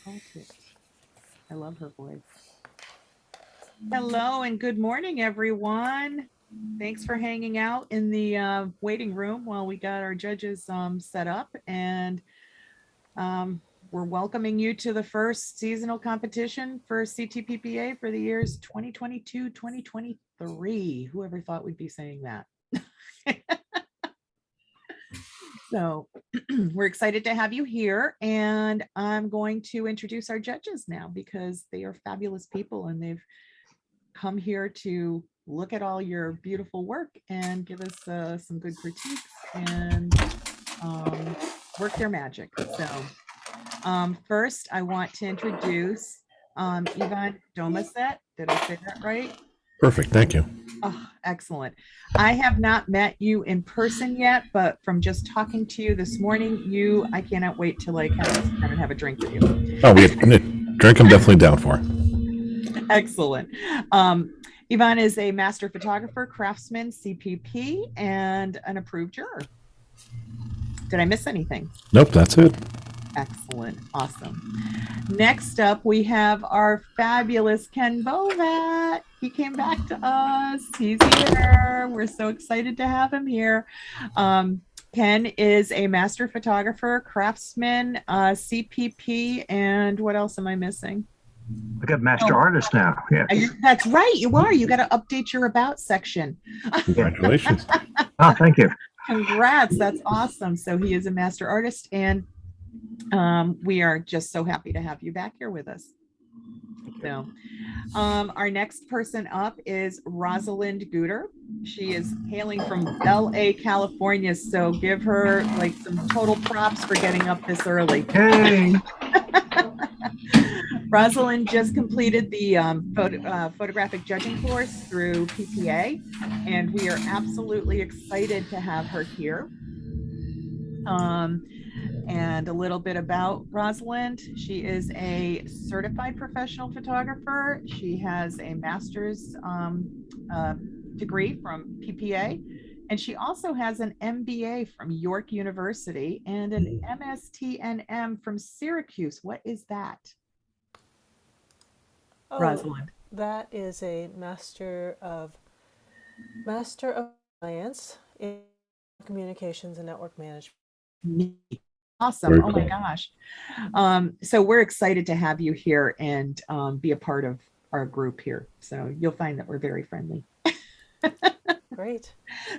Politics. I love her voice. Hello and good morning, everyone. Thanks for hanging out in the waiting room while we got our judges set up. And um, we're welcoming you to the first seasonal competition for CTPPA for the years 2022, 2023. Whoever thought we'd be saying that? So we're excited to have you here, and I'm going to introduce our judges now because they are fabulous people and they've come here to look at all your beautiful work and give us some good critiques and work their magic. So first, I want to introduce Ivan Domaset. Did I say that right? Perfect. Thank you. Oh, excellent. I have not met you in person yet, but from just talking to you this morning, I cannot wait to like have a drink with you. Oh, we drink. I'm definitely down for. Excellent. Ivan is a master photographer, craftsman, CPP, and an approved juror. Did I miss anything? Nope, that's it. Excellent. Awesome. Next up, we have our fabulous Ken Bovat. He came back to us. He's here. We're so excited to have him here. Ken is a master photographer, craftsman, CPP, and what else am I missing? I got master artist now. Yeah, that's right. You are. You got to update your about section. Congratulations. Oh, thank you. Congrats. That's awesome. So he is a master artist, and we are just so happy to have you back here with us. So our next person up is Rosalind Guter. She is hailing from LA, California. So give her like some total props for getting up this early. Hey. Rosalind just completed the photographic judging course through PPA, and we are absolutely excited to have her here. And a little bit about Rosalind. She is a certified professional photographer. She has a master's degree from PPA, and she also has an MBA from York University and an MSTNM from Syracuse. What is that? Oh, Rosalind. That is a Master of Science in Communications and Network Management. Awesome. Very cool. Oh my gosh. So we're excited to have you here and be a part of our group here. So you'll find that we're very friendly. Great.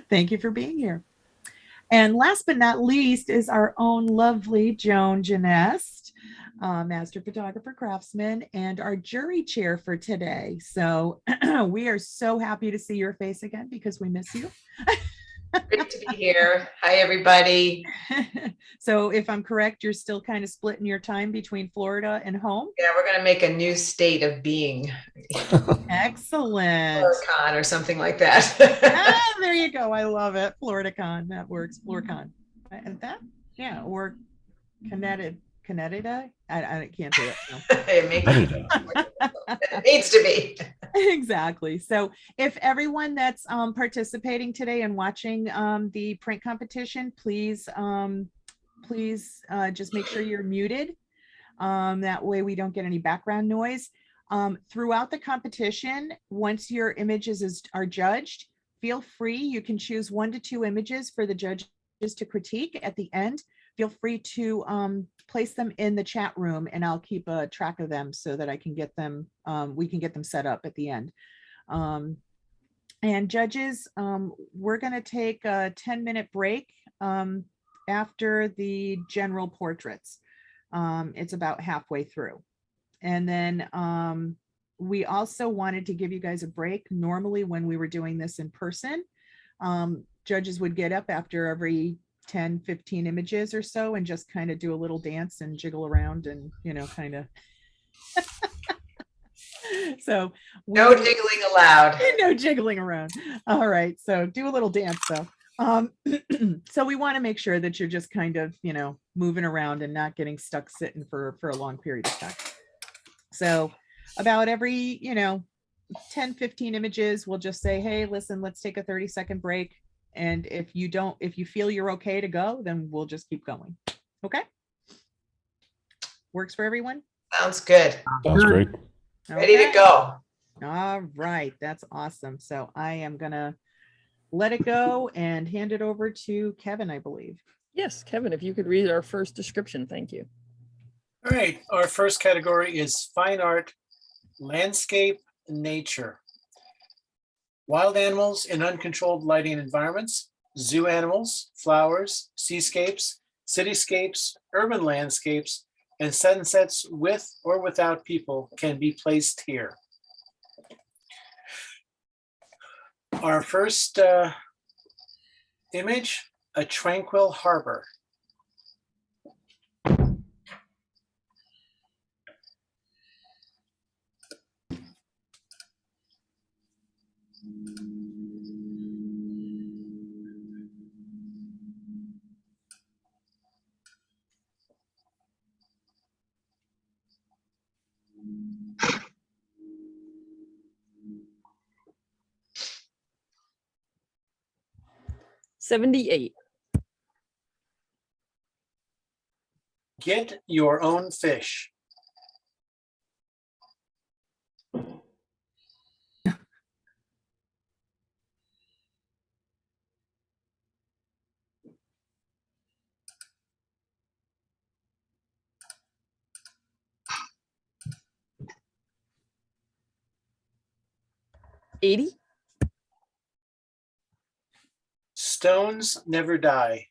Thank you for being here. And last but not least is our own lovely Joan Janest, master photographer, craftsman, and our jury chair for today. So we are so happy to see your face again because we miss you. Great to be here. Hi, everybody. So if I'm correct, you're still kind of splitting your time between Florida and home? Yeah, we're going to make a new state of being. Excellent. FloridaCon or something like that. There you go. I love it. FloridaCon. That works. FloriCon. And that, yeah, or Connecticut. I can't do it. No. It needs to be. Exactly. So if everyone that's participating today and watching the print competition, please just make sure you're muted. That way we don't get any background noise. Throughout the competition, once your images are judged, feel free. You can choose 1 to 2 images for the judges to critique at the end. Feel free to place them in the chat room and I'll keep a track of them so that I can get them, we can get them set up at the end. And judges, we're gonna take a 10-minute break after the general portraits. It's about halfway through. And then we also wanted to give you guys a break. Normally when we were doing this in person, judges would get up after every 10, 15 images or so and just kind of do a little dance and jiggle around and, kind of. So no jiggling allowed. No jiggling around. All right. So do a little dance though. So we want to make sure that you're just kind of, moving around and not getting stuck sitting for a long period of time. So about every, 10, 15 images, we'll just say, hey, listen, let's take a 30-second break. And if you feel you're okay to go, then we'll just keep going. Okay. Works for everyone? Sounds good. Sounds Good. great. Ready to Okay. go. All right, that's awesome. So I am gonna let it go and hand it over to Kevin, I believe. Yes, Kevin, if you could read our first description, thank you. All right, our first category is fine art, landscape, nature. Wild animals in uncontrolled lighting environments, zoo animals, flowers, seascapes, cityscapes, urban landscapes, and sunsets with or without people can be placed here. Our first image, a tranquil harbor. '78. Get your own fish. '80. Stones never die.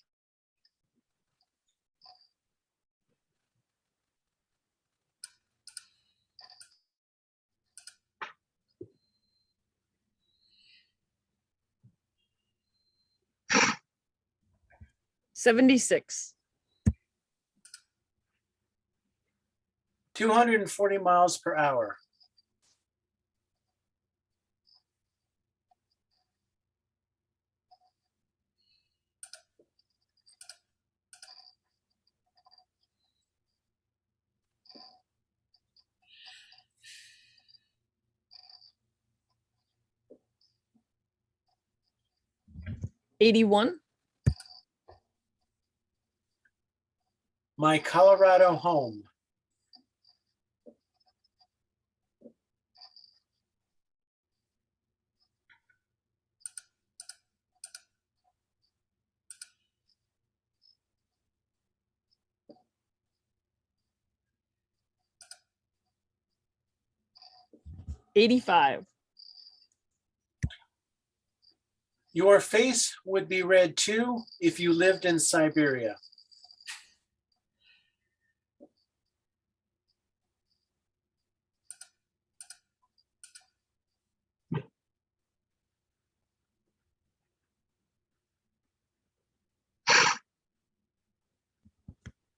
'76. 240 miles per hour. '81. My Colorado home. '85. Your face would be red too if you lived in Siberia.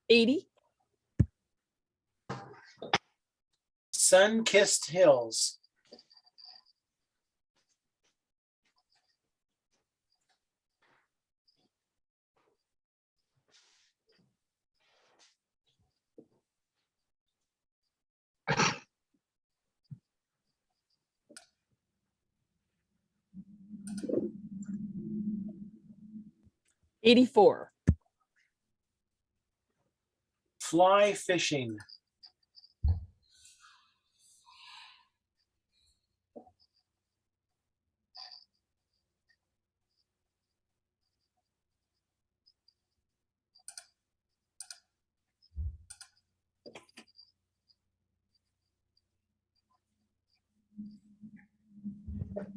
'80. Sun-kissed hills. '84. Fly fishing.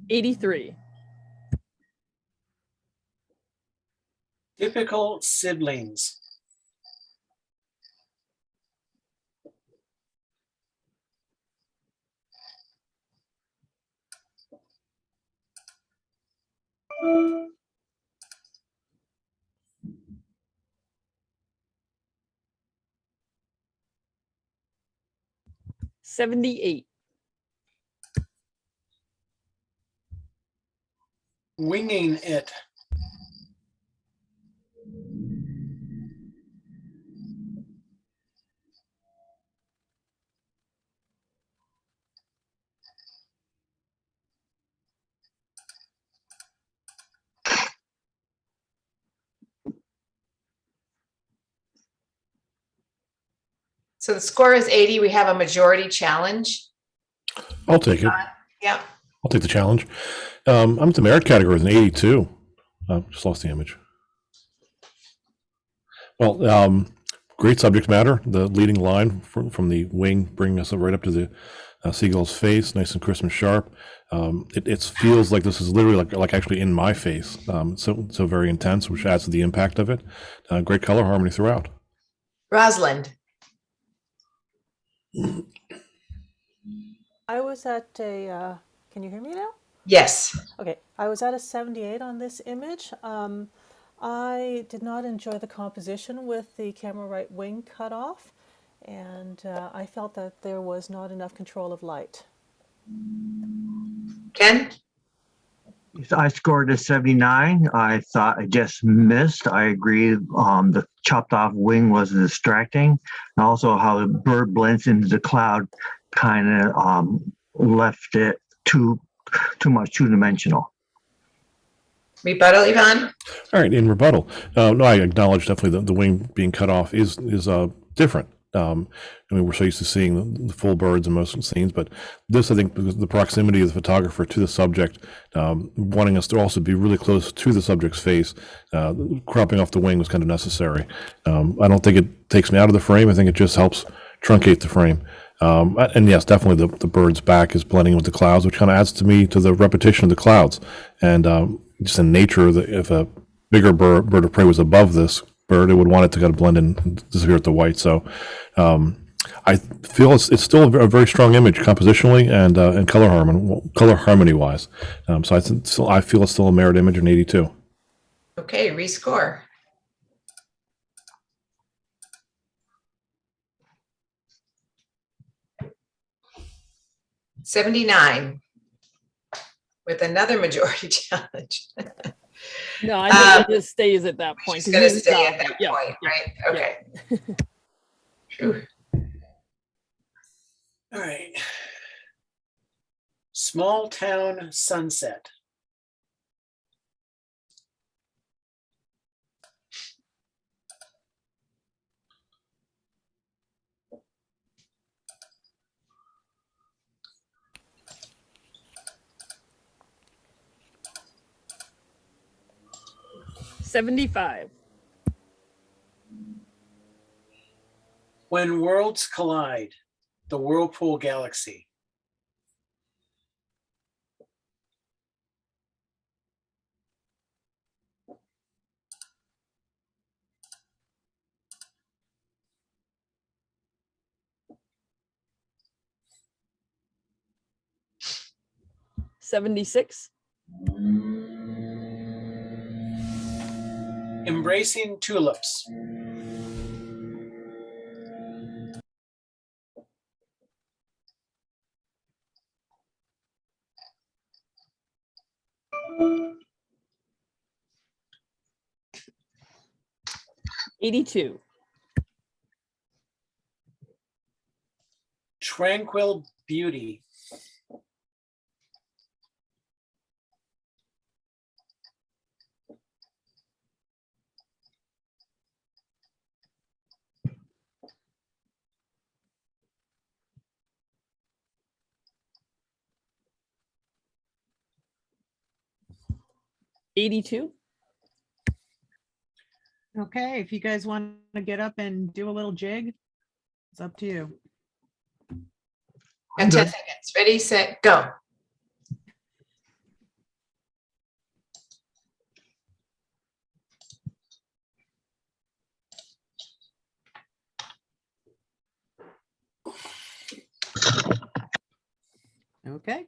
'83. Typical siblings. '78. Winging it. So the score is 80. We have a majority challenge. I'll take it. Yeah. I'll take the challenge. I'm at the merit category with an 82. Just lost the image. Well, great subject matter. The leading line from the wing, bringing us right up to the seagull's face, nice and crisp and sharp. It feels like this is literally like actually in my face. So very intense, which adds to the impact of it. Great color harmony throughout. Rosalind. I was at a, can you hear me now? Yes. Okay, I was at a 78 on this image. I did not enjoy the composition with the camera right wing cut off, and I felt that there was not enough control of light. Ken? So I scored a 79. I thought I just missed. I agree. The chopped off wing was distracting. And also how the bird blends into the cloud kind of left it too much two-dimensional. Rebuttal, Yvonne? All right, in rebuttal, no, I acknowledge definitely the wing being cut off is different. I mean, we're so used to seeing the full birds in most scenes, but this, I think, the proximity of the photographer to the subject, wanting us to also be really close to the subject's face, cropping off the wing was kind of necessary. I don't think it takes me out of the frame. I think it just helps truncate the frame. And yes, definitely the bird's back is blending with the clouds, which kind of adds to me to the repetition of the clouds. And just in nature, if a bigger bird of prey was above this bird, it would want it to kind of blend in and disappear with the white. So I feel it's still a very strong image compositionally and color harmony wise. So I feel it's still a merit image in 82. Okay, rescore. $79 with another majority challenge. No, I think it just stays at that point. It's 'cause gonna you stay got at it. that Yeah, point, yeah, right? yeah. Okay. Phew. All right. Small town sunset. $75. When worlds collide, the whirlpool galaxy. $76. Embracing tulips. $82. Tranquil beauty. $82. Okay, if you guys want to get up and do a little jig, it's up to you. And 10 seconds. Ready, set, go. Okay.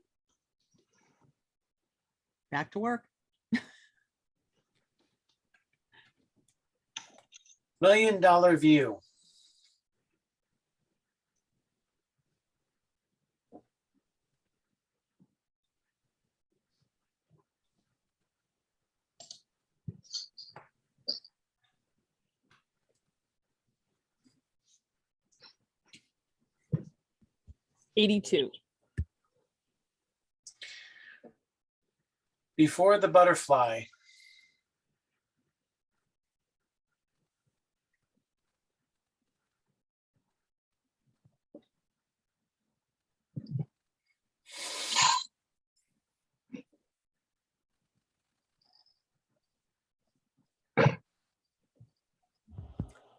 Back to work. $1 million view. $82. Before the butterfly.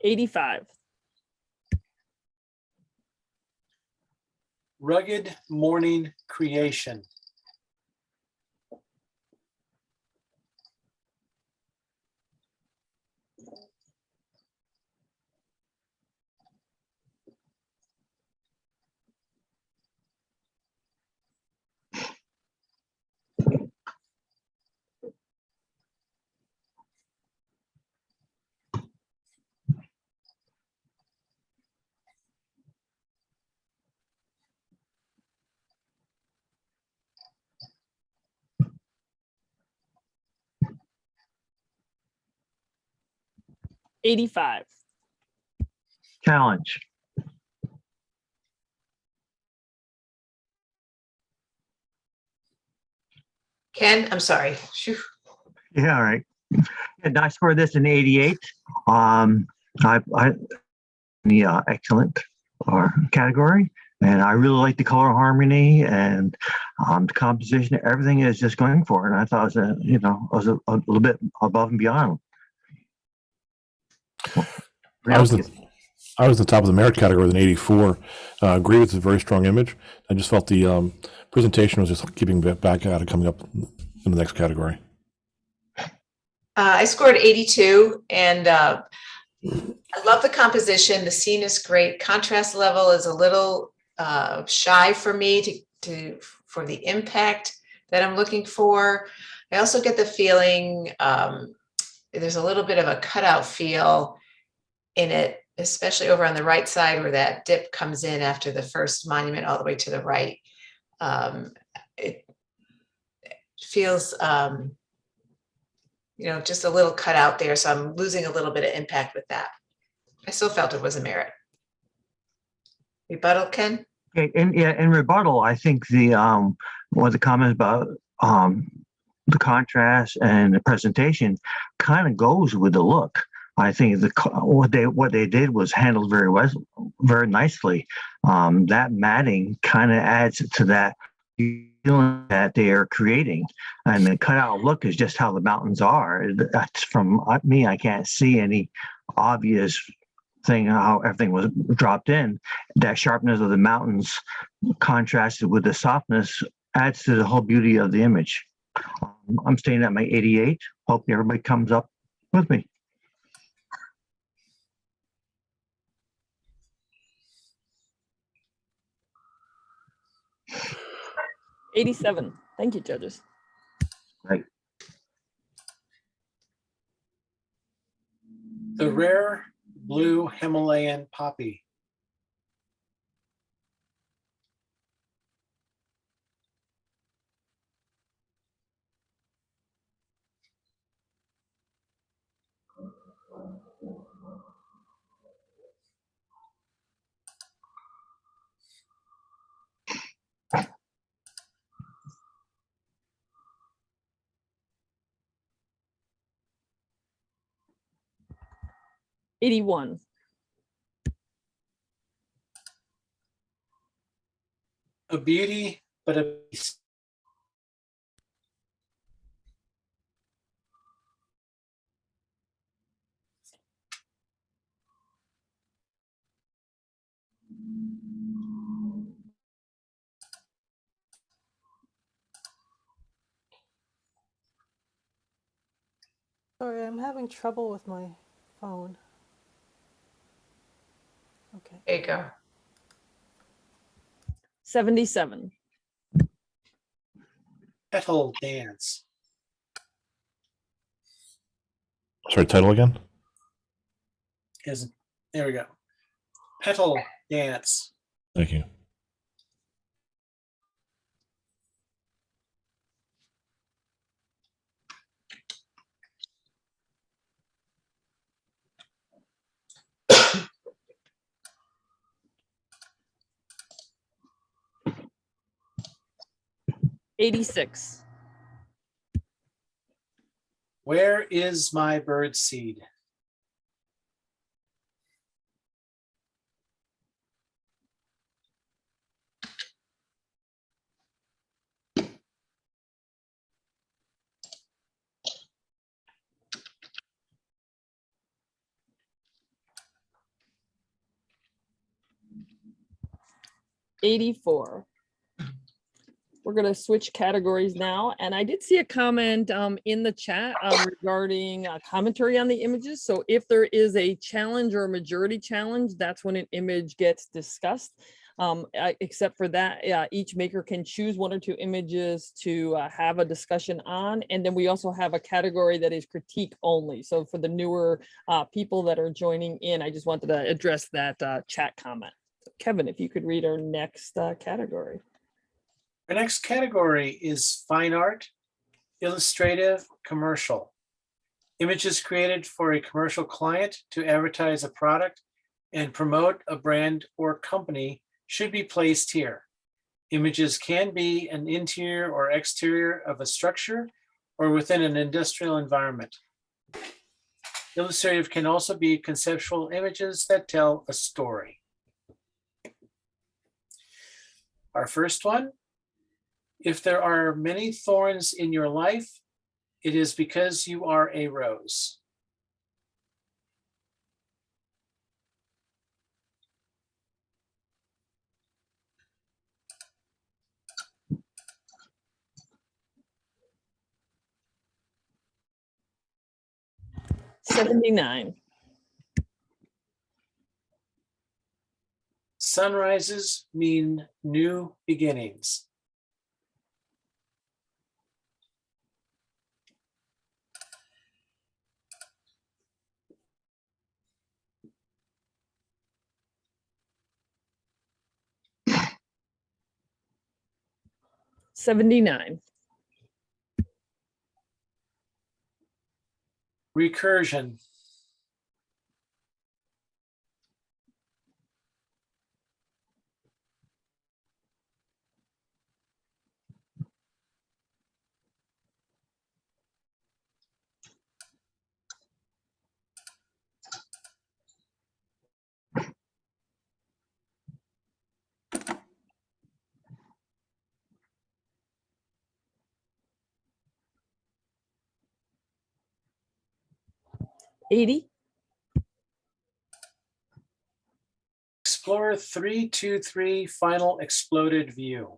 85. Rugged morning creation. 85. Challenge. Ken, I'm sorry. Phew. Yeah, all right. And I scored this in 88. I the excellent category, and I really like the color harmony and the composition. Everything is just going for it. And I thought it was a little bit above and beyond. I was the top of the merit category with an 84. Agree with a very strong image. I just felt the presentation was just keeping back out and coming up in the next category. I scored 82, and I love the composition. The scene is great. Contrast level is a little shy for me for the impact that I'm looking for. I also get the feeling there's a little bit of a cutout feel in it, especially over on the right side where that dip comes in after the first monument all the way to the right. It feels just a little cut out there. So I'm losing a little bit of impact with that. I still felt it was a merit. Rebuttal, Ken? Okay, in rebuttal, I think the comment about the contrast and the presentation kind of goes with the look. I think what they did was handled very nicely. That matting kind of adds to that feeling that they are creating, and the cutout look is just how the mountains are. That's from me. I can't see any obvious thing how everything was dropped in. That sharpness of the mountains contrasted with the softness adds to the whole beauty of the image. I'm staying at my 88. Hope everybody comes up with me. 87. Thank you, judges. Right. The rare blue Himalayan poppy. 81. A beauty, but a beast. 'Sorry, I'm having trouble with my phone. Okay. There you go. 77. Petal dance. Sorry, title again? There we go. Petal dance. Thank you. '86. Where is my bird seed? 84. We're going to switch categories now. And I did see a comment in the chat regarding commentary on the images. So if there is a challenge or a majority challenge, that's when an image gets discussed. Except for that, each maker can choose 1 or 2 images to have a discussion on. And then we also have a category that is critique only. So for the newer people that are joining in, I just wanted to address that chat comment. So Kevin, if you could read our next category. Our next category is fine art, illustrative, commercial. Images created for a commercial client to advertise a product and promote a brand or company should be placed here. Images can be an interior or exterior of a structure or within an industrial environment. Illustrative can also be conceptual images that tell a story. Our first one. If there are many thorns in your life, it is because you are a rose. $79. Sunrises mean new beginnings. $79. Recursion. $80. Explorer 323 final exploded view.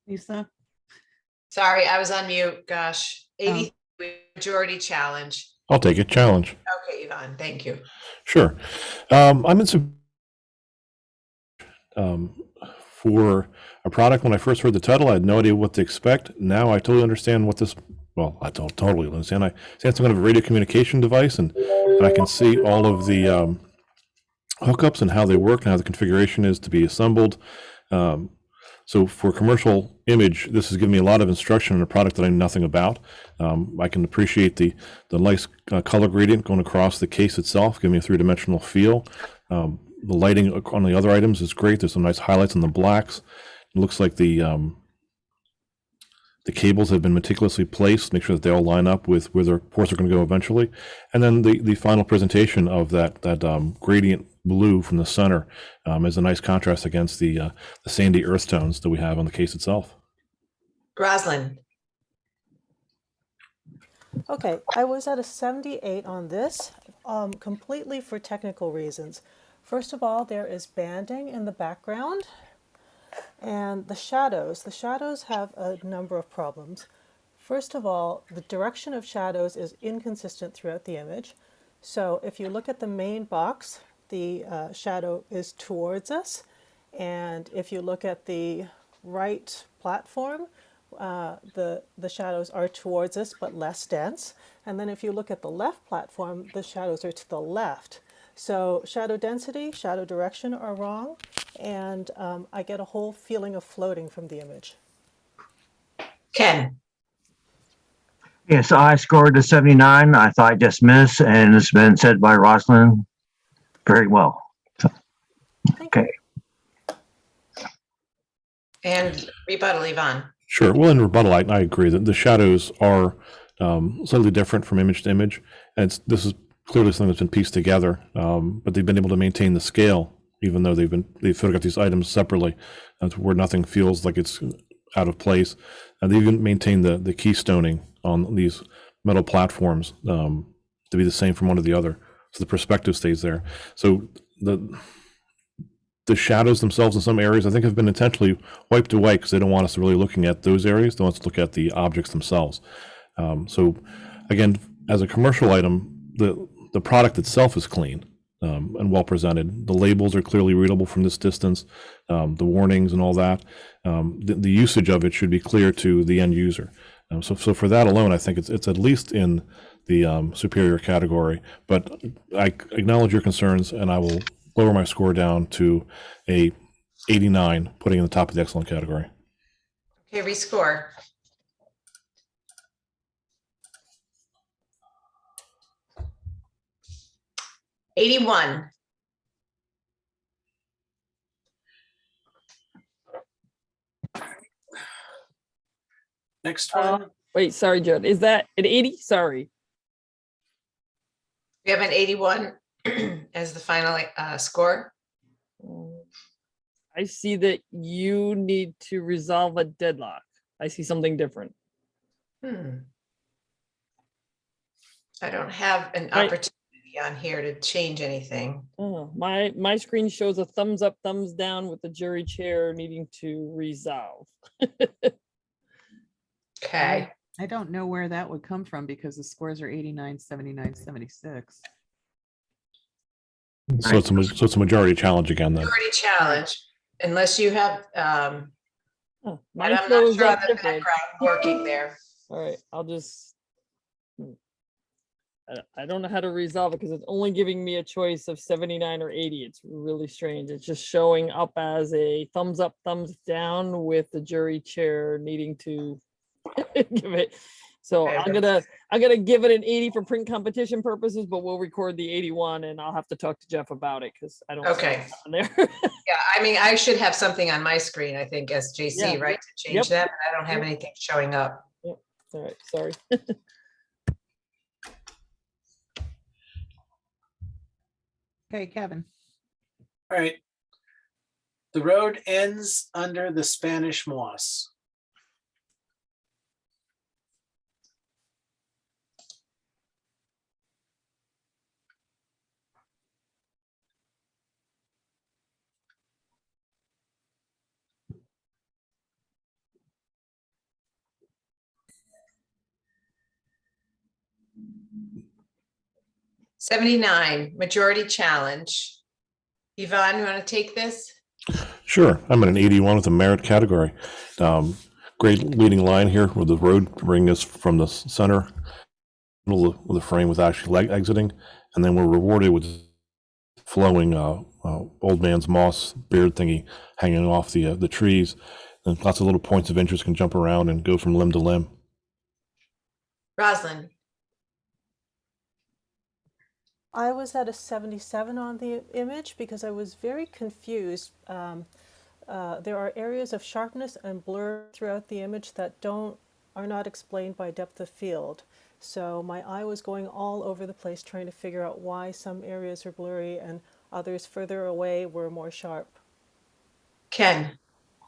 Lisa? Sorry, I was on mute. Gosh, Oh. 80 majority challenge. I'll take it. Challenge. Okay, Yvonne, thank you. Sure. I'm in some for a product. When I first heard the title, I had no idea what to expect. Now I totally understand what this. Well, I don't totally understand. I understand some kind of a radio communication device, and I can see all of the hookups and how they work and how the configuration is to be assembled. So for commercial image, this has given me a lot of instruction on a product that I know nothing about. I can appreciate the nice color gradient going across the case itself, giving me a 3-dimensional feel. The lighting on the other items is great. There's some nice highlights on the blacks. It looks like the cables have been meticulously placed, make sure that they all line up with where their ports are going to go eventually. And then the final presentation of that gradient blue from the center is a nice contrast against the sandy earth tones that we have on the case itself. Roslyn, Okay, I was at a 78 on this, completely for technical reasons. First of all, there is banding in the background, and the shadows have a number of problems. First of all, the direction of shadows is inconsistent throughout the image. So if you look at the main box, the shadow is towards us, and if you look at the right platform, the shadows are towards us but less dense. And then if you look at the left platform, the shadows are to the left. So shadow density, shadow direction are wrong, and I get a whole feeling of floating from the image. Ken, Yes, I scored a 79. I thought I just missed, and it's been said by Rosalind very well. Thank you. Okay. And rebuttal, Yvonne. Sure. Well, in rebuttal, I agree that the shadows are slightly different from image to image. And this is clearly something that's been pieced together, but they've been able to maintain the scale, even though they've photographed these items separately, where nothing feels like it's out of place. And they even maintained the keystoning on these metal platforms to be the same from one to the other. So the perspective stays there. So the shadows themselves in some areas, I think, have been intentionally wiped away because they don't want us really looking at those areas. They want us to look at the objects themselves. So again, as a commercial item, the product itself is clean and well presented. The labels are clearly readable from this distance, the warnings and all that. The usage of it should be clear to the end user. So for that alone, I think it's at least in the superior category. But I acknowledge your concerns, and I will lower my score down to a 89, putting in the top of the excellent category. Okay, rescore. '81. Next one. Wait, sorry, Judd. Is that at 80? Sorry. We have an 81 as the final score. I see that you need to resolve a deadlock. I see something different. I don't have an Right. opportunity on here to change anything. Oh, my screen shows a thumbs up, thumbs down with the jury chair needing to resolve. Okay. I don't know where that would come from because the scores are 89, 79, 76. So it's a majority challenge again then. Majority challenge, unless you have, Oh, but mine I'm not shows sure on up the different. background working there. All right, I'll just. I don't know how to resolve it because it's only giving me a choice of 79 or 80. It's really strange. It's just showing up as a thumbs up, thumbs down with the jury chair needing to give it. So Okay, I'm gonna give it an 80 for print competition purposes, but we'll record the 81 and I'll have to talk to Jeff about it because I don't see Okay. it on there. Yeah, I mean, I should have something on my screen, I think, as Yeah. JC, right, to change Yep. that, but I don't have Yep. anything showing up. All right, sorry. Okay, Kevin. All right. The road ends under the Spanish moss. '79, majority challenge. Yvonne, you want to take this? Sure, I'm at an 81 with a merit category. Great leading line here with the road bringing us from the center, middle of the frame with actually leg exiting, and then we're rewarded with flowing old man's moss beard thingy hanging off the trees, and lots of little points of interest can jump around and go from limb to limb. Rosalind, I was at a 77 on the image because I was very confused. There are areas of sharpness and blur throughout the image that are not explained by depth of field. So my eye was going all over the place trying to figure out why some areas are blurry and others further away were more sharp. Ken,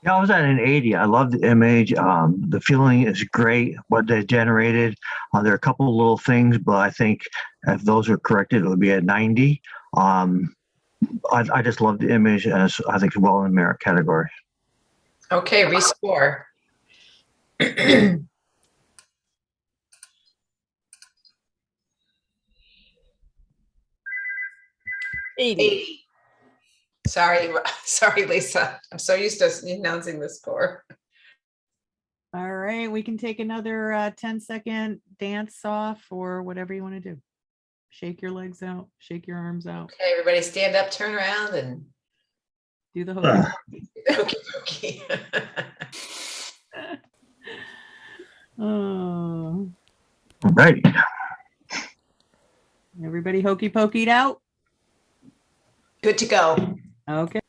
Yeah, I was at an 80. I love the image. The feeling is great, what they generated. There are a couple of little things, but I think if those are corrected, it would be at 90. I just love the image, and I think it's well in the merit category. okay, rescore. 80. Sorry, Lisa. I'm so used to announcing the score. All right, we can take another 10-second dance off or whatever you want to do. Shake your legs out, shake your arms out, Okay, everybody stand up, turn around, and do the hokey. okey dokey. Oh, All right. everybody hokey pokeyed out? Good to go. Okay.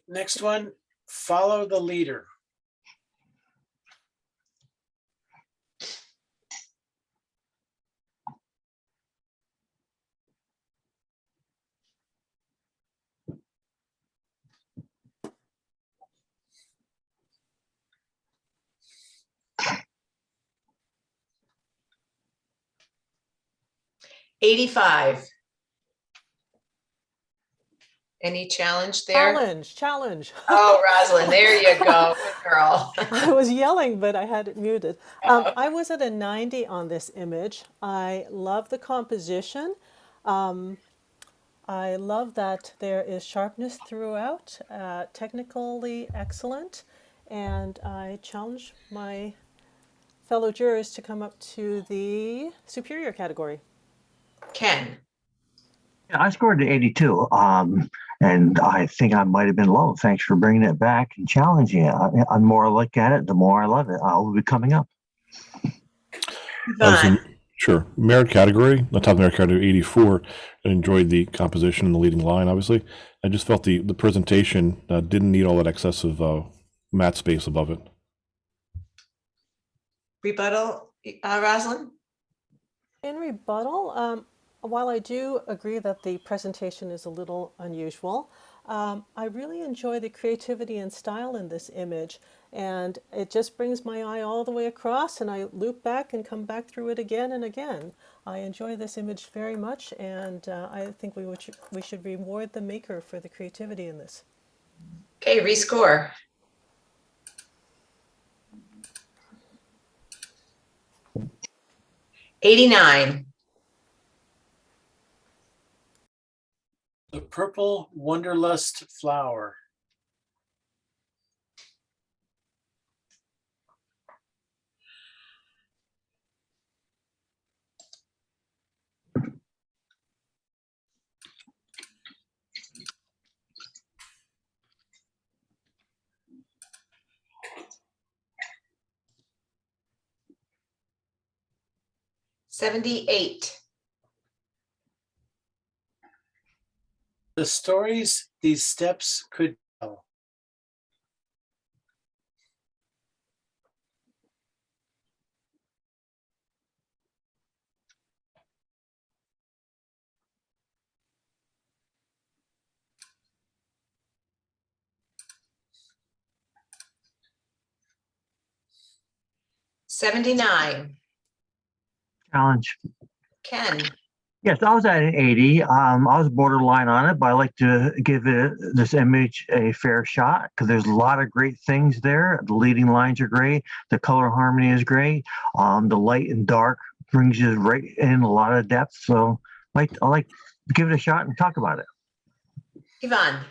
Next one, follow the leader. '85. Any challenge there? Challenge. Oh, Rosalind, there you go. Good girl. I was yelling, but I had it muted. I was at a 90 on this image. I love the composition. I love that there is sharpness throughout, technically excellent, and I challenge my fellow jurors to come up to the superior category. Ken. Yeah, I scored an 82. And I think I might have been low. Thanks for bringing it back and challenging it. The more I look at it, the more I love it. I'll be coming up. Yvonne. Sure. Merit category, the top merit category, 84. I enjoyed the composition and the leading line, obviously. I just felt the presentation didn't need all that excessive mat space above it. Rebuttal, Rosalind? In rebuttal, while I do agree that the presentation is a little unusual, I really enjoy the creativity and style in this image, and it just brings my eye all the way across, and I loop back and come back through it again and again. I enjoy this image very much, and I think we should reward the maker for the creativity in this. Okay, rescore. '89. The purple Wonderlust flower. '78. The stories these steps could tell. '79. Challenge. Ken. Yes, I was at an 80. I was borderline on it, but I like to give this image a fair shot because there's a lot of great things there. The leading lines are great. The color harmony is great. The light and dark brings you right in a lot of depth. So I like to give it a shot and talk about it. Yvonne.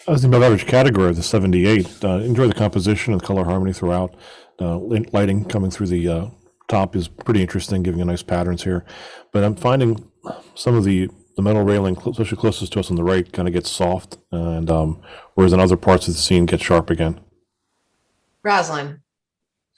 I was in the average category of the 78. Enjoy the composition and the color harmony throughout. Lighting coming through the top is pretty interesting, giving you nice patterns here. But I'm finding some of the metal railing, especially closest to us on the right, kind of gets soft, and whereas in other parts of the scene get sharp again. Rosalind.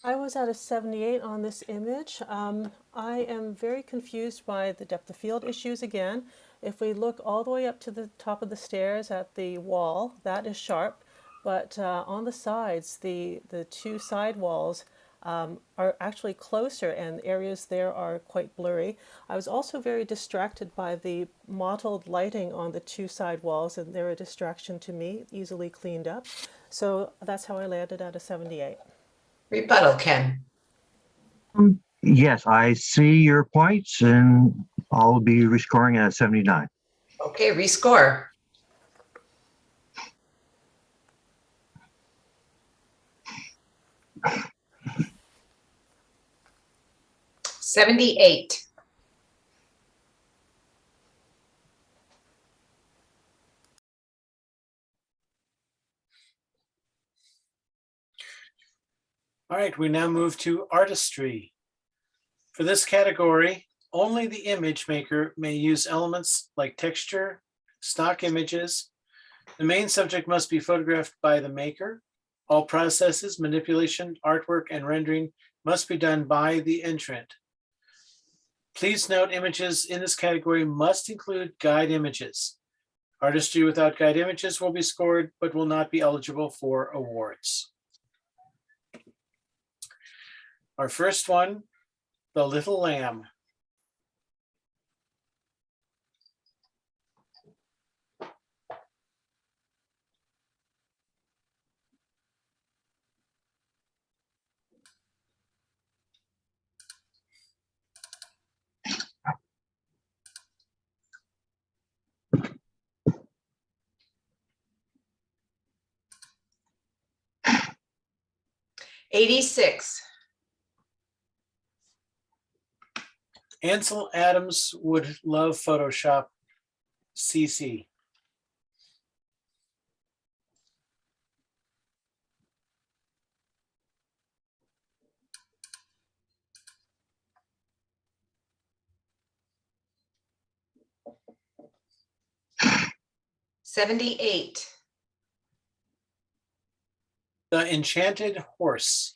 I was at a 78 on this image. I am very confused by the depth of field issues again. If we look all the way up to the top of the stairs at the wall, that is sharp, but on the sides, the two side walls are actually closer, and areas there are quite blurry. I was also very distracted by the mottled lighting on the two side walls, and they're a distraction to me, easily cleaned up. So that's how I landed at a 78. Rebuttal, Ken. Yes, I see your points, and I'll be rescoring at a 79. Okay, rescore. '78. All right, we now move to artistry. For this category, only the image maker may use elements like texture, stock images. The main subject must be photographed by the maker. All processes, manipulation, artwork, and rendering must be done by the entrant. Please note images in this category must include guide images. Artistry without guide images will be scored, but will not be eligible for awards. Our first one, The Little Lamb. '86. Ansel Adams would love Photoshop. CC. '78. The Enchanted Horse.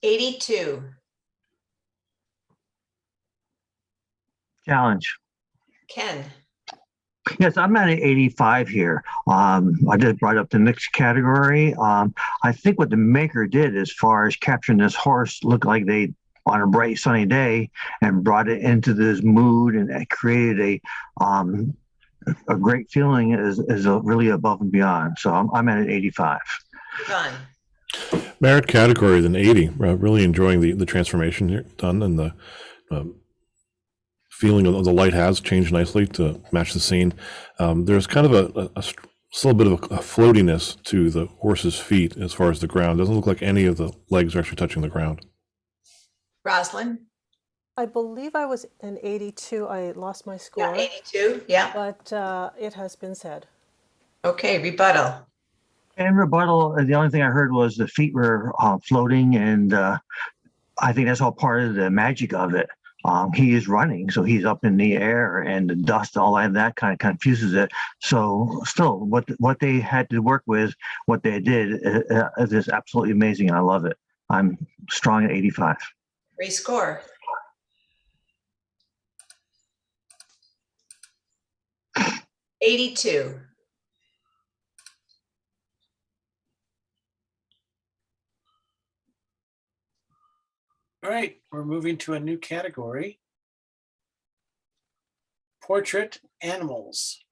'82. Challenge. Ken. Yes, I'm at an 85 here. I just brought up the mixed category. I think what the maker did as far as capturing this horse looked like they on a bright sunny day and brought it into this mood, and it created a great feeling is really above and beyond. So I'm at an 85. John. Merit category than 80. Really enjoying the transformation here done, and the feeling of the light has changed nicely to match the scene. There's kind of still a bit of a floatiness to the horse's feet as far as the ground. Doesn't look like any of the legs are actually touching the ground. Rosalind. I believe I was an 82. I lost my score. Yeah, '82. Yeah. But it has been said. Okay, rebuttal. And rebuttal, the only thing I heard was the feet were floating, and I think that's all part of the magic of it. He is running, so he's up in the air, and the dust, all that kind of confuses it. So, still, what they had to work with, what they did, is absolutely amazing. I love it. I'm strong at 85. Rescore. '82. All right, we're moving to a new category. Portrait animals.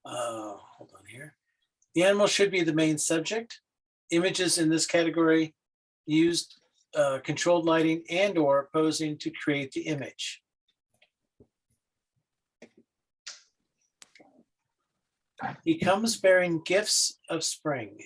Hold on here. The animal should be the main subject. Images in this category used controlled lighting and or posing to create the image. He comes bearing gifts of spring.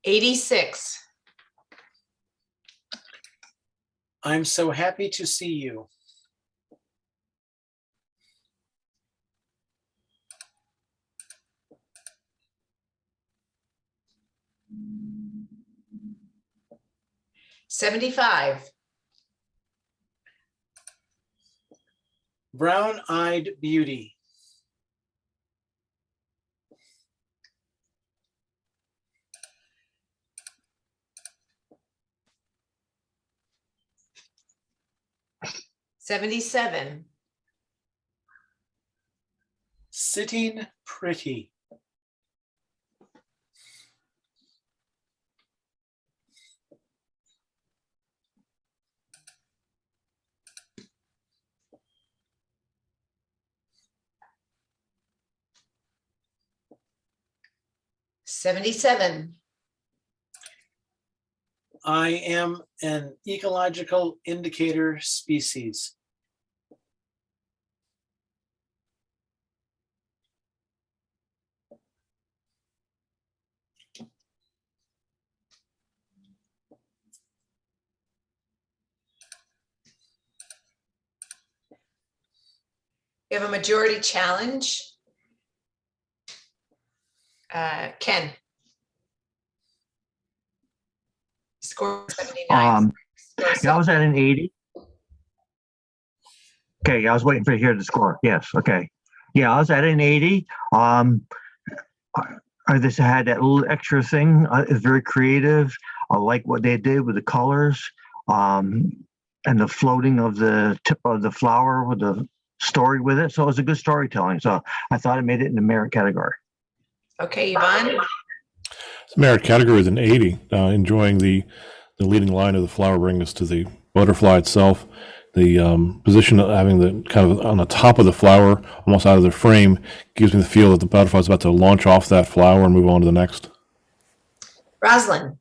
'86. I'm so happy to see you. '75. Brown-eyed beauty. '77. Sitting pretty. '77. I am an ecological indicator species. You have a majority challenge. Ken. Score 79. Score Yeah, I was at an 80. Okay, I was waiting for you to hear the score. Yes, okay. Yeah, I was at an 80. I just had that little extra thing. It's very creative. I like what they did with the colors, and the floating of the tip of the flower with the story with it. So it was a good storytelling. So I thought it made it in the merit category. Okay, Yvonne. Merit category is an 80. Enjoying the leading line of the flower bringing us to the butterfly itself. The position of having the kind of on the top of the flower, almost out of the frame, gives me the feel that the butterfly is about to launch off that flower and move on to the next. Rosalind.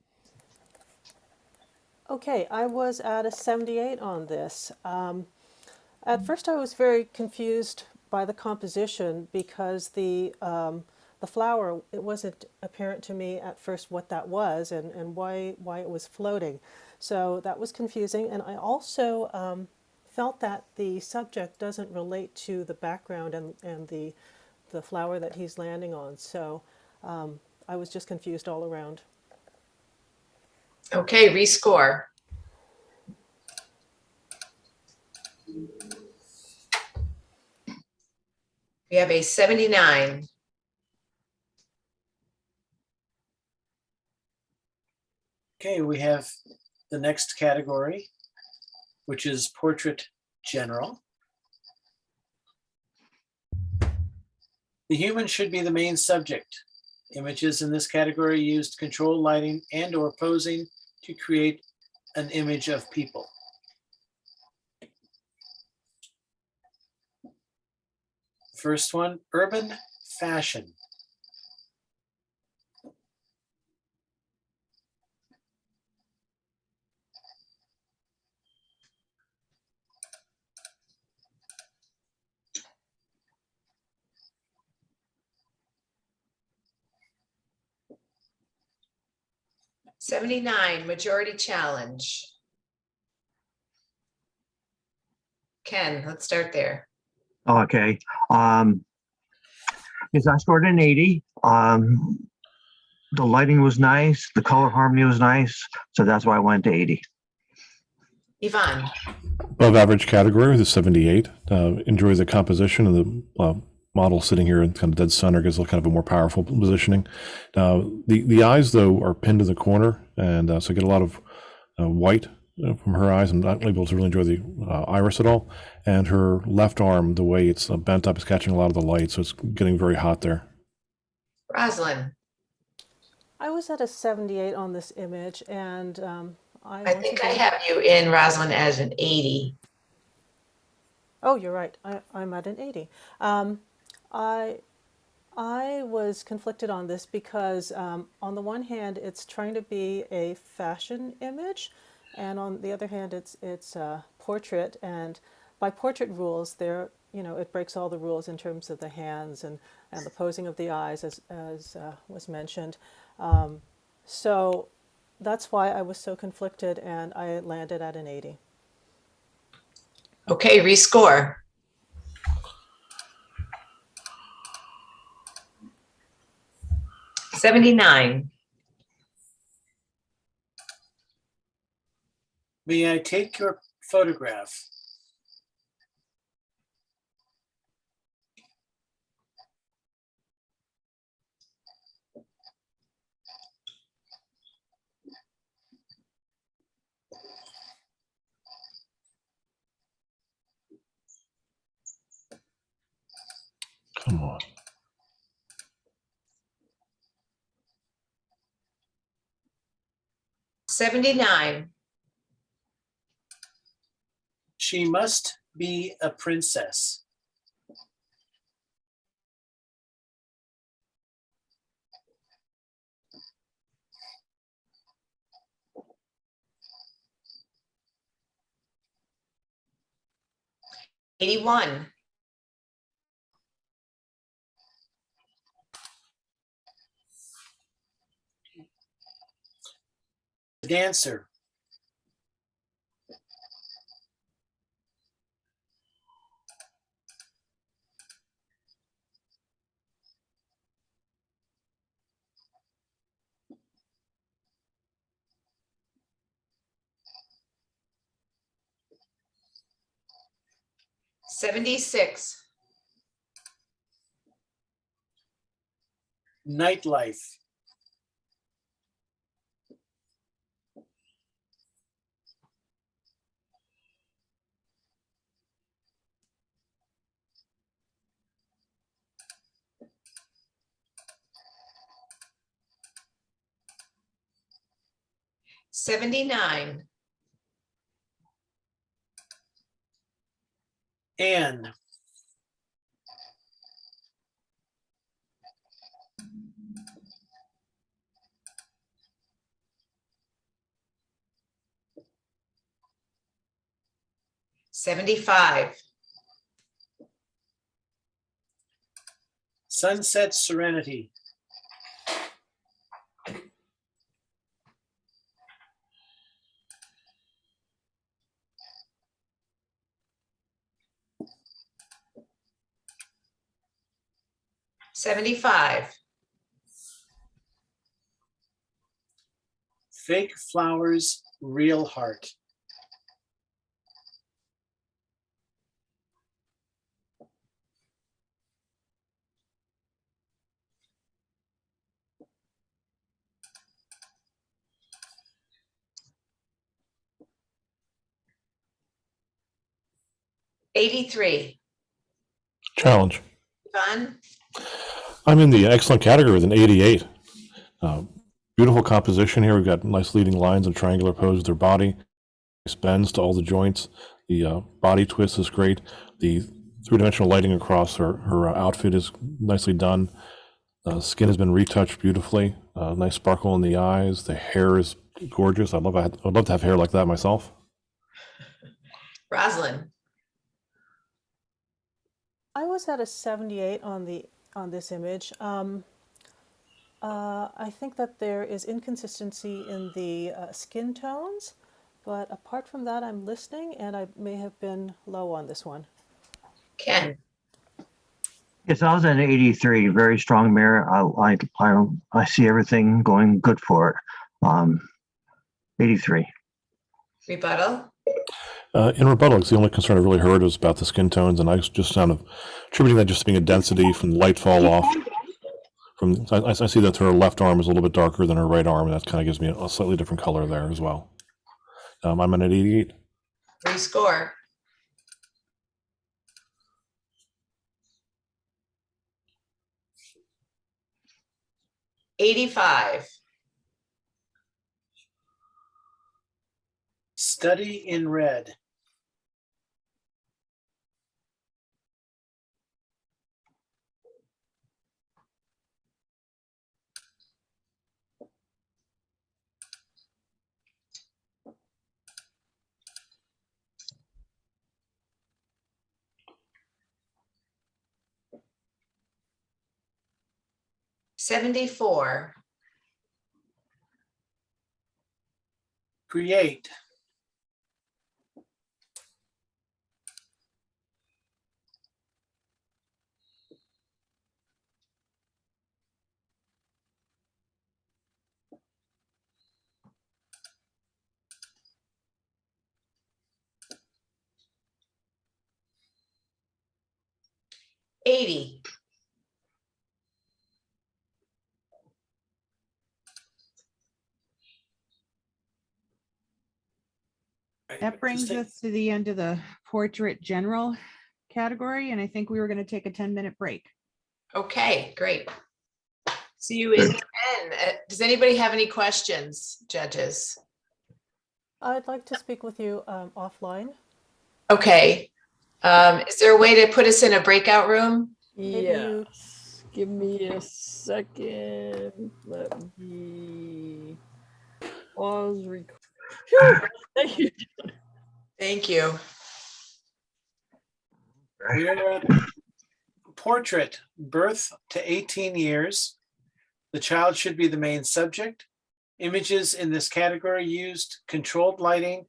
Okay, I was at a 78 on this. At first, I was very confused by the composition because the flower, it wasn't apparent to me at first what that was and why it was floating. So that was confusing. And I also felt that the subject doesn't relate to the background and the flower that he's landing on. So I was just confused all around. Okay, rescore. We have a 79. Okay, we have the next category, which is portrait general. The human should be the main subject. Images in this category used controlled lighting and or posing to create an image of people. First one, urban fashion. '79 majority challenge. Ken, let's start there. Okay. Yes, I scored an 80. The lighting was nice. The color harmony was nice. So that's why I went to 80. Yvonne. Above average category with a 78. Enjoy the composition and the model sitting here in kind of dead center gives kind of a more powerful positioning. The eyes, though, are pinned to the corner, and so I get a lot of white from her eyes. I'm not able to really enjoy the iris at all. And her left arm, the way it's bent up, is catching a lot of the light, so it's getting very hot there. Rosalind. I was at a 78 on this image, and I think I have you in, Rosalind, as an 80. Oh, you're right. I'm at an 80. I was conflicted on this because on the one hand, it's trying to be a fashion image, and on the other hand, it's a portrait. And by portrait rules, it breaks all the rules in terms of the hands and the posing of the eyes, as was mentioned. So that's why I was so conflicted, and I landed at an 80. Okay, rescore. '79. May I take your photograph? Come on. '79. She must be a princess. 81, Dancer. 76, Nightlife. 79, Anne. 75, Sunset Serenity. 75, Fake Flowers, Real Heart. 83, Challenge. Yvonne. I'm in the excellent category with an 88. Uh, Beautiful composition here. We've got nice leading lines and triangular pose with their body. Bends to all the joints. The body twist is great. The three-dimensional lighting across her outfit is nicely done. Skin has been retouched beautifully. Nice sparkle in the eyes. The hair is gorgeous. I'd love to have hair like that myself. Rosalind. I was at a 78 on this image. I think that there is inconsistency in the skin tones, but apart from that, I'm listening, and I may have been low on this one. Ken. Yes, I was at an 83. Very strong mirror. I see everything going good for it. 83. Rebuttal. In rebuttal, it's the only concern I really heard was about the skin tones, and I was just kind of attributing that just to being a density from the light fall off. I see that her left arm is a little bit darker than her right arm, and that kind of gives me a slightly different color there as well. I'm at 88. Rescore. $85. Study in Red. $74. Create. $80. That brings us to the end of the portrait general category, and I think we were going to take a 10-minute break. Okay, great. See you in 10. Does anybody have any questions, judges? I'd like to speak with you offline. Okay. Is there a way to put us in a breakout room? Maybe you- Yes. Give me a second. Let me pause record. Thank you. Thank you. We're at portrait, birth to 18 years. The child should be the main subject. Images in this category used controlled lighting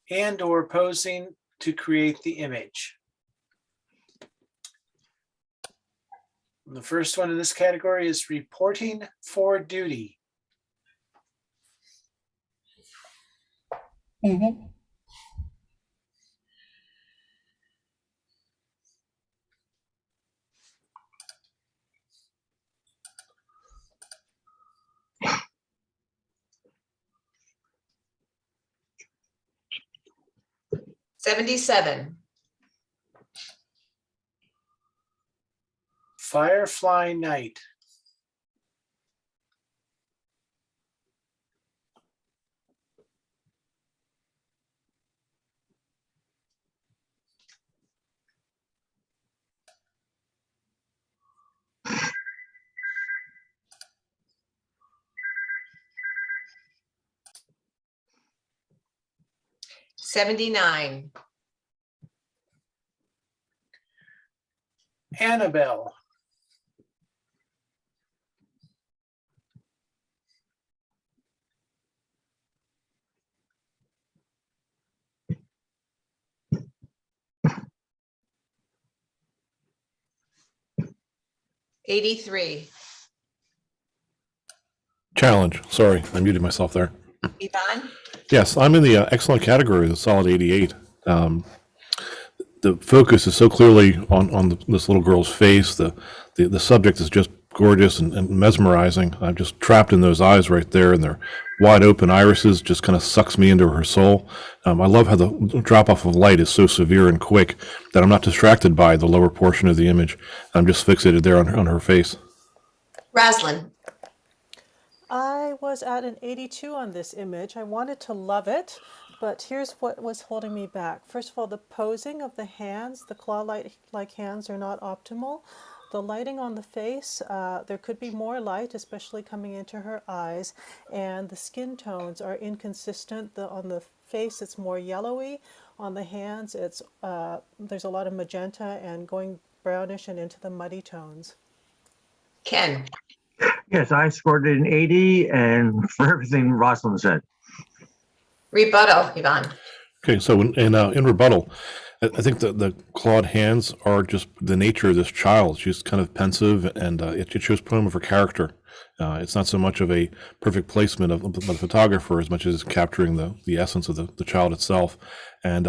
and or posing to create the image. The first one in this category is reporting for duty. $77. Firefly night. $79. Annabelle. $83. Challenge. Sorry, I muted myself there. Yvonne? Yes, I'm in the excellent category, the solid 88. The focus is so clearly on this little girl's face. The subject is just gorgeous and mesmerizing. I'm just trapped in those eyes right there, and their wide open irises just kind of sucks me into her soul. I love how the drop off of light is so severe and quick that I'm not distracted by the lower portion of the image. I'm just fixated there on her face. Roslyn? I was at an 82 on this image. I wanted to love it, but here's what was holding me back. First of all, the posing of the hands, the claw-like hands are not optimal. The lighting on the face, there could be more light, especially coming into her eyes, and the skin tones are inconsistent. On the face, it's more yellowy. On the hands, there's a lot of magenta and going brownish and into the muddy tones. Ken? Yes, I scored an 80, and for everything Rosalind said. Rebuttal, Yvonne? Okay, so in rebuttal, I think the clawed hands are just the nature of this child. She's kind of pensive, and it shows poem of her character. It's not so much of a perfect placement of the photographer as much as capturing the essence of the child itself. And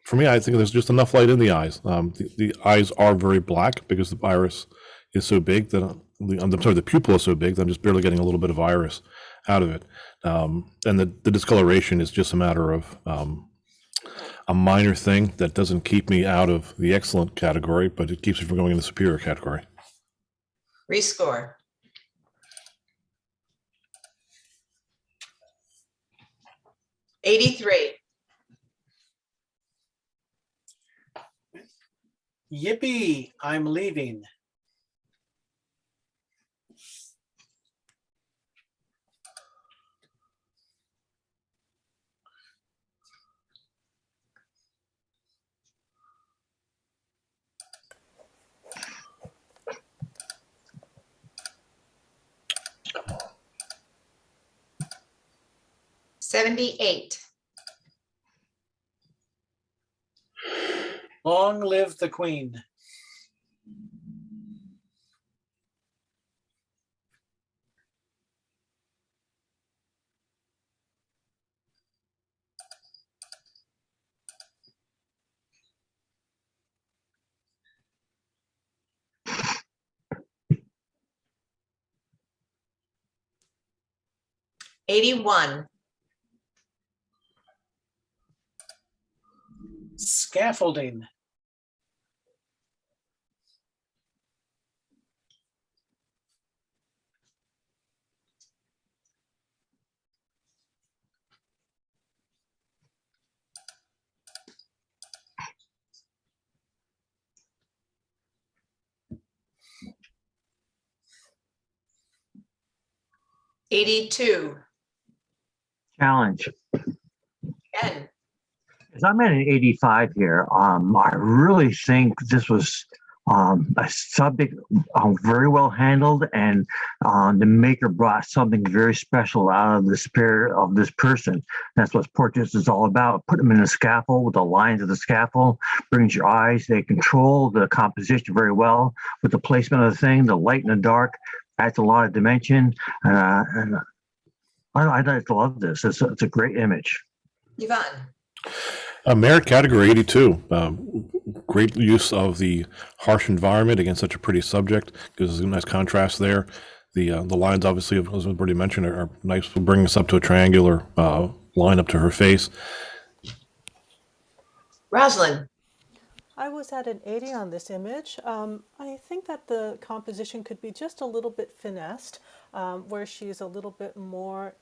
for me, I think there's just enough light in the eyes. The eyes are very black because the iris is so big that the pupil is so big that I'm just barely getting a little bit of iris out of it. And the discoloration is just a matter of a minor thing that doesn't keep me out of the excellent category, but it keeps me from going in the superior category. Rescore. $83. Yippee, I'm leaving. $78. Long live the Queen. $81. Scaffolding. $82. Challenge. Ken? 'Cause I'm at an 85 here. I really think this was a subject very well handled, and the maker brought something very special out of the spirit of this person. That's what portraits is all about. Put them in a scaffold with the lines of the scaffold, brings your eyes. They control the composition very well with the placement of the thing, the light and the dark. Adds a lot of dimension, and I just love this. It's a great image. Yvonne, Merit category 82. Great use of the harsh environment against such a pretty subject. Gives us a nice contrast there. The lines, obviously, as was already mentioned, are nice. Bringing us up to a triangular line up to her face. Rosalind, I was at an 80 on this image. I think that the composition could be just a little bit finessed, where she's a little bit more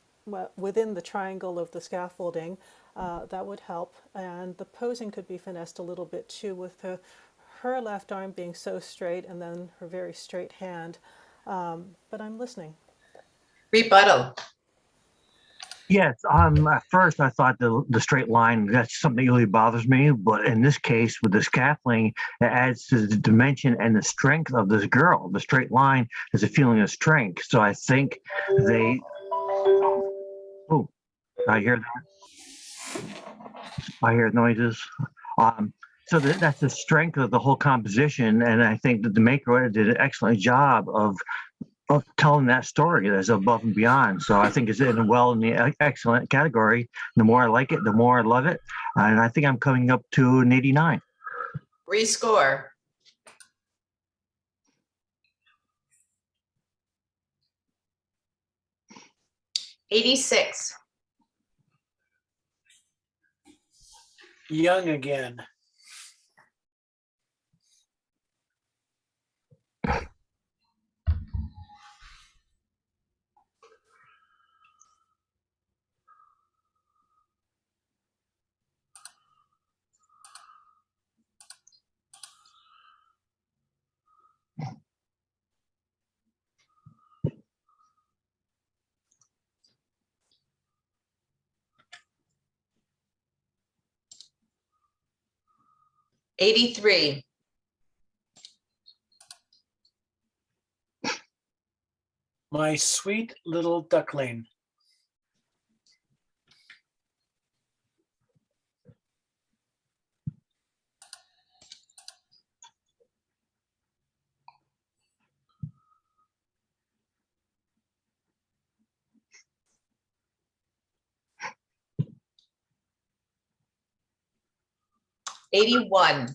within the triangle of the scaffolding. That would help. And the posing could be finessed a little bit too, with her left arm being so straight and then her very straight hand. But I'm listening. rebuttal. Yes, at first I thought the straight line, that's something that really bothers me. But in this case, with the scaffolding, it adds to the dimension and the strength of this girl. The straight line is a feeling of strength. So I think they. Oh, I hear that. I hear noises. So that's the strength of the whole composition, and I think that the maker did an excellent job of telling that story that's above and beyond. So I think it's in the excellent category. The more I like it, the more I love it. And I think I'm coming up to an 89. Rescore. '86. Young again. '83. My sweet little duckling. '81.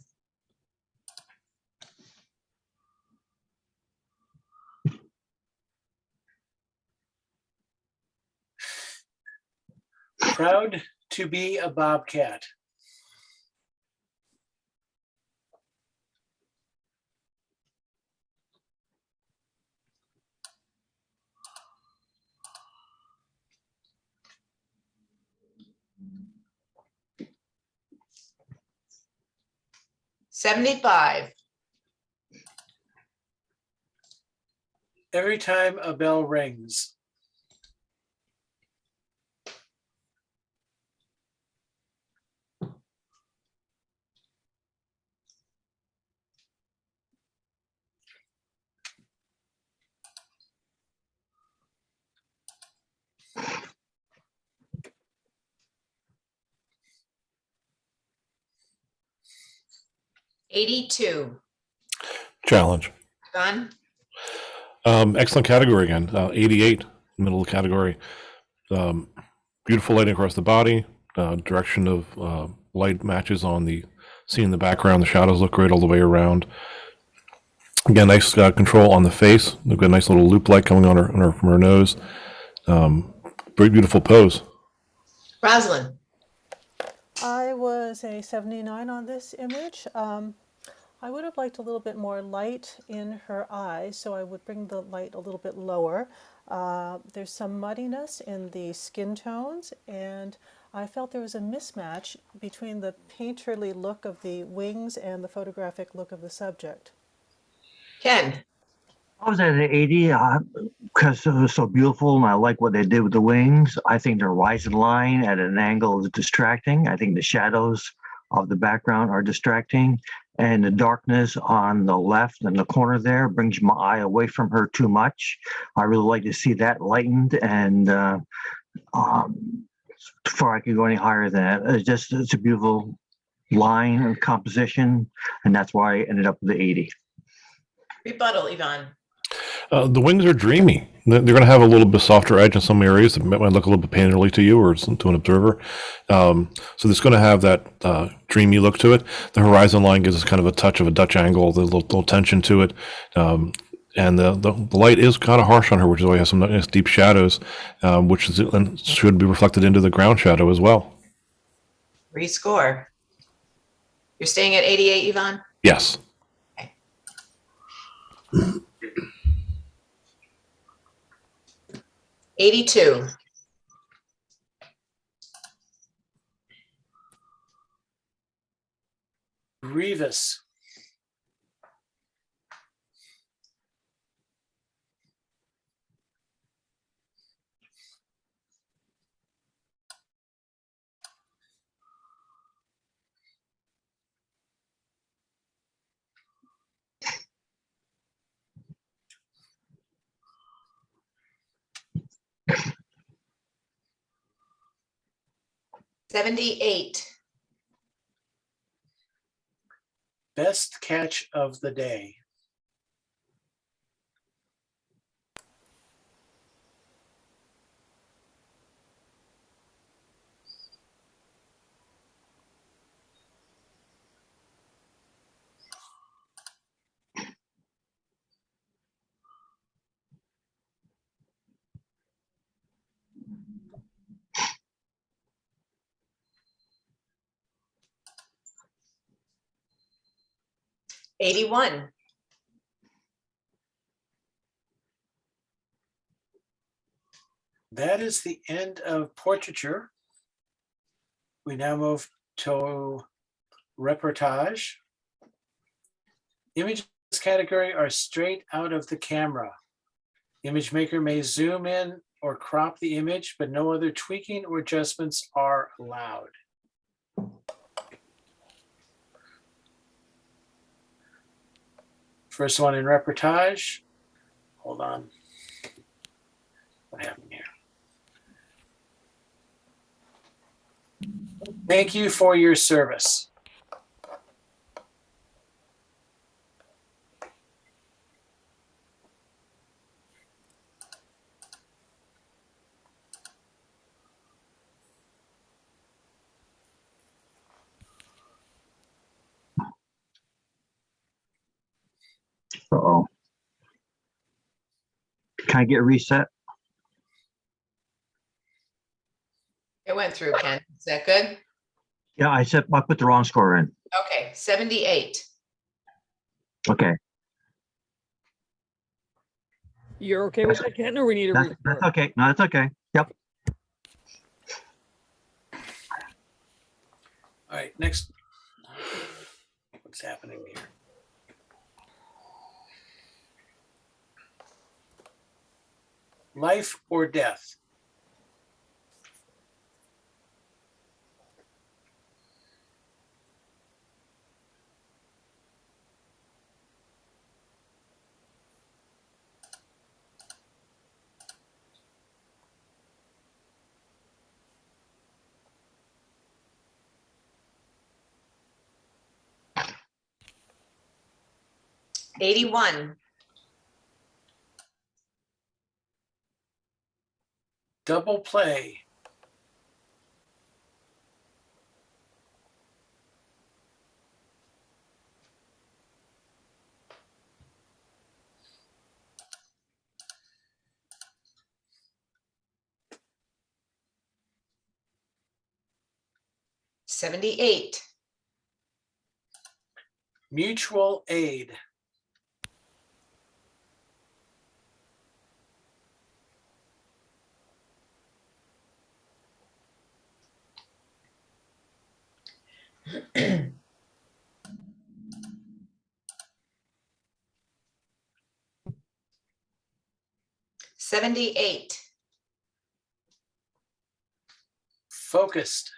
Proud to be a bobcat. '75. Every time a bell rings. '82. Challenge. Yvonne, Excellent category again. 88, middle of the category. Beautiful lighting across the body. Direction of light matches on the scene in the background. The shadows look great all the way around. Again, nice control on the face. We've got a nice little loop light coming on her from her nose. Very beautiful pose. Rosalind, I was a 79 on this image. I would have liked a little bit more light in her eyes, so I would bring the light a little bit lower. There's some muddiness in the skin tones, and I felt there was a mismatch between the painterly look of the wings and the photographic look of the subject. Ken, I was at an 80 because it was so beautiful and I like what they did with the wings. I think the horizon line at an angle is distracting. I think the shadows of the background are distracting. And the darkness on the left and the corner there brings my eye away from her too much. I really like to see that lightened and before I could go any higher than that. It's a beautiful line and composition. And that's why I ended up with the 80. Rebuttal, Yvonne. The wings are dreamy. They're going to have a little bit softer edge in some areas that might look a little bit painterly to you or to an observer. So it's going to have that dreamy look to it. The horizon line gives us kind of a touch of a Dutch angle, the little tension to it. And the light is kind of harsh on her, which is why you have some nice deep shadows, which is, and should be reflected into the ground shadow as well. Rescore. You're staying at 88, Yvonne? Yes. 82. Grievous. $78. Best catch of the day. $81. That is the end of portraiture. We now move to reportage. Images category are straight out of the camera. Image maker may zoom in or crop the image, but no other tweaking or adjustments are allowed. First one in reportage. Hold on. What happened here? Thank you for your service. Uh-oh. Can I get reset? It went through, Ken. Is that good? Yeah, I put the wrong score in. Okay, 78. Okay, You're okay with that, Ken, or we need a that's restart? okay. No, that's okay. Yep. All right, next. What's happening here? Life or death? $81. Double play. $78. Mutual aid. 78. Focused.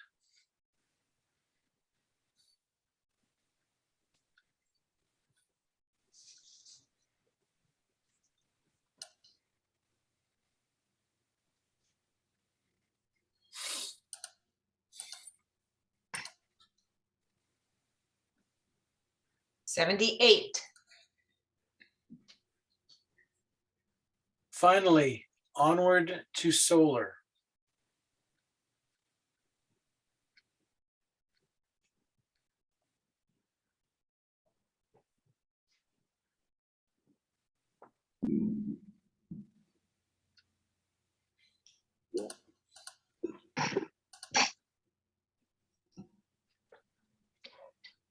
78. Finally, onward to solar.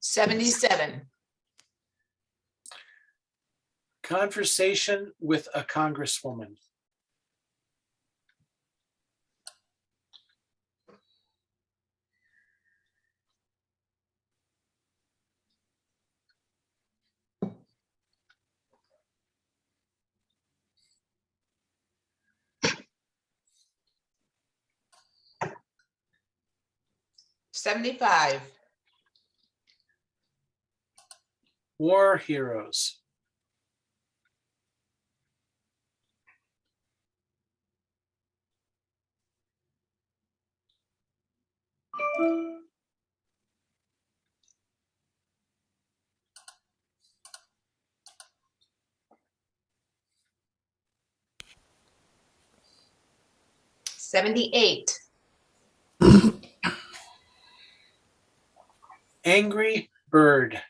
77. Conversation with a congresswoman. 75. War heroes. 78. Angry bird.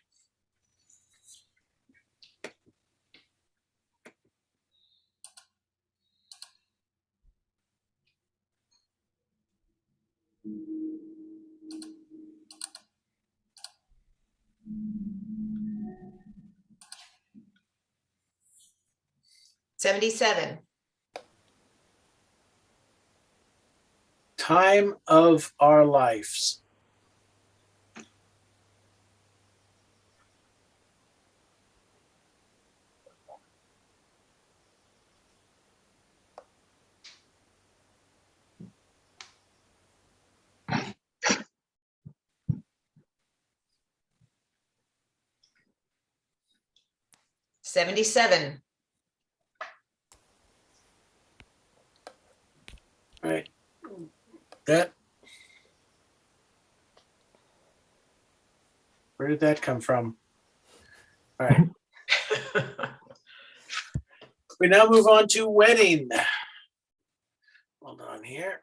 77. Time of our lives. 77. All right. That. Where did that come from? All right. We now move on to wedding. Hold on here.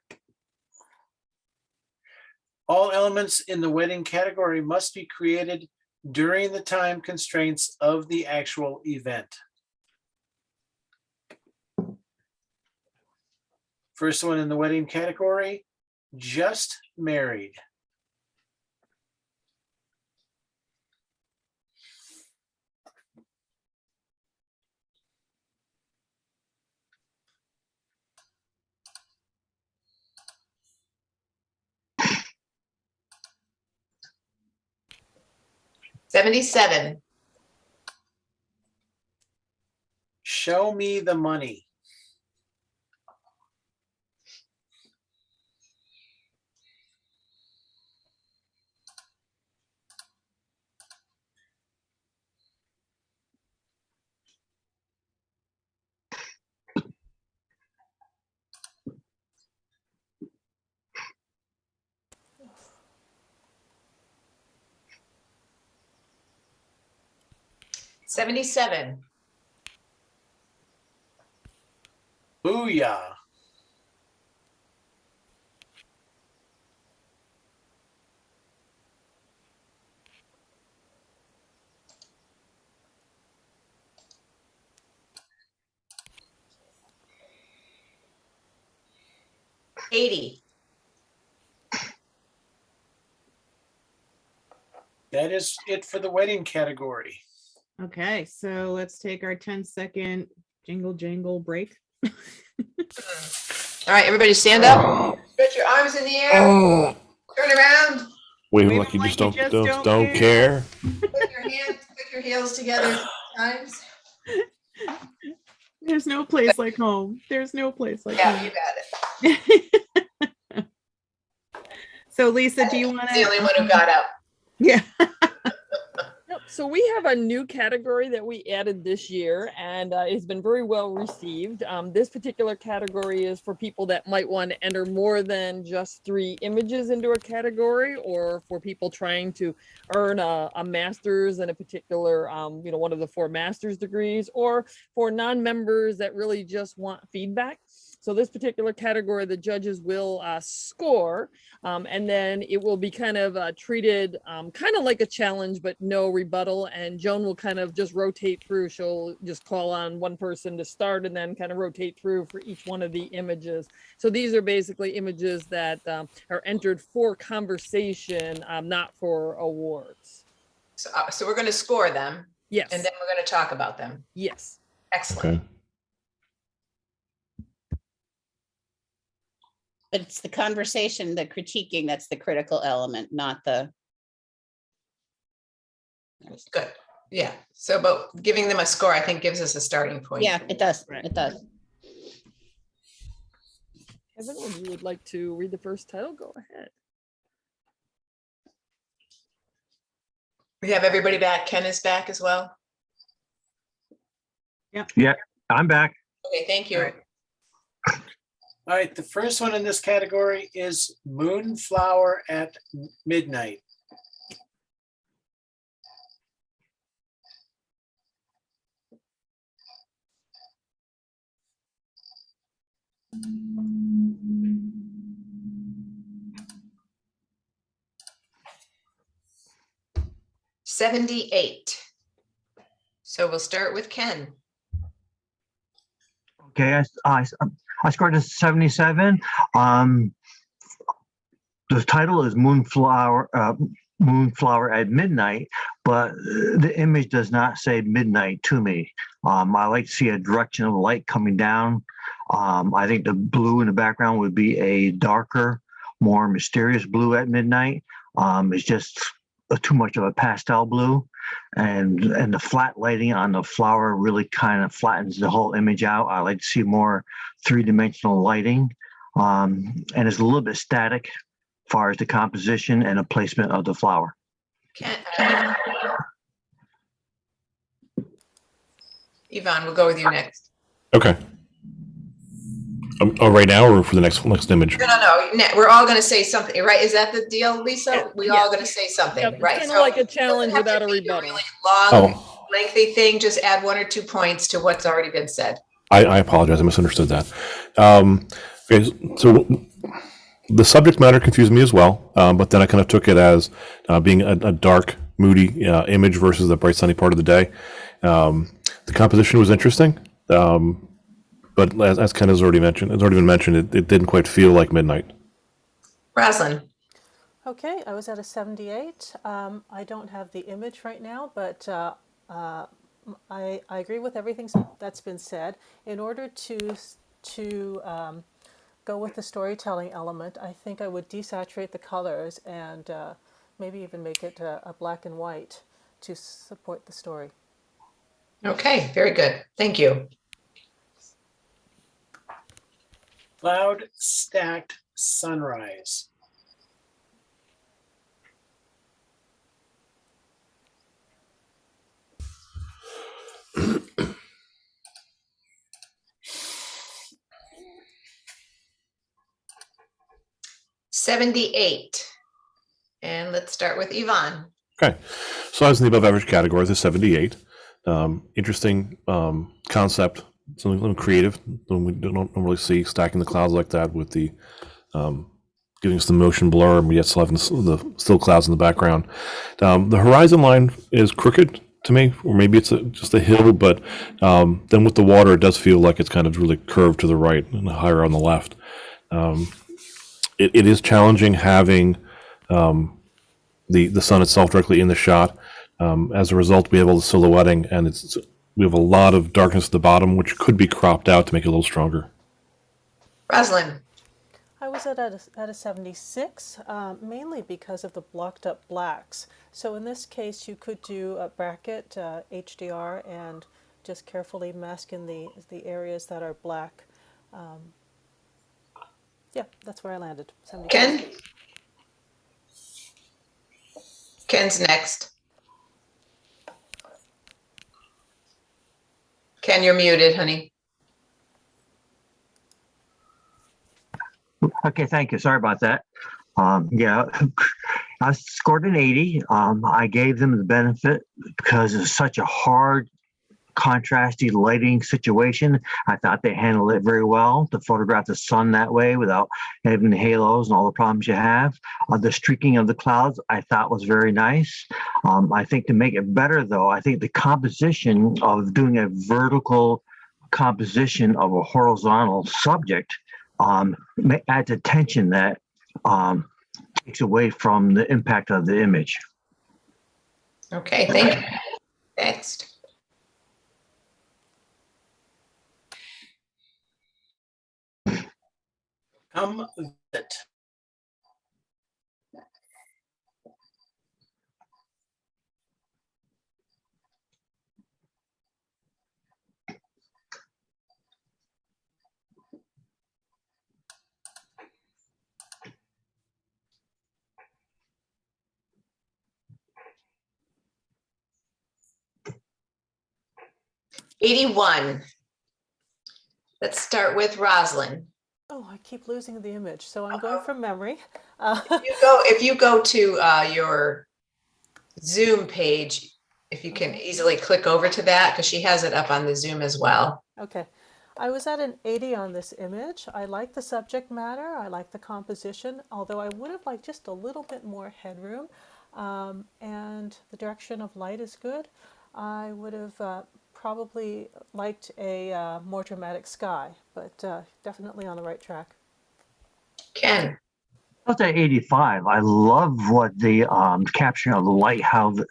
All elements in the wedding category must be created during the time constraints of the actual event. First one in the wedding category, just married. $77. Show me the money. $77. Booyah. $80. That is it for the wedding category. Okay, so let's take our 10-second jingle jangle break. All right, everybody stand up. Stretch your arms in the air. Turn around. Wave Wave like you like just you don't just don't, don't don't care. Put your heels together 3 times. There's no place like home. There's no place like Yeah, home. you got it. So Lisa, do you want to? The only one who got up. Yeah. Yep. So we have a new category that we added this year, and it's been very well received. This particular category is for people that might want to enter more than just 3 images into a category, or for people trying to earn a master's in a particular, one of the 4 master's degrees, or for non-members that really just want feedback. So this particular category, the judges will score, and then it will be kind of treated kind of like a challenge, but no rebuttal. And Joan will kind of just rotate through. She'll just call on one person to start and then kind of rotate through for each one of the images. So these are basically images that are entered for conversation, not for awards. So we're going to score them. Yes. And then we're going to talk about them. Yes. Excellent. Okay. But it's the conversation, the critiquing, that's the critical element, not the. Good. Yeah. So, but giving them a score, I think, gives us a starting point. Yeah, it does. Right. It does. Kevin, if you would like to read the first title, go ahead. We have everybody back. Ken is back as well. I'm back. Okay. Thank you. All right. All right, the first one in this category is Moonflower at Midnight. $78. So we'll start with Ken. Okay, I scored a 77. The title is Moonflower at Midnight, but the image does not say midnight to me. I like to see a direction of light coming down. I think the blue in the background would be a darker, more mysterious blue at midnight. It's just too much of a pastel blue, and the flat lighting on the flower really kind of flattens the whole image out. I like to see more 3-dimensional lighting, and it's a little bit static as far as the composition and the placement of the flower. Ken. Yvonne, we'll go with you next. Okay. Right now or for the next image? No. We're all going to say something, right? Is that the deal, Lisa? Yeah, We yeah. all going to say something, Yep, right? kind of like a challenge it doesn't have without to a be rebuttal. really long, Oh, lengthy thing. Just add 1 or 2 points to what's already been said. I apologize. I misunderstood that. Okay, so the subject matter confused me as well, but then I kind of took it as being a dark, moody image versus the bright, sunny part of the day. The composition was interesting, but as Ken has already mentioned, it didn't quite feel like midnight. Rosalind. Okay, I was at a 78. I don't have the image right now, but I agree with everything that's been said. In order to go with the storytelling element, I think I would desaturate the colors and maybe even make it a black and white to support the story. Okay, very good. Thank you. Cloud Stacked Sunrise. $78. And let's start with Yvonne. Okay, so I was in the above average category, the 78. Interesting concept, something a little creative. We don't really see stacking the clouds like that with the giving us the motion blur, and yet still having the still clouds in the background. The horizon line is crooked to me, or maybe it's just a hill, but then with the water, it does feel like it's kind of really curved to the right and higher on the left. It is challenging having the sun itself directly in the shot. As a result, we have all the silhouetting, and we have a lot of darkness at the bottom, which could be cropped out to make it a little stronger. Rosalind. I was at a 76, mainly because of the blocked up blacks. So in this case, you could do a bracket, HDR, and just carefully masking the areas that are black. Yeah, that's where I landed. 75. Ken? Ken's next. Ken, you're muted, honey. Okay, thank you. Sorry about that. Yeah, I scored an 80. I gave them the benefit because it's such a hard, contrasty lighting situation. I thought they handled it very well to photograph the sun that way without having the halos and all the problems you have. The streaking of the clouds I thought was very nice. I think to make it better, though, I think the composition of doing a vertical composition of a horizontal subject adds a tension that takes away from the impact of the image. Okay, thank you. Next. Come visit. '81. Let's start with Roslyn. Oh, I keep losing the image, so I'm going Uh-oh. from memory. If you go to your Zoom page, if you can easily click over to that, because she has it up on the Zoom as well. Okay. I was at an 80 on this image. I like the subject matter. I like the composition, although I would have liked just a little bit more headroom. And the direction of light is good. I would have probably liked a more dramatic sky, but definitely on the right track. Ken. I was at 85. I love what the capturing of the light, how the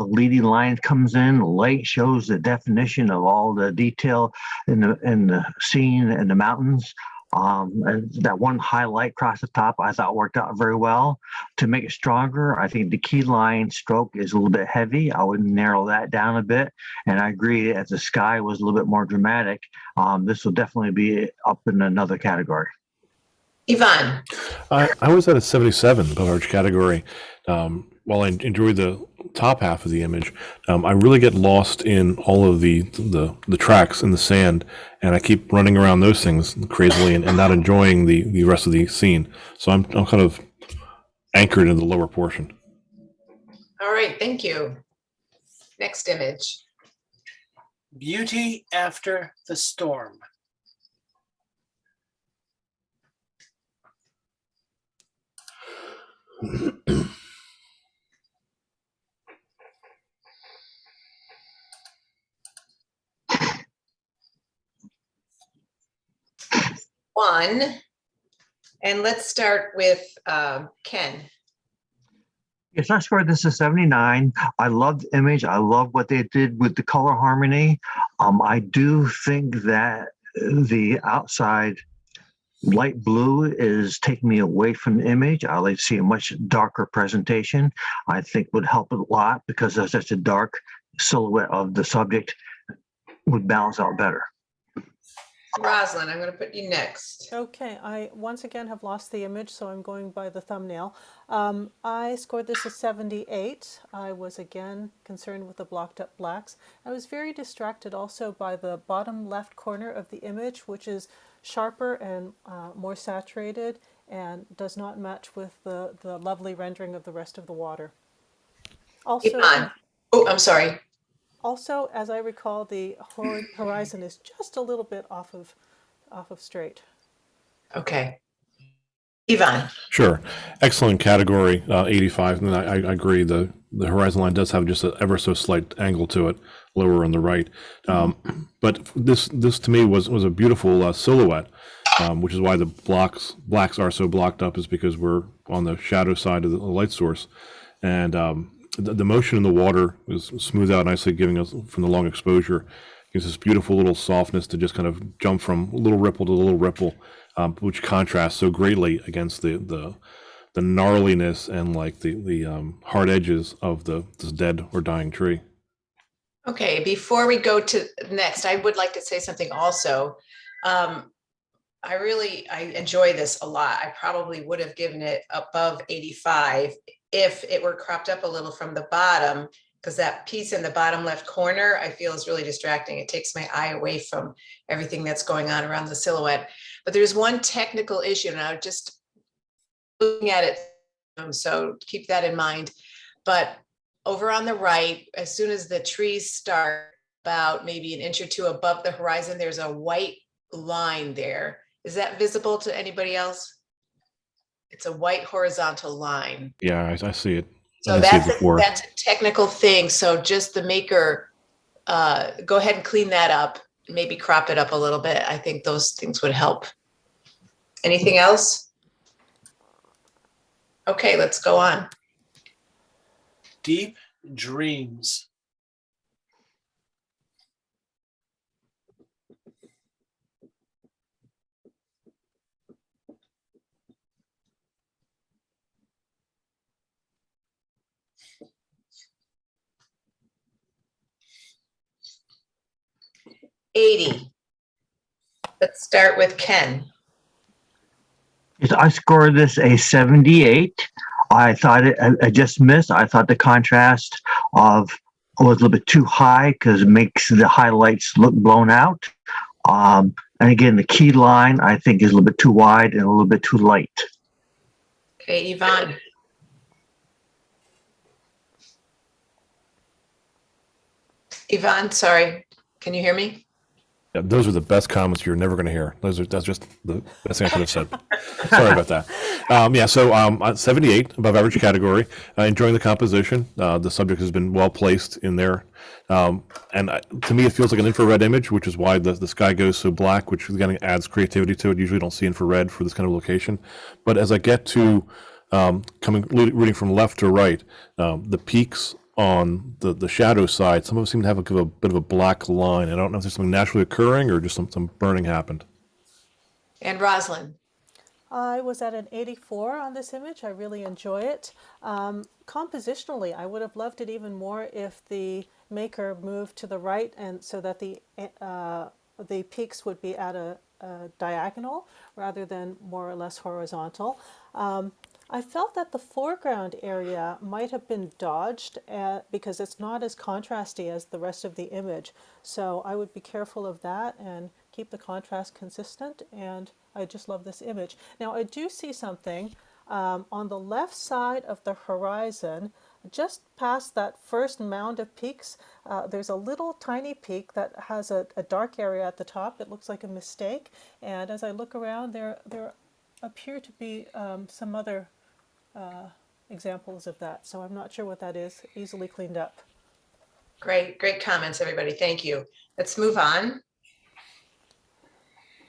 leading line comes in. The light shows the definition of all the detail in the scene and the mountains. And that one highlight across the top I thought worked out very well. To make it stronger, I think the key line stroke is a little bit heavy. I would narrow that down a bit. And I agree, as the sky was a little bit more dramatic, this will definitely be up in another category. Yvonne. I was at a 77 large category. While I enjoy the top half of the image, I really get lost in all of the tracks in the sand, and I keep running around those things crazily and not enjoying the rest of the scene. So I'm kind of anchored in the lower portion. All right, thank you. Next image. Beauty after the storm. One. And let's start with Ken. Yes, I scored this a 79. I love the image. I love what they did with the color harmony. I do think that the outside light blue is taking me away from the image. I like to see a much darker presentation. I think would help a lot because there's such a dark silhouette of the subject would balance out better. Roslyn, I'm going to put you next. Okay, I once again have lost the image, so I'm going by the thumbnail. I scored this a 78. I was again concerned with the blocked up blacks. I was very distracted also by the bottom left corner of the image, which is sharper and more saturated and does not match with the lovely rendering of the rest of the water. Also, Yvonne. Oh, I'm sorry. Also, as I recall, the horizon is just a little bit off of straight. Okay. Yvonne. Sure. Excellent category, 85. And I agree. The horizon line does have just an ever so slight angle to it, lower on the right. But this to me was a beautiful silhouette, which is why the blacks are so blocked up, is because we're on the shadow side of the light source. And the motion in the water is smoothed out nicely, giving us, from the long exposure, gives this beautiful little softness to just kind of jump from little ripple to little ripple, which contrasts so greatly against the gnarliness and like the hard edges of this dead or dying tree. Okay, before we go to next, I would like to say something also. I enjoy this a lot. I probably would have given it above 85 if it were cropped up a little from the bottom, because that piece in the bottom left corner, I feel is really distracting. It takes my eye away from everything that's going on around the silhouette. But there's one technical issue, and I'm just looking at it, so keep that in mind. But over on the right, as soon as the trees start about maybe an inch or two above the horizon, there's a white line there. Is that visible to anybody else? It's a white horizontal line. Yeah, I see it. So I didn't see it before. that's a technical thing. So just the maker, go ahead and clean that up, maybe crop it up a little bit. I think those things would help. Anything else? Okay, let's go on. Deep dreams. $80. Let's start with Ken. Yes, I scored this a 78. I thought I just missed. I thought the contrast of was a little bit too high because it makes the highlights look blown out. And again, the key line I think is a little bit too wide and a little bit too light. Okay, Yvonne. Yvonne, sorry. Can you hear me? Yeah, those are the best comments you're never going to hear. That's just the best thing I could have said. Sorry about that. Yeah, so 78, above average category. Enjoying the composition. The subject has been well placed in there. To me, it feels like an infrared image, which is why the sky goes so black, which again adds creativity to it. Usually don't see infrared for this kind of location. But as I get to reading from left to right, the peaks on the shadow side, some of them seem to have a bit of a black line. I don't know if there's something naturally occurring or just some burning happened. And Rosalind. I was at an 84 on this image. I really enjoy it. Compositionally, I would have loved it even more if the maker moved to the right, and so that the peaks would be at a diagonal rather than more or less horizontal. I felt that the foreground area might have been dodged because it's not as contrasty as the rest of the image. So I would be careful of that and keep the contrast consistent. And I just love this image. Now I do see something on the left side of the horizon, just past that first mound of peaks. There's a little tiny peak that has a dark area at the top. It looks like a mistake. And as I look around, there appear to be some other examples of that. So I'm not sure what that is. Easily cleaned up. Great comments, everybody. Thank you. Let's move on.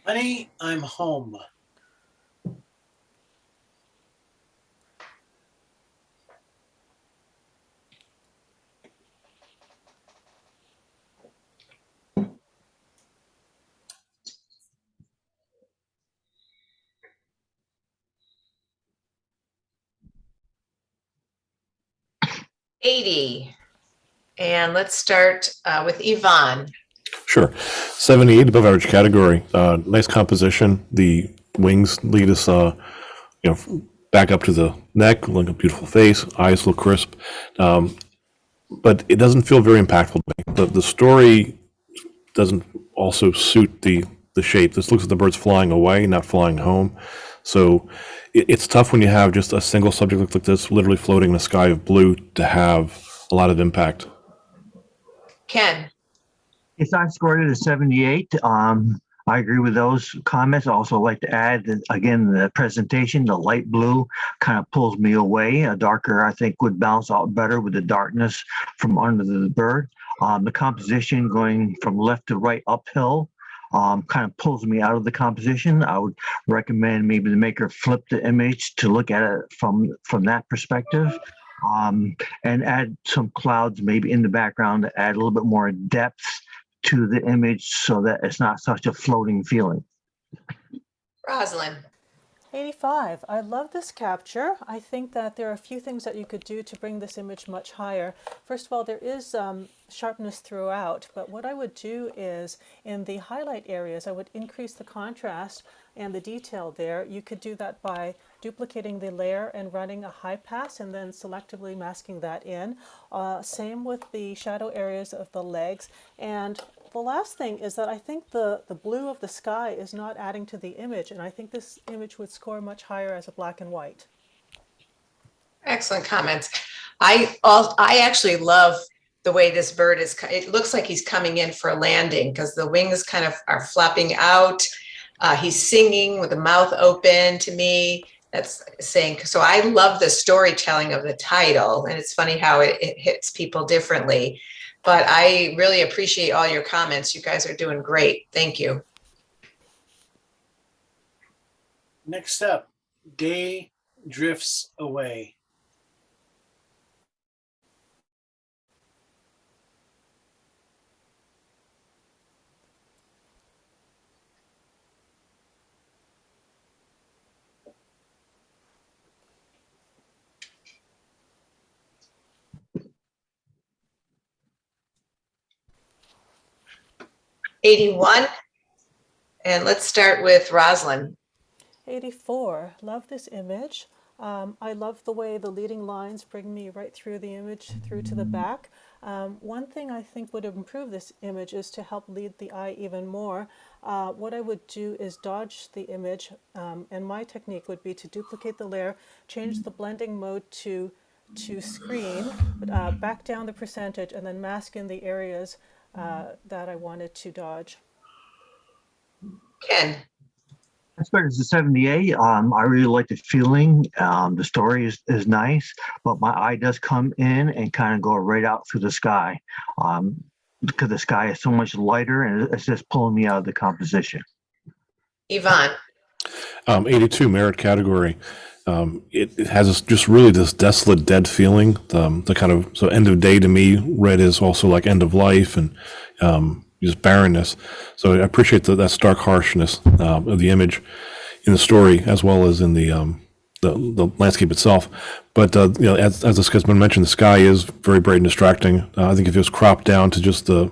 Honey, I'm home. $80. And let's start with Yvonne. Sure. 78, above average category. Nice composition. The wings lead us, back up to the neck, like a beautiful face, eyes look crisp. But it doesn't feel very impactful to me. The story doesn't also suit the shape. This looks like the bird's flying away, not flying home. So it's tough when you have just a single subject like this literally floating in a sky of blue to have a lot of impact. Ken. Yes, I scored it a 78. I agree with those comments. I also like to add that, again, the presentation, the light blue kind of pulls me away. A darker, I think, would balance out better with the darkness from under the bird. The composition going from left to right uphill kind of pulls me out of the composition. I would recommend maybe the maker flip the image to look at it from that perspective. And add some clouds maybe in the background to add a little bit more depth to the image so that it's not such a floating feeling. Rosalind. 85. I love this capture. I think that there are a few things that you could do to bring this image much higher. First of all, there is sharpness throughout, but what I would do is in the highlight areas, I would increase the contrast and the detail there. You could do that by duplicating the layer and running a high pass and then selectively masking that in. Same with the shadow areas of the legs. And the last thing is that I think the blue of the sky is not adding to the image, and I think this image would score much higher as a black and white. Excellent comments. I actually love the way this bird is. It looks like he's coming in for a landing because the wings kind of are flapping out. He's singing with the mouth open to me. That's saying, so I love the storytelling of the title, and it's funny how it hits people differently. But I really appreciate all your comments. You guys are doing great. Thank you. Next up, day drifts away. '81, and let's start with Rosalind. 84. Love this image. I love the way the leading lines bring me right through the image, through to the back. One thing I think would improve this image is to help lead the eye even more. What I would do is dodge the image, and my technique would be to duplicate the layer, change the blending mode to screen, back down the percentage, and then mask in the areas that I wanted to dodge. Ken. As far as the 78, I really like the feeling. The story is nice, but my eye does come in and kind of go right out through the sky because the sky is so much lighter and it's just pulling me out of the composition. Yvonne. 82 merit category. It has just really this desolate, dead feeling. The kind of, so end of day to me, red is also like end of life and just barrenness. So I appreciate that stark harshness of the image in the story as well as in the landscape itself. But as this has been mentioned, the sky is very bright and distracting. I think if it was cropped down to just the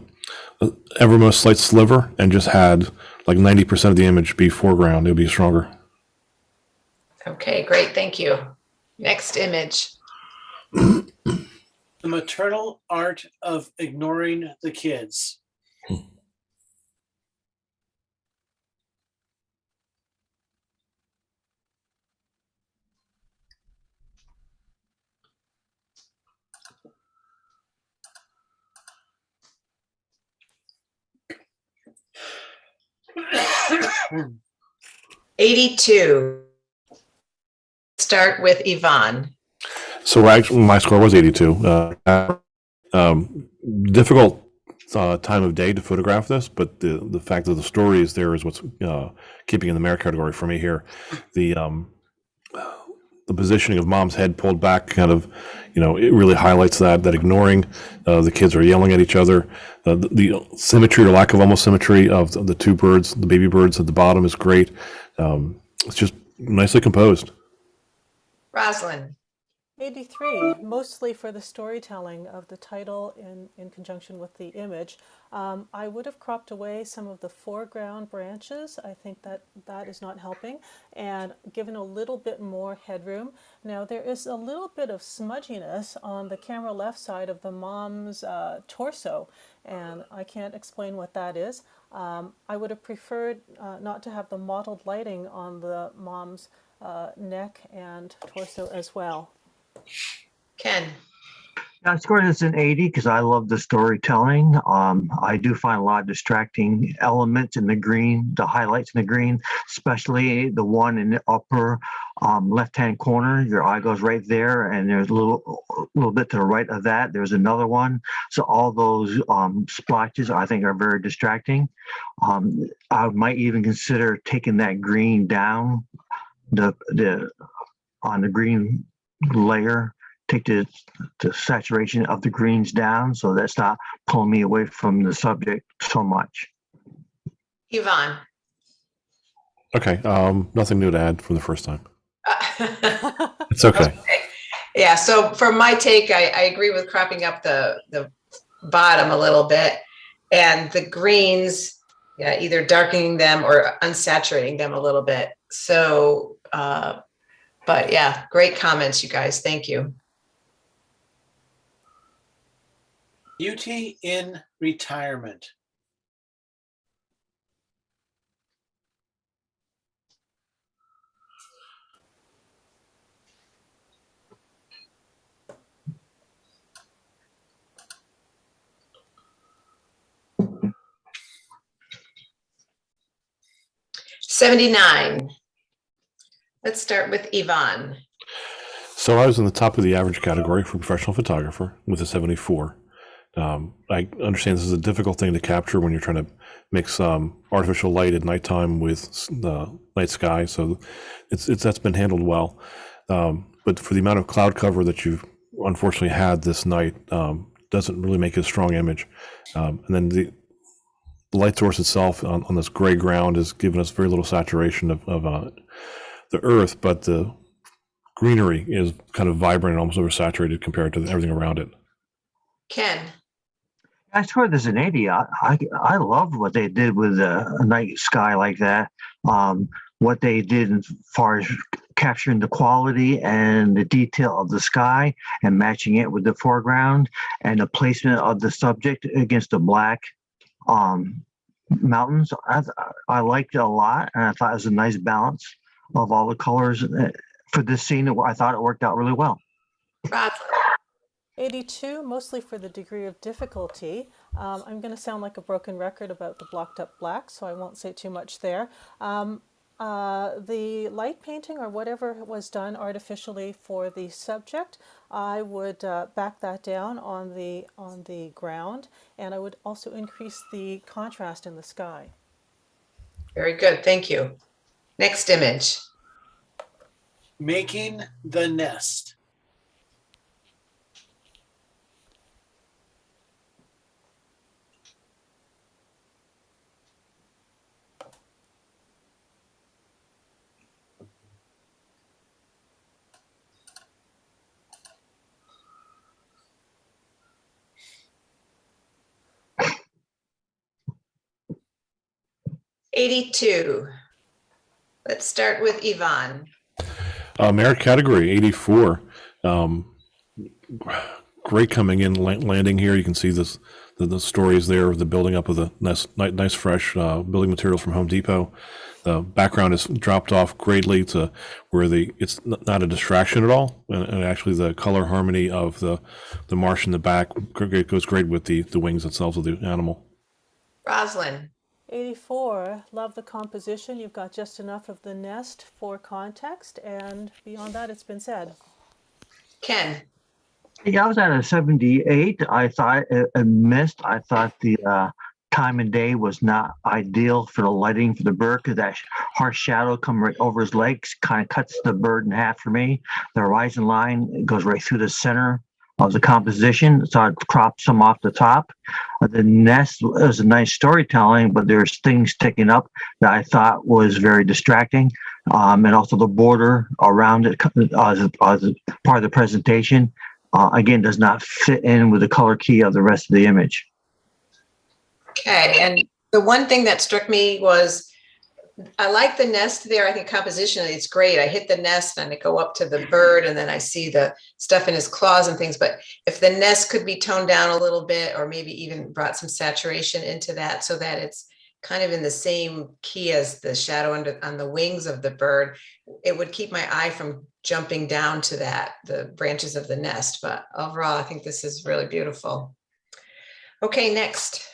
evermost slight sliver and just had like 90% of the image be foreground, it would be stronger. Okay, great. Thank you. Next image. The maternal art of ignoring the kids. '82. Start with Yvonne. So actually, my score was 82. Difficult time of day to photograph this, but the fact that the story is there is what's keeping in the merit category for me here. The positioning of mom's head pulled back kind of, it really highlights that ignoring, the kids are yelling at each other. The symmetry or lack of almost symmetry of the two birds, the baby birds at the bottom is great. It's just nicely composed. Rosalind. 83, mostly for the storytelling of the title in conjunction with the image. I would have cropped away some of the foreground branches. I think that is not helping, and given a little bit more headroom. Now there is a little bit of smudginess on the camera left side of the mom's torso, and I can't explain what that is. I would have preferred not to have the mottled lighting on the mom's neck and torso as well. Ken. I scored this an 80 because I love the storytelling. I do find a lot of distracting elements in the green, the highlights in the green, especially the one in the upper left-hand corner. Your eye goes right there, and there's a little bit to the right of that. There's another one. So all those splotches I think are very distracting. I might even consider taking that green down, on the green layer. Take the saturation of the greens down so that's not pulling me away from the subject so much. Yvonne. Okay, nothing new to add from the first time. It's okay. Yeah, so for my take, I agree with cropping up the bottom a little bit, and the greens, yeah, either darkening them or unsaturating them a little bit. So, but yeah, great comments, you guys. Thank you. Beauty in retirement. '79. Let's start with Yvonne. So I was in the top of the average category for professional photographer with a 74. I understand this is a difficult thing to capture when you're trying to mix artificial light at nighttime with the night sky. So that's been handled well. But for the amount of cloud cover that you've unfortunately had this night, doesn't really make a strong image. And then the light source itself on this gray ground has given us very little saturation of the earth, but the greenery is kind of vibrant and almost oversaturated compared to everything around it. Ken. I scored this an 80. I loved what they did with a night sky like that. What they did as far as capturing the quality and the detail of the sky and matching it with the foreground and the placement of the subject against the black mountains. I liked it a lot, and I thought it was a nice balance of all the colors for this scene. I thought it worked out really well. Rob. 82, mostly for the degree of difficulty. I'm going to sound like a broken record about the blocked up black, so I won't say too much there. The light painting or whatever was done artificially for the subject, I would back that down on the ground, and I would also increase the contrast in the sky. Very good. Thank you. Next image. Making the nest. '82. Let's start with Yvonne. Merit category 84. Great coming in, landing here. You can see this the stories there of the building up of the nice fresh building materials from Home Depot. The background is dropped off greatly to where it's not a distraction at all, and actually the color harmony of the marsh in the back goes great with the wings themselves of the animal. Roslyn. 84, love the composition. You've got just enough of the nest for context, and beyond that, it's been said. Ken. Yeah, I was at a 78. I thought it missed. I thought the time and day was not ideal for the lighting for the bird because that harsh shadow come right over his legs, kind of cuts the bird in half for me. The horizon line goes right through the center of the composition, so I cropped some off the top. The nest was a nice storytelling, but there's things sticking up that I thought was very distracting. And also the border around it as part of the presentation, again, does not fit in with the color key of the rest of the image. Okay, and the one thing that struck me was I like the nest there. I think compositionally it's great. I hit the nest and I go up to the bird and then I see the stuff in his claws and things. But if the nest could be toned down a little bit or maybe even brought some saturation into that so that it's kind of in the same key as the shadow on the wings of the bird, it would keep my eye from jumping down to the branches of the nest. But overall, I think this is really beautiful. Okay, next.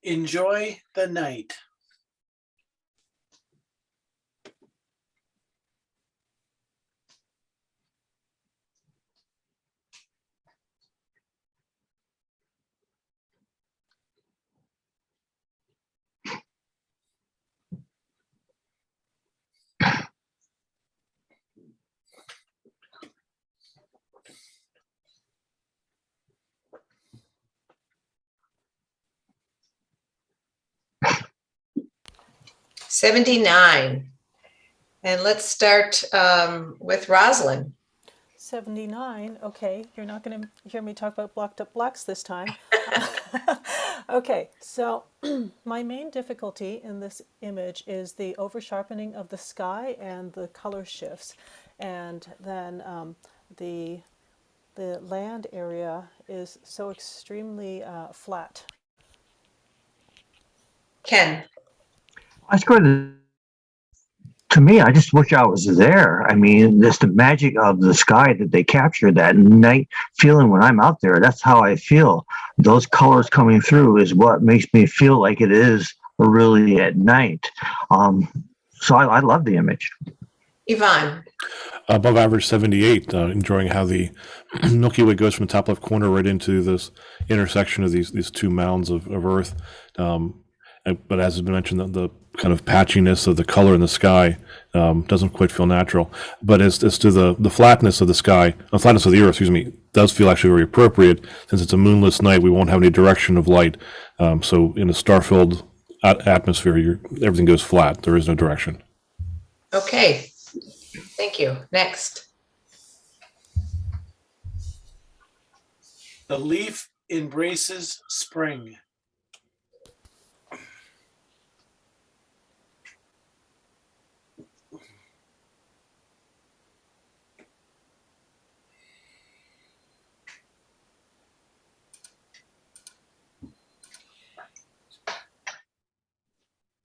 Enjoy the night. 79. And let's start with Rosalind. 79. Okay, you're not going to hear me talk about blocked up blacks this time. Okay, so my main difficulty in this image is the over sharpening of the sky and the color shifts, and then the land area is so extremely flat. Ken. I scored to me, I just wish I was there. I mean, just the magic of the sky that they captured, that night feeling when I'm out there. That's how I feel. Those colors coming through is what makes me feel like it is really at night. So I love the image. Yvonne. Above average 78, enjoying how the Milky Way goes from the top left corner right into this intersection of these two mounds of Earth. But as has been mentioned, the kind of patchiness of the color in the sky doesn't quite feel natural. But as to the flatness of the sky, the flatness of the Earth, excuse me, does feel actually very appropriate. Since it's a moonless night, we won't have any direction of light. So in a star-filled atmosphere, everything goes flat. There is no direction. Okay. Thank you. Next. The leaf embraces spring.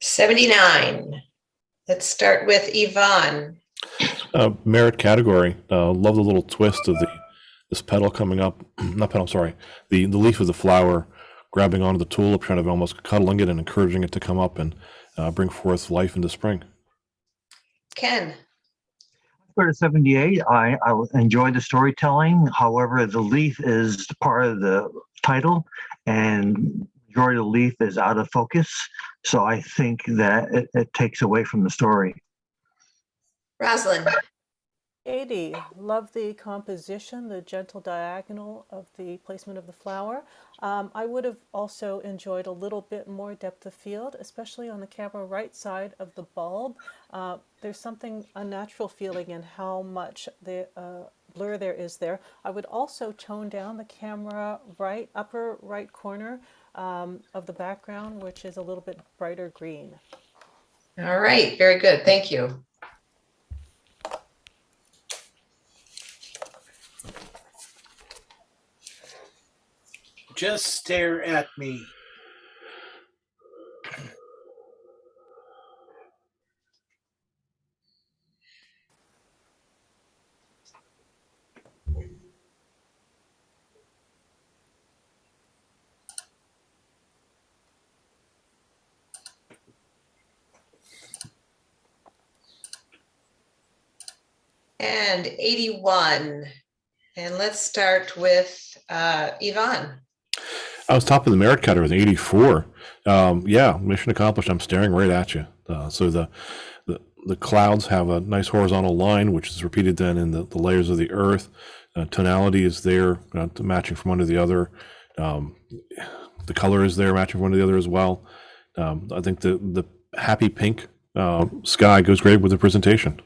'79. Let's start with Yvonne. Merit category. Love the little twist of this petal coming up. Not petal, sorry. The leaf of the flower grabbing onto the tulip, kind of almost cuddling it and encouraging it to come up and bring forth life into spring. Ken. For the 78, I enjoy the storytelling. However, the leaf is part of the title, and majority of the leaf is out of focus. So I think that it takes away from the story. Rosalind. 80. Love the composition, the gentle diagonal of the placement of the flower. I would have also enjoyed a little bit more depth of field, especially on the camera right side of the bulb. There's something unnatural feeling in how much the blur there is there. I would also tone down the camera upper right corner of the background, which is a little bit brighter green. All right. Very good. Thank you. Just stare at me. And 81. And let's start with Yvonne. I was top of the merit category with 84. Yeah, mission accomplished. I'm staring right at you. So the clouds have a nice horizontal line, which is repeated then in the layers of the earth. Tonality is there, matching from one to the other. The color is there, matching from one to the other as well. I think the happy pink sky goes great with the presentation.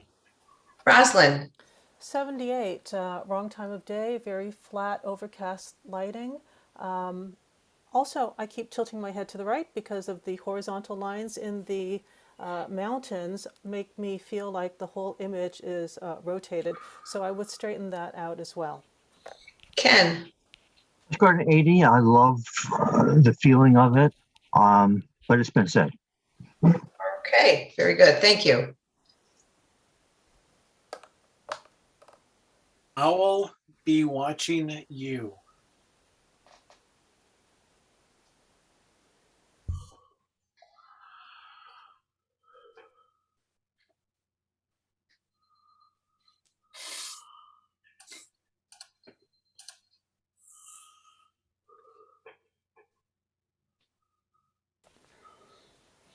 Rosalind. 78. Wrong time of day, very flat, overcast lighting. Also, I keep tilting my head to the right because of the horizontal lines in the mountains make me feel like the whole image is rotated. So I would straighten that out as well. Ken. I scored an 80. I love the feeling of it, but it's been said. Okay. Very good. Thank you. I will be watching you.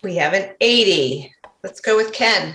We have an 80. Let's go with Ken.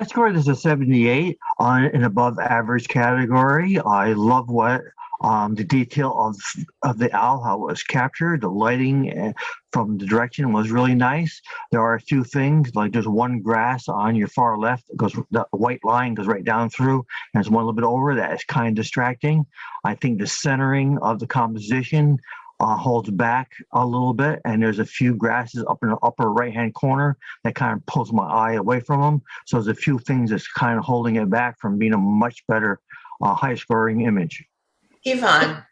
I scored this a 78 on an above average category. I love what The detail of the owl, how it was captured, the lighting from the direction was really nice. There are a few things, like there's one grass on your far left, the white line goes right down through, and there's one a little bit over that is kind of distracting. I think the centering of the composition holds back a little bit, and there's a few grasses up in the upper right hand corner that kind of pulls my eye away from them. So there's a few things that's kind of holding it back from being a much better high scoring image. Yvonne,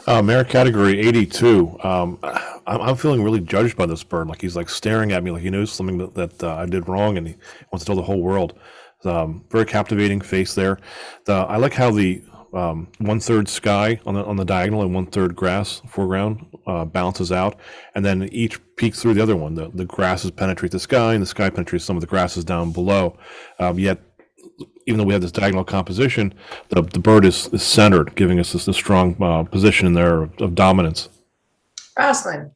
Merit category 82. I'm feeling really judged by this bird. Like he's like staring at me, like he knows something that I did wrong, and he wants to tell the whole world. Very captivating face there. I like how the 1/3 sky on the diagonal and 1/3 grass foreground balances out, and then each peeks through the other one. The grasses penetrate the sky, and the sky penetrates some of the grasses down below. Yet, even though we have this diagonal composition, the bird is centered, giving us this strong position in there of dominance. Rosalind,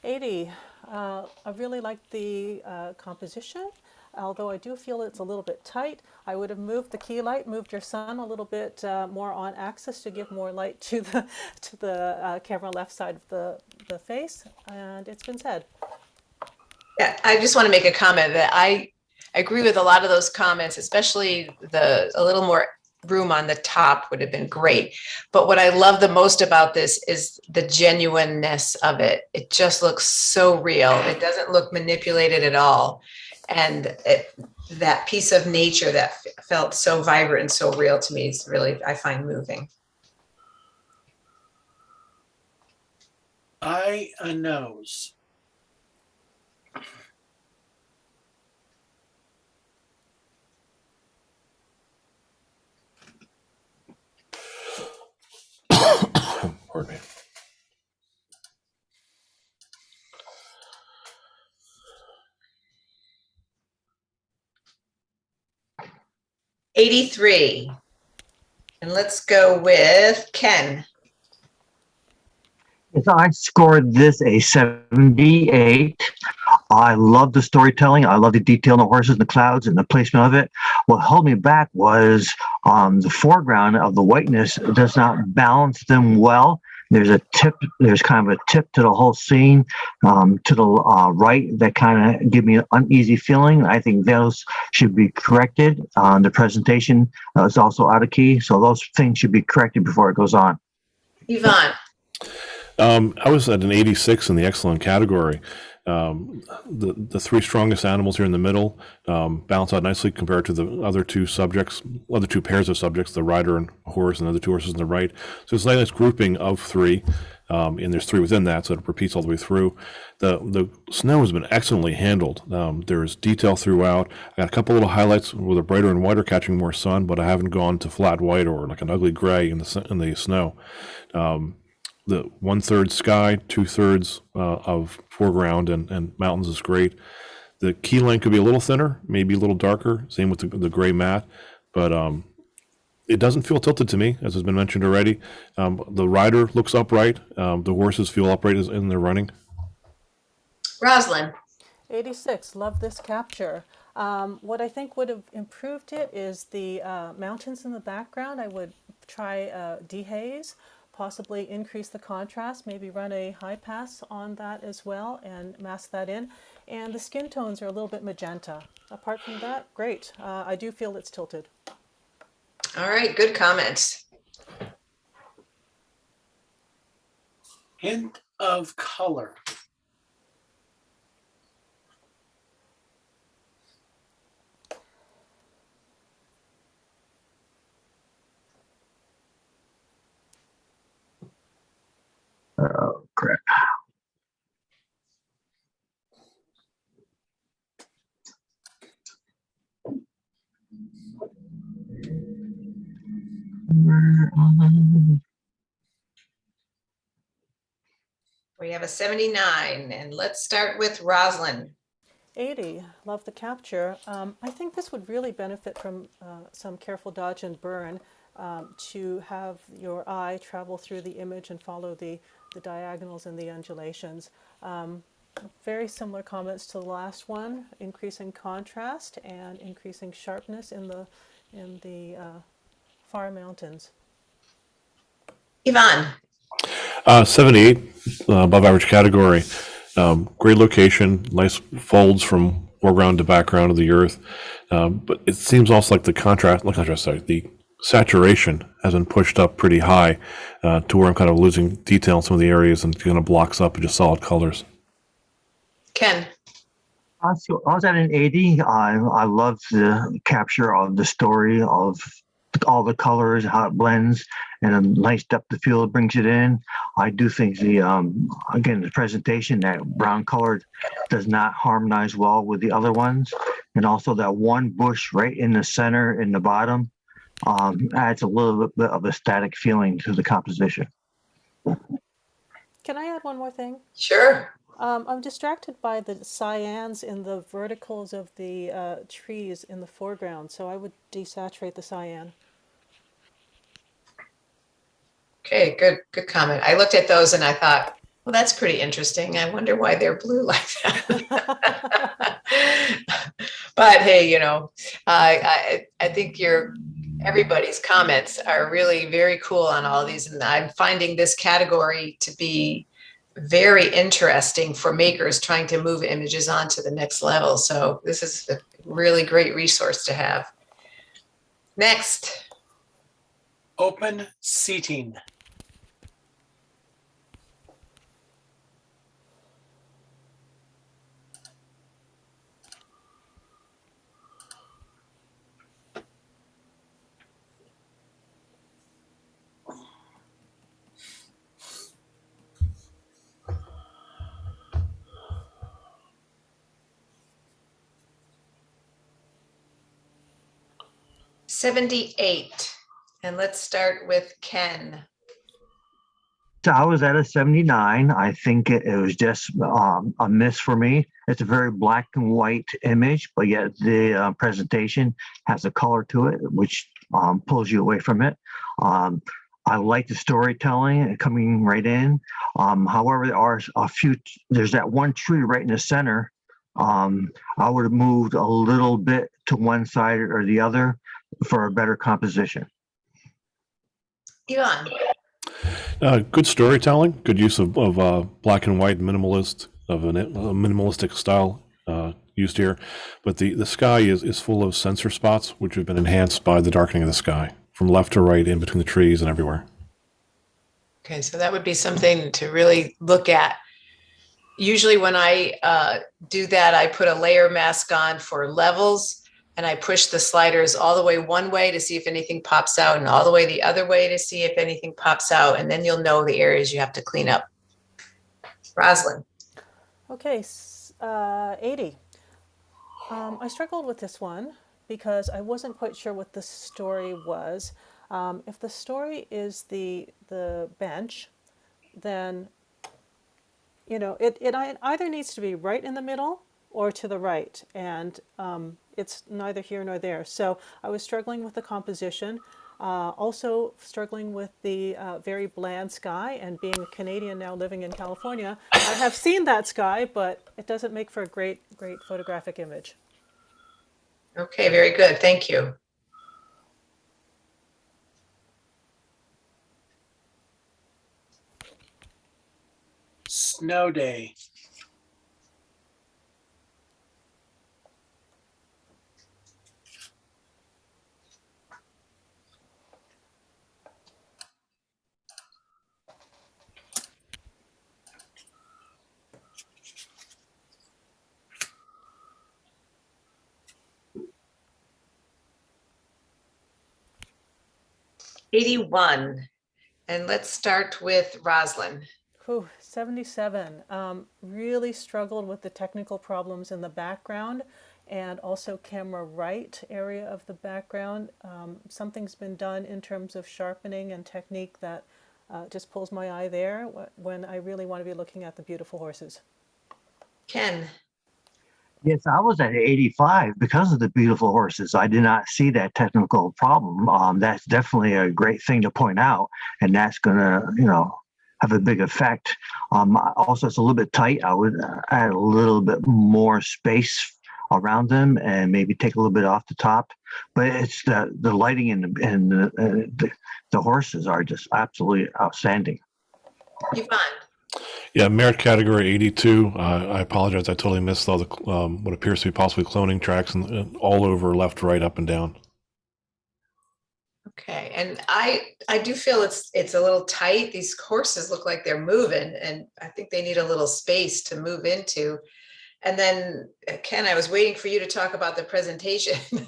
80. I really like the composition, although I do feel it's a little bit tight. I would have moved the key light, moved your sun a little bit more on axis to give more light to the camera left side of the face, and it's been said. yeah, I just want to make a comment that I agree with a lot of those comments, especially a little more room on the top would have been great. But what I love the most about this is the genuineness of it. It just looks so real. It doesn't look manipulated at all. And that piece of nature that felt so vibrant and so real to me is really, I find, moving. A nose. Pardon me. '83. And let's go with Ken. Yes, I scored this a 78. I love the storytelling. I love the detail in the horses and the clouds and the placement of it. What held me back was the foreground of the whiteness does not balance them well. There's kind of a tip to the whole scene to the right that kind of give me an uneasy feeling. I think those should be corrected. The presentation is also out of key. So those things should be corrected before it goes on. Yvonne. I was at an 86 in the excellent category. The three strongest animals here in the middle balance out nicely compared to the other two pairs of subjects, the rider and horse, and the other two horses on the right. So it's a nice grouping of three, and there's three within that, so it repeats all the way through. The snow has been excellently handled. There's detail throughout. I got a couple little highlights where the brighter and whiter catching more sun, but I haven't gone to flat white or like an ugly gray in the snow. The 1/3 sky, 2/3 of foreground and mountains is great. The key line could be a little thinner, maybe a little darker. Same with the gray mat, but it doesn't feel tilted to me, as has been mentioned already. The rider looks upright. The horses feel upright in their running. Rosalind. 86. Love this capture. What I think would have improved it is the mountains in the background. I would try dehaze, possibly increase the contrast, maybe run a high pass on that as well and mask that in. And the skin tones are a little bit magenta. Apart from that, great. I do feel it's tilted. All right, good comments. Hint of color. Oh, crap. We have a 79, and let's start with Rosalind. 80. Love the capture. I think this would really benefit from some careful dodge and burn to have your eye travel through the image and follow the diagonals and the undulations. Very similar comments to the last one, increasing contrast and increasing sharpness in the far mountains. Yvonne, 78, above average category. Great location, nice folds from foreground to background of the earth. But it seems also like the saturation has been pushed up pretty high to where I'm kind of losing detail in some of the areas and kind of blocks up with just solid colors. Ken, I was at an 80. I love the capture of the story of all the colors, how it blends, and a nice depth of field brings it in. I do think again, the presentation, that brown color does not harmonize well with the other ones. And also that one bush right in the center in the bottom adds a little bit of a static feeling to the composition. Can I add one more thing? sure. I'm distracted by the cyans in the verticals of the trees in the foreground, so I would desaturate the cyan. Okay, good comment. I looked at those and I thought, well, that's pretty interesting. I wonder why they're blue like that. But hey, I think everybody's comments are really very cool on all of these, and I'm finding this category to be very interesting for makers trying to move images on to the next level. So this is a really great resource to have. Next. Open seating. $78. And let's start with Ken. So I was at a 79. I think it was just a miss for me. It's a very black and white image, but yet the presentation has a color to it, which pulls you away from it. I like the storytelling coming right in. However, there's that one tree right in the center. I would have moved a little bit to one side or the other for a better composition. Yvonne. Good storytelling, good use of black and white minimalist of a minimalistic style used here, but the sky is full of sensor spots which have been enhanced by the darkening of the sky from left to right in between the trees and everywhere. Okay, so that would be something to really look at. Usually when I do that, I put a layer mask on for levels, and I push the sliders all the way one way to see if anything pops out, and all the way the other way to see if anything pops out, and then you'll know the areas you have to clean up. Rosalind. Okay, 80. I struggled with this one because I wasn't quite sure what the story was. If the story is the bench, then it either needs to be right in the middle or to the right, and it's neither here nor there. So I was struggling with the composition, also struggling with the very bland sky, and being a Canadian now living in California, I have seen that sky, but it doesn't make for a great photographic image. Okay, very good. Thank you. Snow day. $81. And let's start with Rosalind. 77. Really struggled with the technical problems in the background, and also camera right area of the background. Something's been done in terms of sharpening and technique that just pulls my eye there when I really want to be looking at the beautiful horses. Ken. Yes, I was at 85 because of the beautiful horses. I did not see that technical problem. That's definitely a great thing to point out, and that's going to, have a big effect. Also, it's a little bit tight. I would add a little bit more space around them and maybe take a little bit off the top. but it's the lighting and the horses are just absolutely outstanding. Yvonne, Yeah, merit category 82. I apologize. I totally missed all the what appears to be possibly cloning tracks and all over left, right, up, and down. okay, and I do feel it's a little tight. These horses look like they're moving, and I think they need a little space to move into. And then Ken, I was waiting for you to talk about the presentation,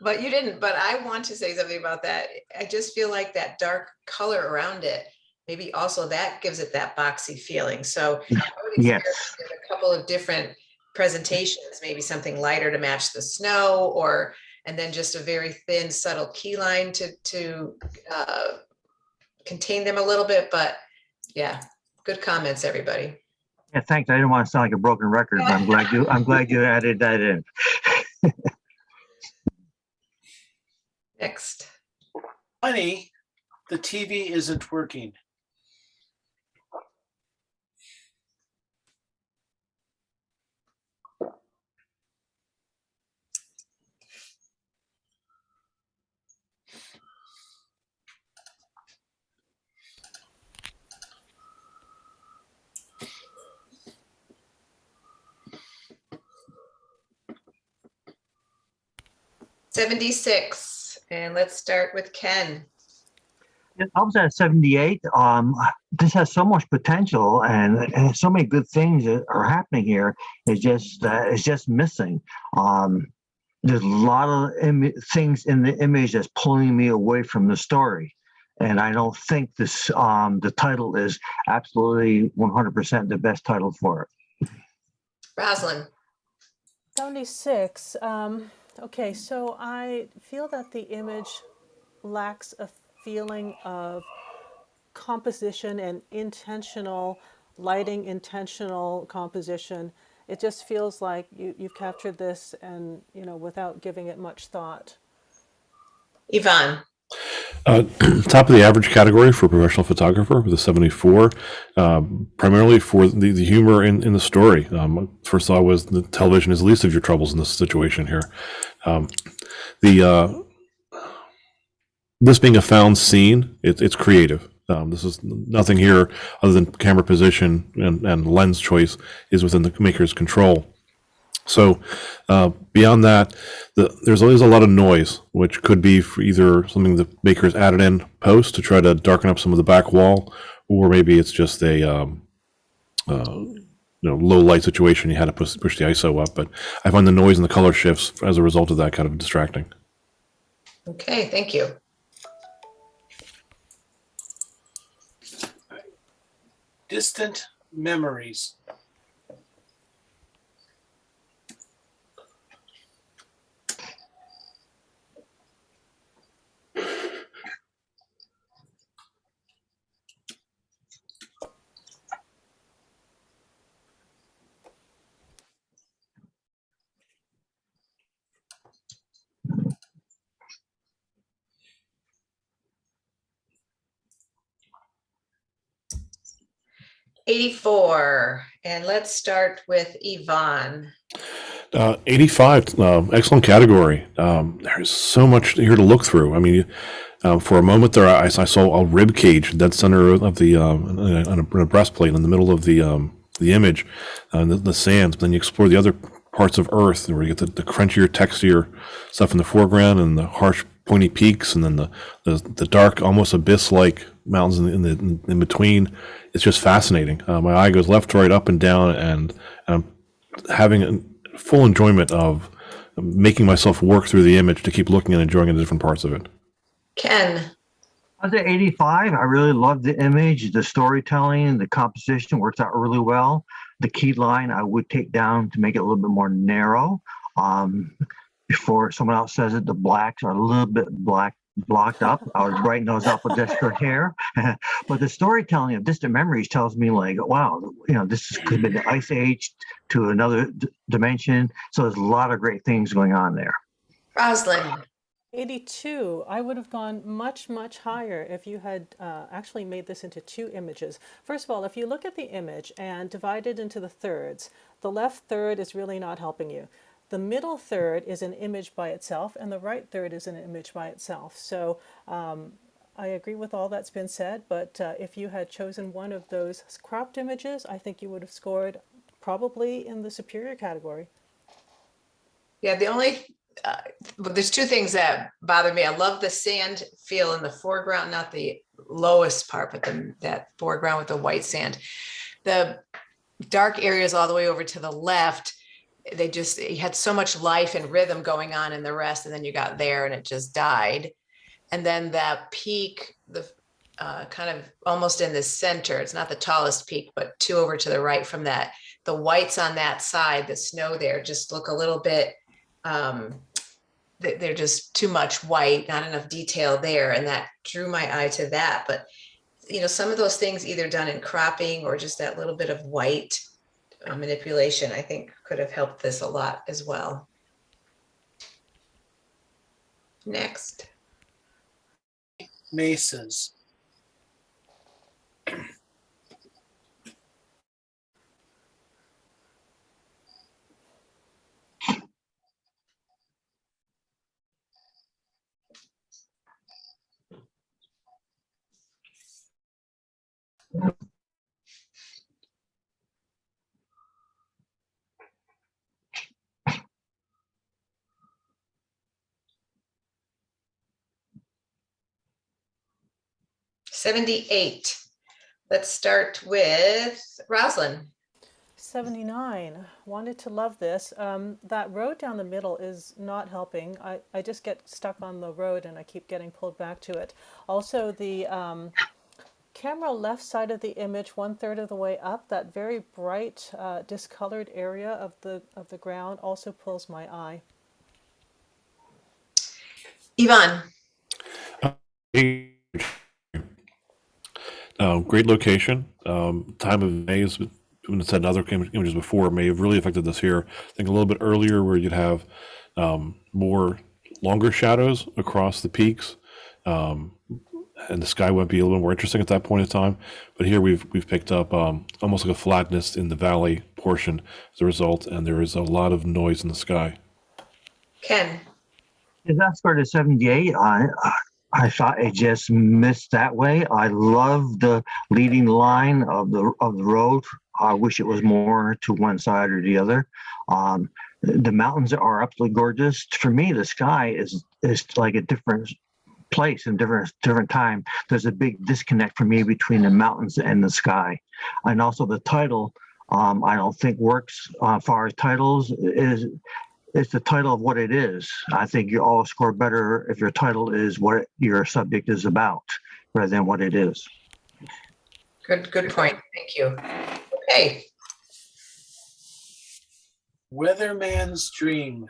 but you didn't. But I want to say something about that. I just feel like that dark color around it, maybe also that gives it that boxy feeling. So I would Yes. experiment a couple of different presentations, maybe something lighter to match the snow, or and then just a very thin, subtle key line to contain them a little bit. But yeah, good comments, everybody. Yeah, thanks. I didn't want to sound like a broken record, but I'm glad you added that in. Next. Honey, the TV isn't working. '76, and let's start with Ken. I was at 78. This has so much potential and so many good things that are happening here. It's just missing. There's a lot of things in the image that's pulling me away from the story. And I don't think this the title is absolutely 100% the best title for it. Rosalind. 76. Okay, so I feel that the image lacks a feeling of composition and intentional lighting, intentional composition. It just feels like you've captured this and, without giving it much thought. Yvonne. Top of the average category for professional photographer with a 74, primarily for the humor in the story. First thought was the television is the least of your troubles in this situation here. This being a found scene, it's creative. This is nothing here other than camera position and lens choice is within the maker's control. So beyond that, there's always a lot of noise, which could be for either something the maker's added in post to try to darken up some of the back wall, or maybe it's just a low light situation. You had to push the ISO up, but I find the noise and the color shifts as a result of that kind of distracting. Okay, thank you. Distant memories. '84, and let's start with Yvonne. 85, excellent category. There's so much here to look through. I mean, for a moment there, I saw a rib cage dead center of the on a breastplate in the middle of the image, the sands. But then you explore the other parts of Earth, where you get the crunchier, texture stuff in the foreground, and the harsh, pointy peaks, and then the dark, almost abyss-like mountains in between. It's just fascinating. My eye goes left to right, up and down, and I'm having a full enjoyment of making myself work through the image to keep looking and enjoying the different parts of it. Ken. I was at 85. I really loved the image, the storytelling, the composition works out really well. The key line I would take down to make it a little bit more narrow. Before someone else says it, the blacks are a little bit blocked up. I was brighten those up with extra hair. But the storytelling of distant memories tells me like, wow, this could be the ice age to another dimension. So there's a lot of great things going on there. Rosalind. 82, I would have gone much, much higher if you had actually made this into two images. First of all, if you look at the image and divide it into the thirds, the left third is really not helping you. The middle third is an image by itself, and the right third is an image by itself. So I agree with all that's been said, but if you had chosen one of those cropped images, I think you would have scored probably in the superior category. Yeah, the only, well, there's two things that bother me. I love the sand feel in the foreground, not the lowest part, but that foreground with the white sand. The dark areas all the way over to the left, you had so much life and rhythm going on in the rest, and then you got there and it just died. And then that peak, the kind of almost in the center, it's not the tallest peak, but two over to the right from that, the whites on that side, the snow there just look a little bit, they're just too much white, not enough detail there. And that drew my eye to that. But, some of those things either done in cropping or just that little bit of white manipulation, I think could have helped this a lot as well. Next. Mesas. '78. Let's start with Rosalind. 79. Wanted to love this. That road down the middle is not helping. I just get stuck on the road and I keep getting pulled back to it. Also, the camera left side of the image, 1/3 of the way up, that very bright, discolored area of the ground also pulls my eye. Yvonne. Great location. Time of May is when it said in other images before may have really affected this here. I think a little bit earlier where you'd have more longer shadows across the peaks, and the sky would be a little more interesting at that point in time. But here we've picked up almost like a flatness in the valley portion as a result, and there is a lot of noise in the sky. Ken. If I scored a 78, I thought it just missed that way. I love the leading line of the road. I wish it was more to one side or the other. The mountains are absolutely gorgeous. For me, the sky is like a different place and different time. There's a big disconnect for me between the mountains and the sky. And also the title, I don't think works as far as titles. It's the title of what it is. I think you all score better if your title is what your subject is about rather than what it is. Good point. Thank you. Okay. Weatherman's Dream.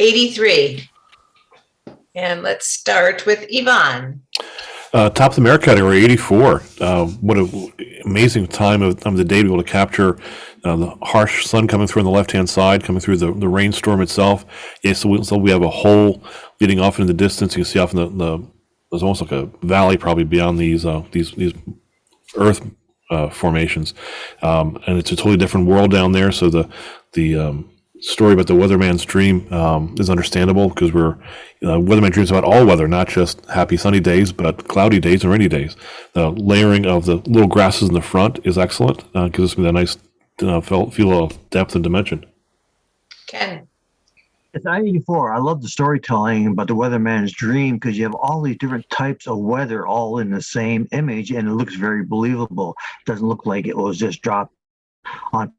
'83. And let's start with Yvonne. Top of the merit category, 84. What an amazing time of the day to be able to capture the harsh sun coming through on the left-hand side, coming through the rainstorm itself. Yeah, so we have a hole leading off into the distance. You can see off in there's almost like a valley probably beyond these earth formations, and it's a totally different world down there. So the story about the weatherman's dream is understandable because weatherman dreams about all weather, not just happy sunny days, but cloudy days and rainy days. The layering of the little grasses in the front is excellent. Gives us that nice feel of depth and dimension. Ken. It's 84. I love the storytelling about the weatherman's dream because you have all these different types of weather all in the same image, and it looks very believable. It doesn't look like it was just dropped on.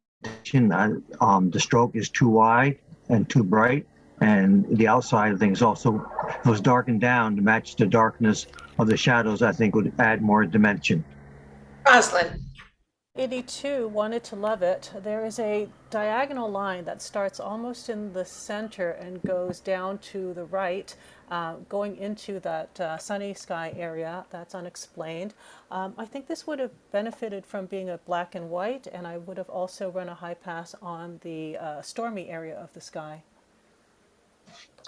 The stroke is too wide and too bright, and the outside of things also was darkened down to match the darkness of the shadows. I think would add more dimension. Rosalind. 82, wanted to love it. There is a diagonal line that starts almost in the center and goes down to the right, going into that sunny sky area. That's unexplained. I think this would have benefited from being a black and white, and I would have also run a high pass on the stormy area of the sky.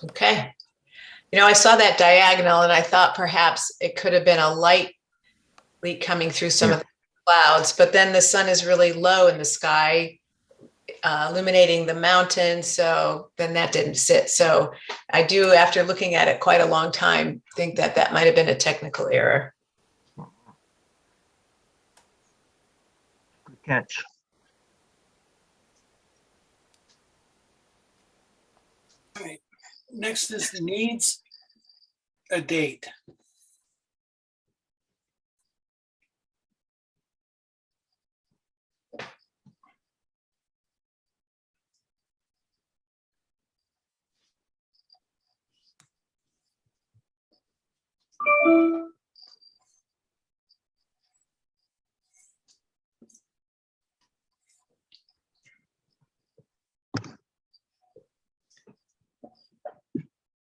Okay. You know, I saw that diagonal and I thought perhaps it could have been a light leak coming through some of the clouds, but then the sun is really low in the sky, illuminating the mountain. So then that didn't sit. So I do, after looking at it quite a long time, think that that might have been a technical error. Good catch. All right. Next is needs a date.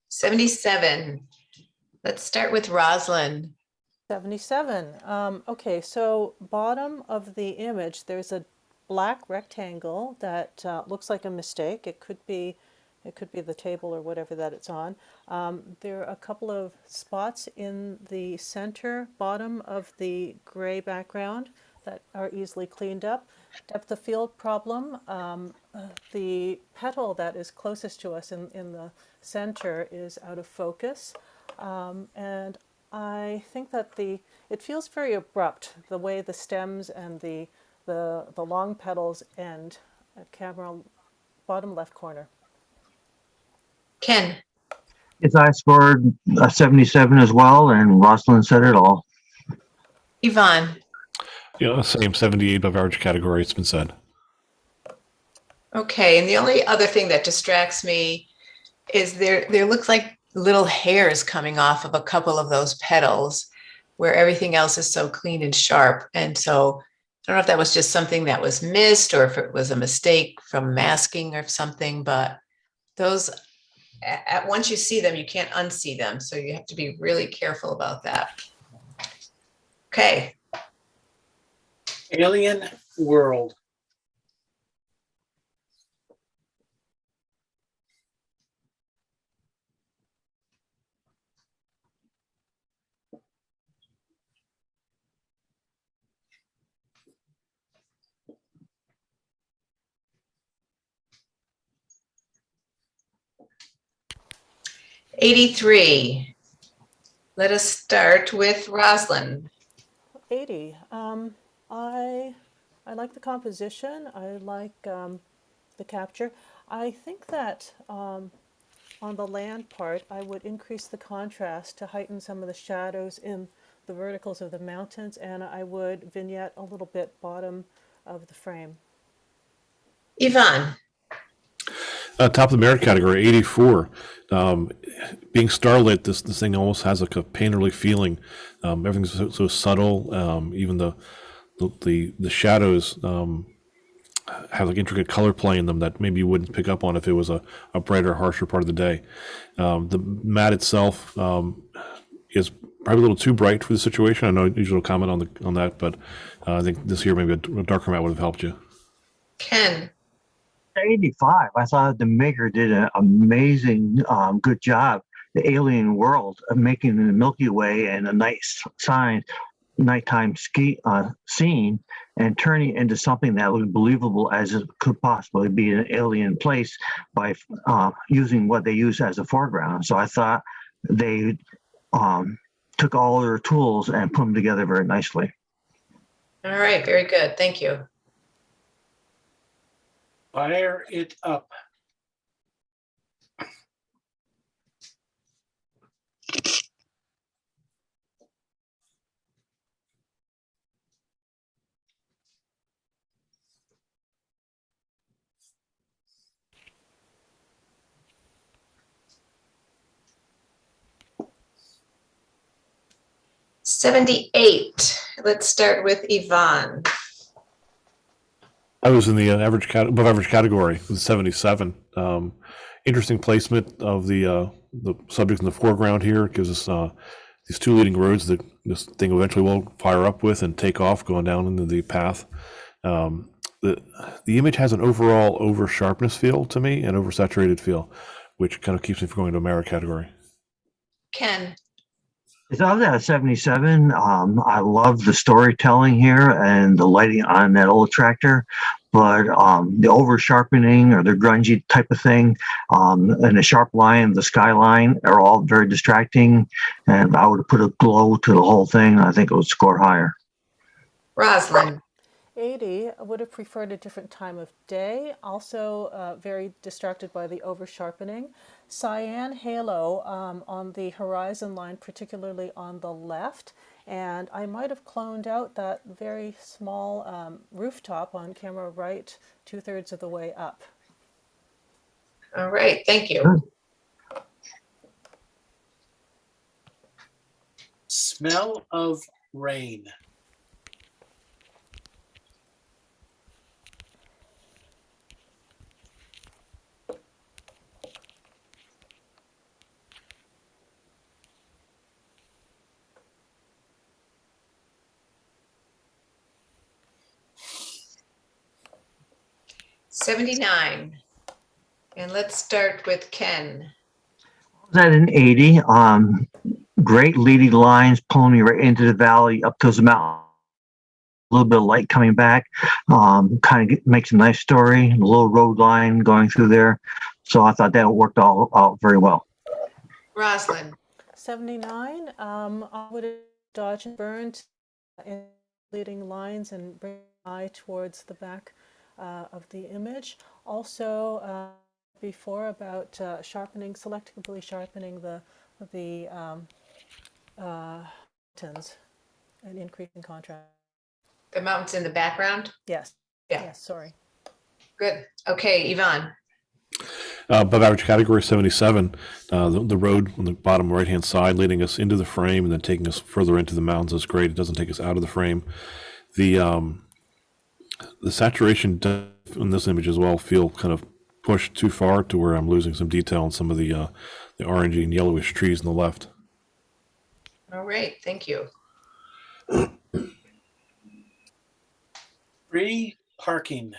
'77. Let's start with Roslyn. 77. Okay, so bottom of the image, there's a black rectangle that looks like a mistake. It could be the table or whatever that it's on. There are a couple of spots in the center bottom of the gray background that are easily cleaned up. Depth of field problem. The petal that is closest to us in the center is out of focus. And I think that it feels very abrupt, the way the stems and the long petals end at camera bottom left corner. Ken. Yes, I scored a 77 as well, and Rosalind said it all. Yvonne. Yeah, same 78 above average category. It's been said. Okay, and the only other thing that distracts me is there looks like little hairs coming off of a couple of those petals where everything else is so clean and sharp. And so I don't know if that was just something that was missed or if it was a mistake from masking or something, but those, once you see them, you can't unsee them. So you have to be really careful about that. Okay. Alien world. '83. Let us start with Roslyn. 80. I like the composition. I like the capture. I think that on the land part, I would increase the contrast to heighten some of the shadows in the verticals of the mountains, and I would vignette a little bit bottom of the frame. Yvonne. Top of the merit category, 84. Being starlit, this thing almost has like a painterly feeling. Everything's so subtle. Even the shadows have like intricate color play in them that maybe you wouldn't pick up on if it was a brighter, harsher part of the day. The mat itself is probably a little too bright for the situation. I know you usually comment on that, but I think this year maybe a darker mat would have helped you. Ken. 85. I thought the maker did an amazing, good job. The alien world of making the Milky Way and a nighttime scene and turning it into something that was believable as it could possibly be an alien place by using what they use as a foreground. So I thought they took all their tools and put them together very nicely. All right, very good. Thank you. Fire it up. '78. Let's start with Yvonne. I was in the above average category with 77. Interesting placement of the subject in the foreground here. It gives us these two leading roads that this thing eventually will fire up with and take off going down into the path. Um, the image has an overall over sharpness feel to me and oversaturated feel, which kind of keeps me from going to a merit category. Ken, It's I was at a 77. I love the storytelling here and the lighting on that old tractor, but the over sharpening or the grungy type of thing, and the sharp line, the skyline are all very distracting. And I would have put a glow to the whole thing. I think it would score higher. Rosalind, 80, I would have preferred a different time of day. Also, very distracted by the over sharpening. Cyan halo on the horizon line, particularly on the left. And I might have cloned out that very small rooftop on camera right 2/3 of the way up. all right, thank you. Smell of rain. '79. And let's start with Ken. I was at an 80. Great leading lines pulling me right into the valley up towards the mountain. A little bit of light coming back, kind of makes a nice story. A little road line going through there, so I thought that worked all out very well. Rosalind, 79, I would have dodged and burned in leading lines and bring my eye towards the back of the image. Also, before about selectively sharpening the mountains and increasing contrast. the mountains in the background. Yes. Yeah. Yes, sorry. Good. Okay, Yvonne. Above average category 77, the road on the bottom right hand side leading us into the frame and then taking us further into the mountains is great. It doesn't take us out of the frame. The saturation in this image as well feel kind of pushed too far to where I'm losing some detail on some of the orangey and yellowish trees on the left. All right, thank you. Free parking.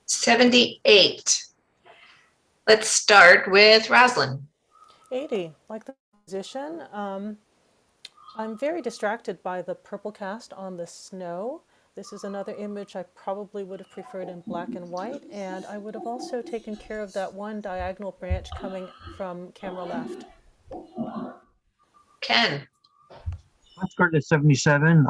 '78. Let's start with Rosalind. 80, like the position. I'm very distracted by the purple cast on the snow. This is another image I probably would have preferred in black and white, and I would have also taken care of that one diagonal branch coming from camera left. Ken. I started at 77.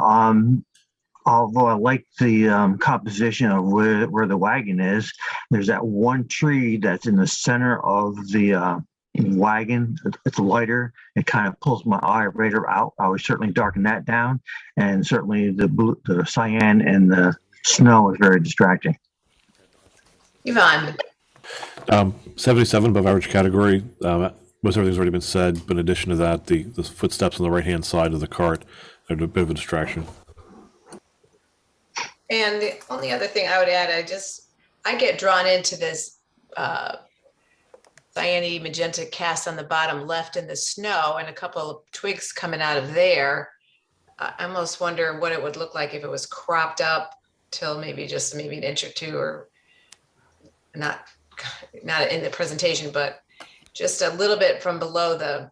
Although I like the composition of where the wagon is, there's that one tree that's in the center of the wagon. It's lighter. It kind of pulls my eye right out. I would certainly darken that down, and certainly the cyan and the snow is very distracting. Yvonne. 77 above average category. Most everything's already been said, but in addition to that, the footsteps on the right hand side of the cart are a bit of a distraction. And the only other thing I would add, I get drawn into this cyany magenta cast on the bottom left in the snow and a couple of twigs coming out of there. I almost wonder what it would look like if it was cropped up till maybe an inch or two, or not in the presentation, but just a little bit from below the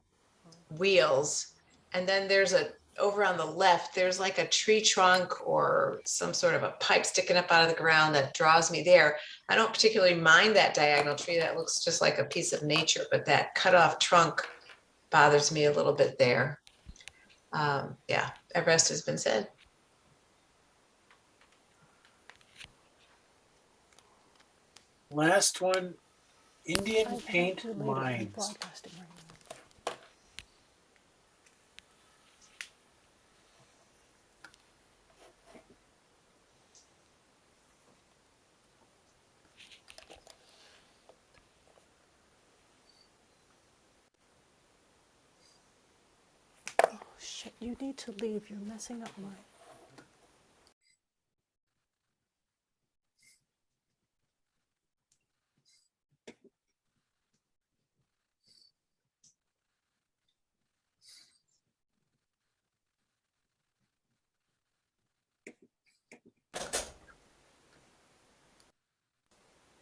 wheels. And then over on the left, there's like a tree trunk or some sort of a pipe sticking up out of the ground that draws me there. I don't particularly mind that diagonal tree. That looks just like a piece of nature, but that cut off trunk bothers me a little bit there. Yeah, the rest has been said. Last one, Indian I cannot Paint do later, I'm Mines. broadcasting right now. Oh shit, you need to leave, you're messing up my.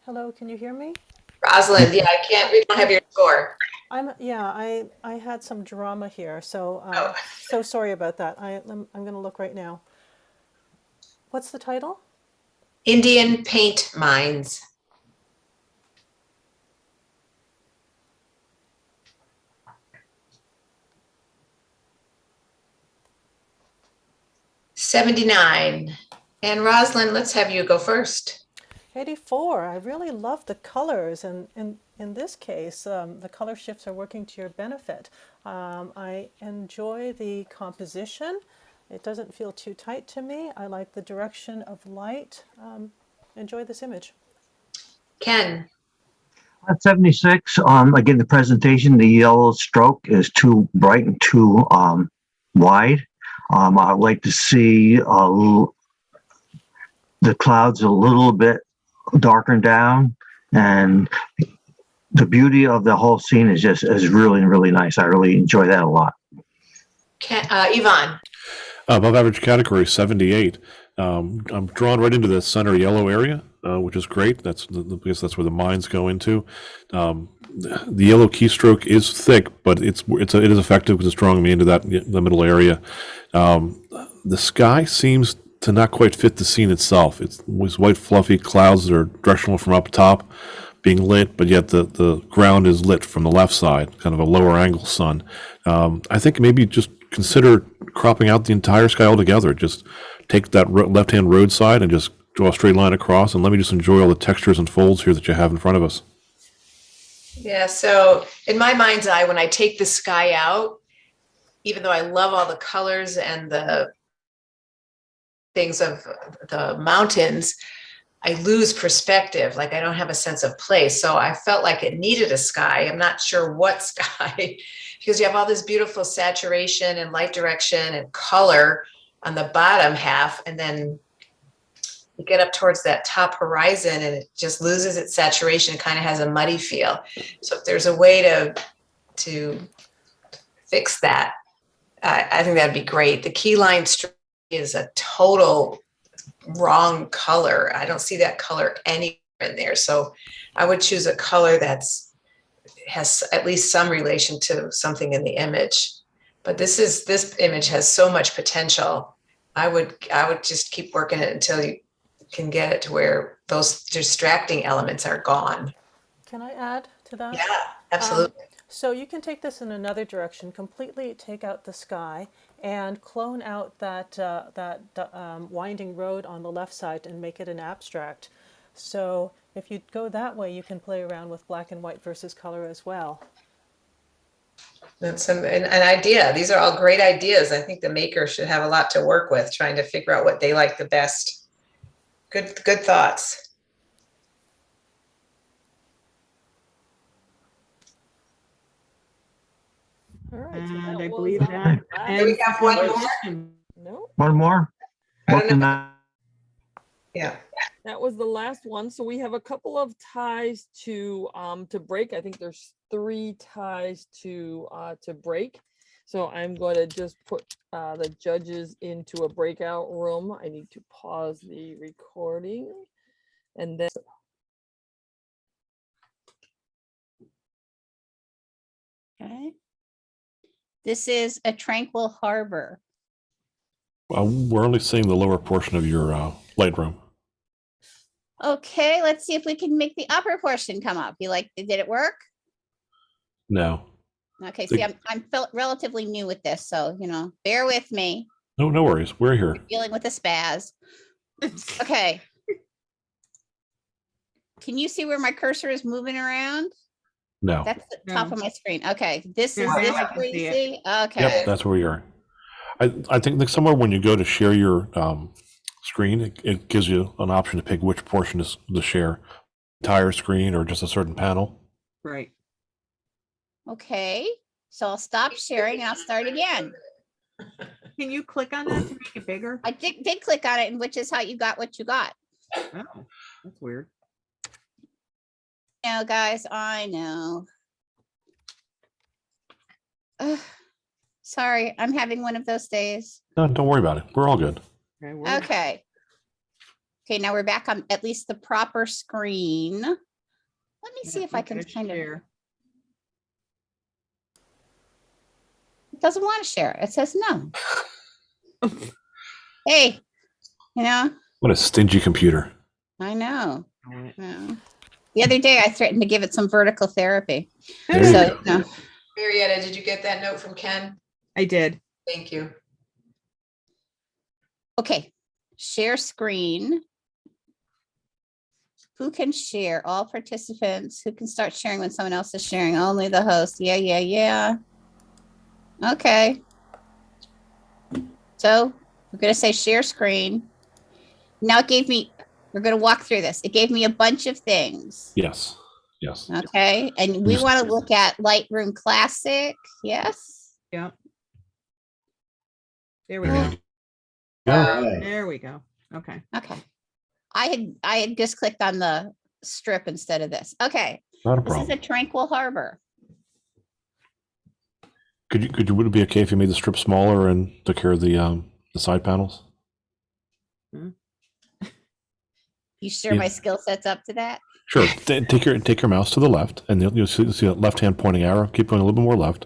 Hello, can you hear me? Rosalind, yeah, I can't, we don't have your score. I had some drama here, so Oh, so sorry about that. I'm gonna look right now. What's the title? Indian Paint Mines. $79. And Rosalind, let's have you go first. 84. I really love the colors, and in this case, the color shifts are working to your benefit. I enjoy the composition. It doesn't feel too tight to me. I like the direction of light. Enjoy this image. Ken, At 76, again, the presentation, the yellow stroke is too bright and too wide. I'd like to see the clouds a little bit darkened down, and the beauty of the whole scene is really, really nice. I really enjoy that a lot. Yvonne. Above average category, 78. I'm drawn right into the center yellow area, which is great. That's because that's where the mines go into. The yellow keystroke is thick, but it is effective because it's drawing me into the middle area. The sky seems to not quite fit the scene itself. It's white fluffy clouds that are directional from up top being lit, but yet the ground is lit from the left side, kind of a lower angle sun. I think maybe just consider cropping out the entire sky altogether. Just take that left-hand roadside and just draw a straight line across, and let me just enjoy all the textures and folds here that you have in front of us. Yeah, so in my mind's eye, when I take the sky out, even though I love all the colors and the things of the mountains, I lose perspective. Like I don't have a sense of place. So I felt like it needed a sky. I'm not sure what sky, because you have all this beautiful saturation and light direction and color on the bottom half. And then you get up towards that top horizon and it just loses its saturation, kind of has a muddy feel. So if there's a way to fix that, I think that'd be great. The key line is a total wrong color. I don't see that color anywhere in there. So I would choose a color has at least some relation to something in the image. But this image has so much potential. I would just keep working it until you can get it to where those distracting elements are gone. Can I add to that? Yeah, absolutely. So you can take this in another direction, completely take out the sky and clone out that winding road on the left side and make it an abstract. So if you go that way, you can play around with black and white versus color as well. That's an idea. These are all great ideas. I think the maker should have a lot to work with, trying to figure out what they like the best. Good thoughts. All right. So And that I was believe our that last- Do we have one more? No, One more? I don't know. Welcome. Yeah. that was the last one. So we have a couple of ties to break. I think there's 3 ties to break. So I'm going to just put the judges into a breakout room. I need to pause the recording, and then Okay. This is A Tranquil Harbor. We're only seeing the lower portion of your Lightroom. Okay, let's see if we can make the upper portion come up. Did it work? No. Okay, see, I'm relatively new with this, so, bear with me. No worries. We're here. Dealing with a spaz. Okay. can you see where my cursor is moving around? No. That's the top No. of my screen. Okay, this is Yeah, this I can where you see it. see? Okay. Yep, that's where you are. I think that somewhere when you go to share your screen, it gives you an option to pick which portion is to share, entire screen or just a certain panel. Right. Okay, so I'll stop sharing and I'll start again. Can you click on that to make it bigger? I did click on it, and which is how you got what you got. Oh, that's weird. Now, guys, I know. Ugh, sorry, I'm having one of those days. No, don't worry about it. We're all good. Okay. we're- Okay. Okay, now we're back on at least the proper screen. Let me see yeah, if I we can gotta kind of, share. it doesn't want to share. It says no. Hey, you know, What a stingy computer. I know. Darn it. Yeah. The other day I threatened to give it some vertical therapy. There you So, go. no. Marietta, did you get that note from Ken? I did. Thank you. Okay, share screen. Who can share? All participants. Who can start sharing when someone else is sharing? Only the host. Yeah, yeah, yeah. Okay. So we're going to say share screen. Now it gave me, we're going to walk through this. It gave me a bunch of things. Yes. Yes. Okay. And we Just- want to look at Lightroom Classic. Yes. Yeah. There we Oh. go. Yeah. There we go. Okay. Okay. I had just clicked on the strip instead of this. Okay. Not a This is a problem. tranquil harbor. Would it be okay if you made the strip smaller and took care of the side panels? You sure Yeah. my skill set's up to that? Sure. Take your mouse to the left, and you'll see a left hand pointing arrow. Keep going a little bit more left.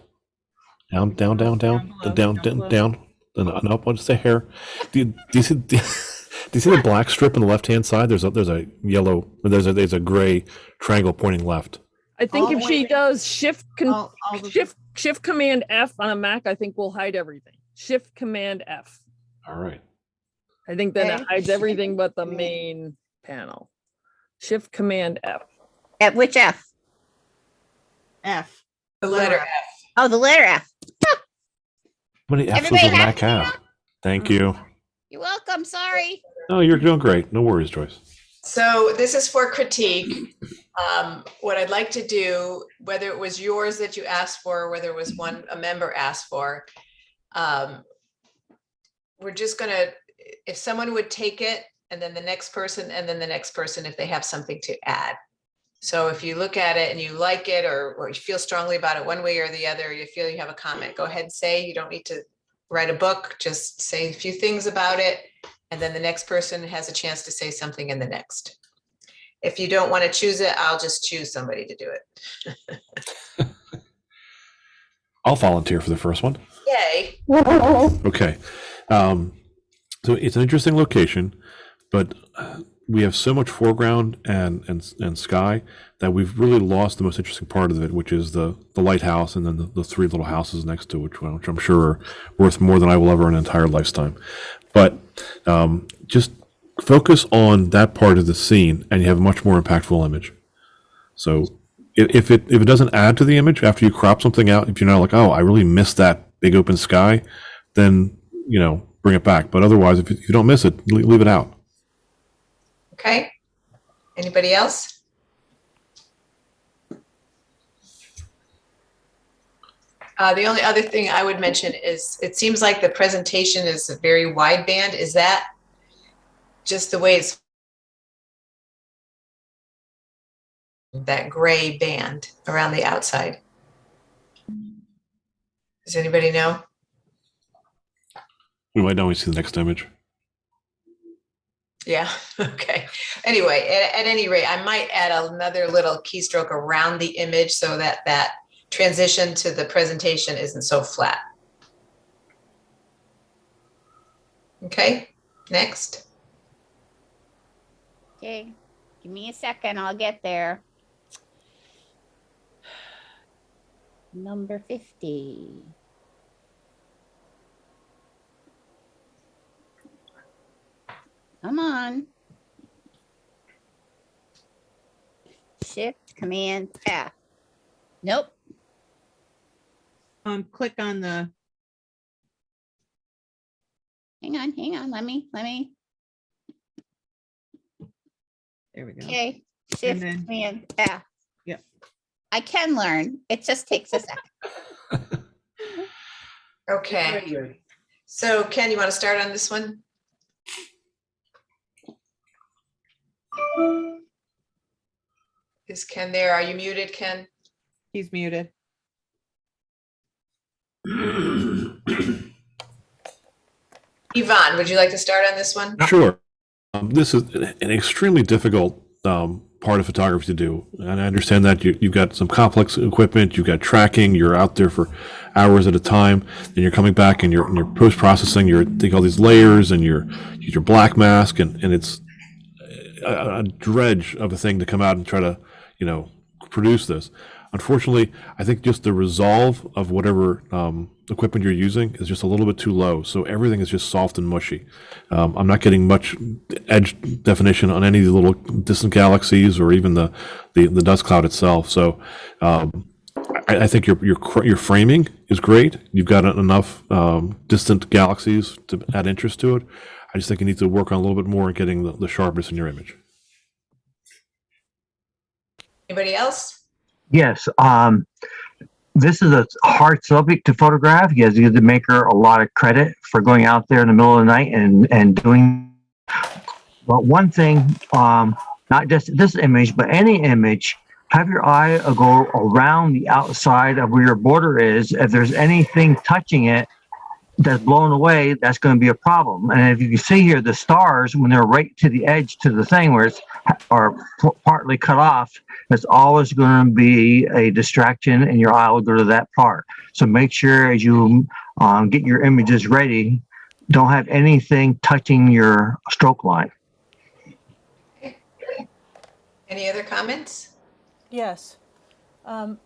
Down, down, down, down, below, down, down down, below. down, and up. What's the hair? Do you see? Do you see the black strip on the left hand side? There's a yellow. There's a gray triangle pointing left. I think Oh, if she wait. does All the- shift command F on a Mac, I think we'll hide everything. Shift command F. All right. I think then it Okay. hides everything but the main panel. Shift command F. At which F? F. The letter F. Oh, the letter F. How many F's does Everybody a Mac happy now? have? Thank you. You're welcome. Sorry. No, you're doing great. No worries, Joyce. So this is for critique. What I'd like to do, whether it was yours that you asked for, or whether it was one a member asked for, we're just gonna, if someone would take it, and then the next person, and then the next person, if they have something to add. So if you look at it and you like it, or you feel strongly about it one way or the other, you feel you have a comment, go ahead and say. You don't need to write a book, just say a few things about it. And then the next person has a chance to say something in the next. If you don't want to choose it, I'll just choose somebody to do it. I'll volunteer for the first one. Yay. Okay. So it's an interesting location, but we have so much foreground and sky that we've really lost the most interesting part of it, which is the lighthouse and then the three little houses next to it, which I'm sure are worth more than I will ever in an entire lifetime. But just focus on that part of the scene and you have a much more impactful image. So if it doesn't add to the image after you crop something out, if you're not like, oh, I really missed that big open sky, then, bring it back. But otherwise, if you don't miss it, leave it out. Okay. Anybody else? The only other thing I would mention is it seems like the presentation is a very wideband. Is that just the way it's that gray band around the outside? Does anybody know? We might now see the next image. Yeah, okay. Anyway, at any rate, I might add another little keystroke around the image so that that transition to the presentation isn't so flat. Okay, next. Okay. Give me a second. I'll get there. Number 50. Come on. Shift, Command, F. Nope. Click on the, Hang on. Let me. there we go. Okay. Shift, then- Command, F. Yep. I can learn. It just takes a second. Okay, Very good. so Ken, you want to start on this one? Is Ken there? Are you muted, Ken? He's muted. Yvonne, would you like to start on this one? Sure. This is an extremely difficult part of photography to do. And I understand that you've got some complex equipment, you've got tracking, you're out there for hours at a time, then you're coming back and you're post-processing, you're taking all these layers and you use your black mask and it's a dredge of a thing to come out and try to, produce this. Unfortunately, I think just the resolve of whatever equipment you're using is just a little bit too low. So everything is just soft and mushy. I'm not getting much edge definition on any of the little distant galaxies or even the dust cloud itself. So I think your framing is great. You've got enough distant galaxies to add interest to it. I just think you need to work on a little bit more at getting the sharpness in your image. Anybody else? Yes. This is a hard subject to photograph. You have to give the maker a lot of credit for going out there in the middle of the night and doing. But one thing, not just this image, but any image, have your eye go around the outside of where your border is. If there's anything touching it that's blown away, that's going to be a problem. And if you can see here, the stars, when they're right to the edge to the thing where it's are partly cut off, it's always going to be a distraction and your eye will go to that part. So make sure as you get your images ready, don't have anything touching your stroke line. Any other comments? Yes.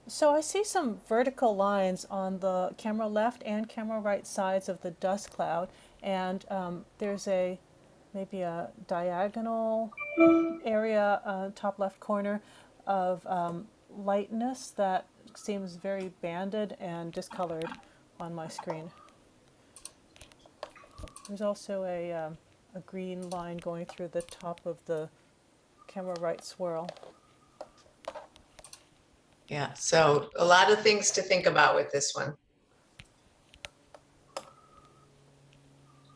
So I see some vertical lines on the camera left and camera right sides of the dust cloud, and there's maybe a diagonal area, top left corner of lightness that seems very banded and discolored on my screen. There's also a green line going through the top of the camera right swirl. Yeah, so a lot of things to think about with this one.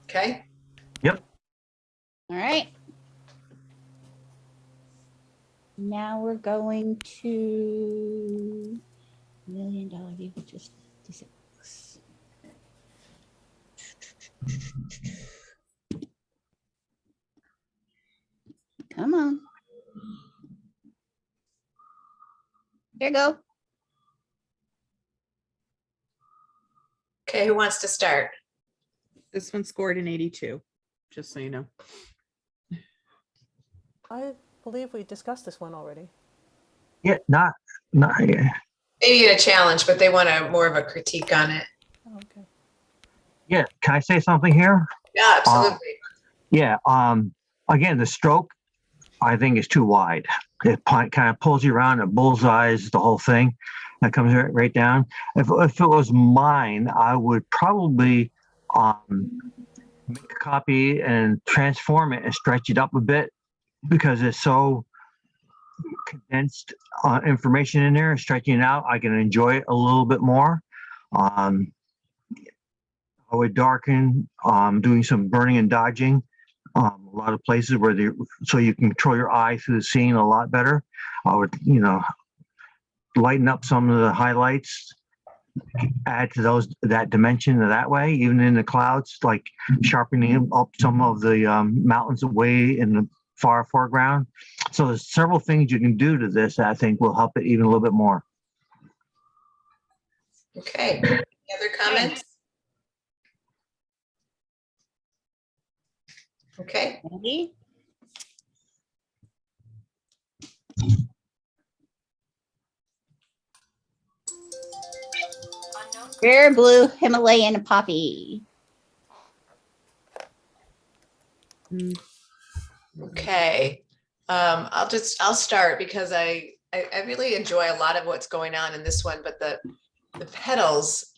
Okay, All right. Now we're going to $1 Million View, which is 56. Come on. Here you go. okay, who wants to start? This one scored an 82, just so you know. I believe we discussed this one already. Yeah, not yeah. Maybe a challenge, but they want more of a critique on it. Oh, okay. Yeah, can I say something here? Yeah, absolutely. Yeah, again, the stroke, I think, is too wide. It kind of pulls you around, it bullseyes the whole thing. That comes right down. If it was mine, I would probably make a copy and transform it and stretch it up a bit because it's so condensed information in there. Stretching it out, I can enjoy it a little bit more. I would darken, doing some burning and dodging. A lot of places where so you can control your eye through the scene a lot better. I would, lighten up some of the highlights, add to that dimension that way, even in the clouds, like sharpening up some of the mountains away in the far foreground. So there's several things you can do to this that I think will help it even a little bit more. Okay, any other comments? Okay, Ready? Rare blue Himalayan poppy. Mm, okay. I'll start because I I really enjoy a lot of what's going on in this one, but the petals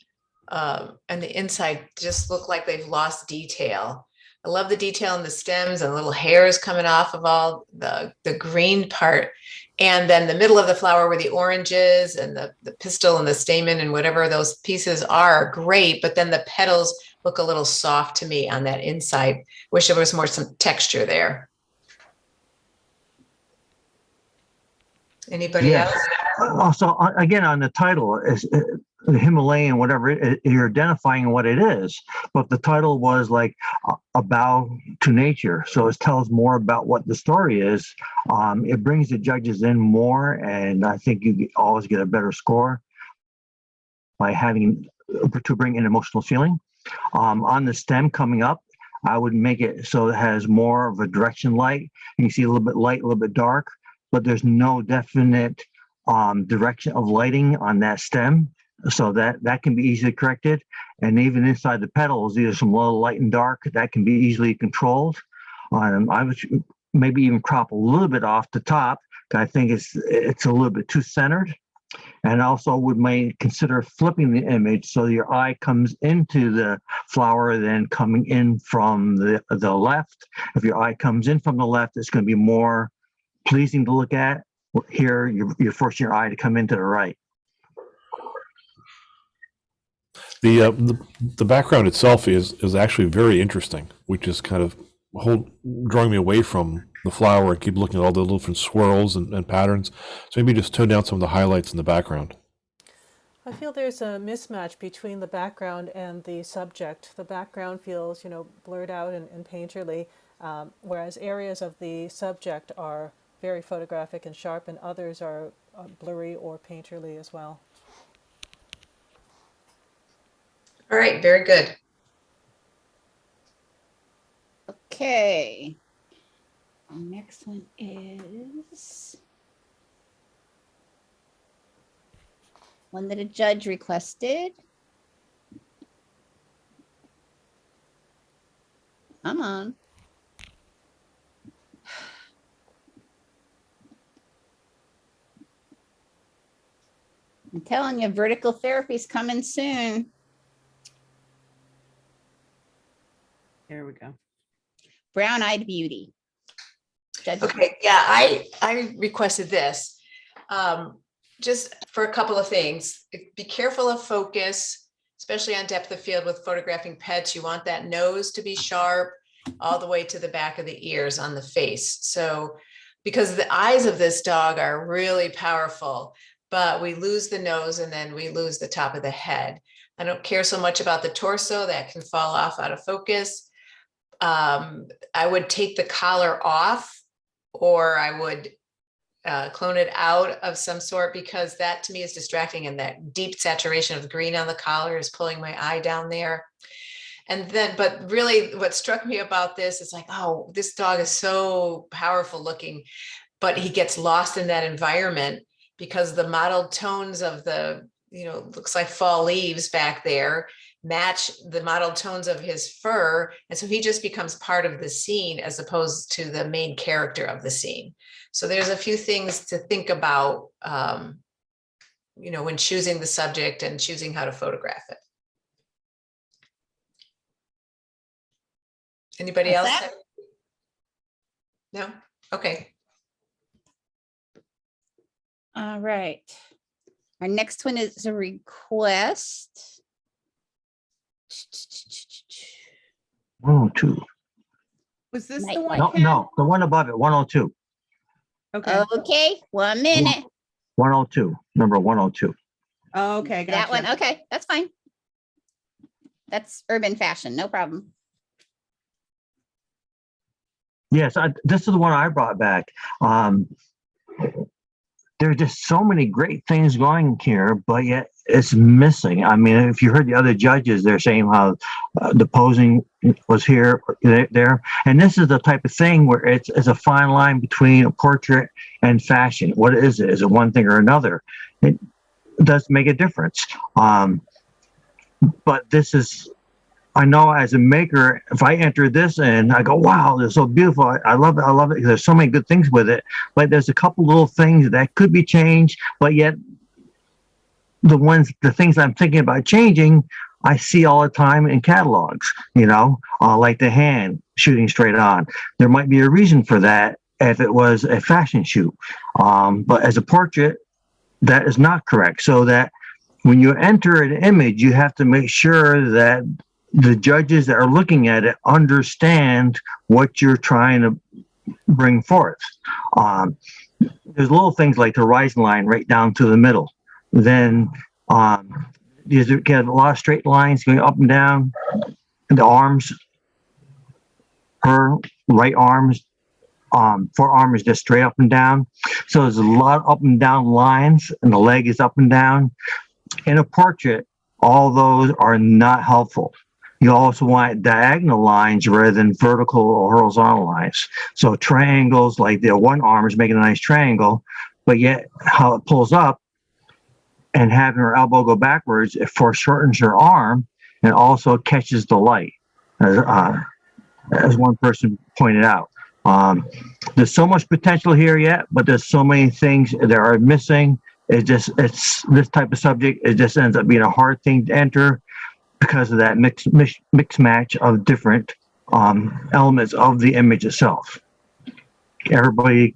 and the inside just look like they've lost detail. I love the detail in the stems and little hairs coming off of all the green part. And then the middle of the flower where the oranges and the pistil and the stamen and whatever those pieces are great, but then the petals look a little soft to me on that inside. Wish there was some texture there. Anybody Yes. else? Also, again, on the title, is the Himalayan, whatever, you're identifying what it is. But the title was like a bow to nature. So it tells more about what the story is. It brings the judges in more, and I think you always get a better score by having to bring in emotional feeling. On the stem coming up, I would make it so it has more of a direction light. You see a little bit light, a little bit dark, but there's no definite direction of lighting on that stem. So that can be easily corrected. And even inside the petals, either some low light and dark, that can be easily controlled. I would maybe even crop a little bit off the top, because I think it's a little bit too centered. And also may consider flipping the image so your eye comes into the flower, then coming in from the left. If your eye comes in from the left, it's going to be more pleasing to look at. Here, you're forcing your eye to come into the right. The background itself is actually very interesting, which is kind of drawing me away from the flower and keep looking at all the different swirls and patterns. So maybe just tone down some of the highlights in the background. I feel there's a mismatch between the background and the subject. The background feels, blurred out and painterly, whereas areas of the subject are very photographic and sharp, and others are blurry or painterly as well. All right, very good. Okay. Our next one is one that a judge requested. Come on. I'm telling you, vertical therapy's coming soon. There we go. Brown-eyed beauty. Judge. Okay, yeah, I requested this just for a couple of things. Be careful of focus, especially on depth of field with photographing pets. You want that nose to be sharp all the way to the back of the ears on the face. So, because the eyes of this dog are really powerful, but we lose the nose and then we lose the top of the head. I don't care so much about the torso, that can fall off out of focus. I would take the collar off, or I would clone it out of some sort, because that to me is distracting, and that deep saturation of green on the collar is pulling my eye down there. And then, but really what struck me about this is like, oh, this dog is so powerful looking, but he gets lost in that environment because the mottled tones of the, looks like fall leaves back there match the mottled tones of his fur. And so he just becomes part of the scene as opposed to the main character of the scene. So there's a few things to think about, when choosing the subject and choosing how to photograph it. Anybody What's else? that? No? Okay. All right. Our next one is a request. 102. Was this Night the one? No, Ken? no, the one above it, 102. Okay. Okay, 1 minute. 102, number 102. Oh, okay. That Gotcha. one. Okay, that's fine. That's urban fashion, no problem. Yes, this is the one I brought back. There's just so many great things going here, but yet it's missing. I mean, if you heard the other judges, they're saying how the posing was here, there. And this is the type of thing where it's a fine line between a portrait and fashion. What is it? Is it one thing or another? It does make a difference. But this is I know as a maker, if I enter this in, I go, wow, they're so beautiful. I love it. I love it. There's so many good things with it. But there's a couple little things that could be changed, but yet the things I'm thinking about changing, I see all the time in catalogs, like the hand shooting straight on. There might be a reason for that if it was a fashion shoot. But as a portrait, that is not correct. So that when you enter an image, you have to make sure that the judges that are looking at it understand what you're trying to bring forth. There's little things like the horizon line right down to the middle. Then you get a lot of straight lines going up and down. The arms, her right arms, forearm is just straight up and down. So there's a lot of up and down lines, and the leg is up and down. In a portrait, all those are not helpful. You also want diagonal lines rather than vertical or horizontal lines. So triangles, like the one arm is making a nice triangle, but yet how it pulls up and having her elbow go backwards, it foreshortens her arm and also catches the light, as one person pointed out. There's so much potential here yet, but there's so many things that are missing. It's this type of subject. It just ends up being a hard thing to enter because of that mix match of different elements of the image itself. Everybody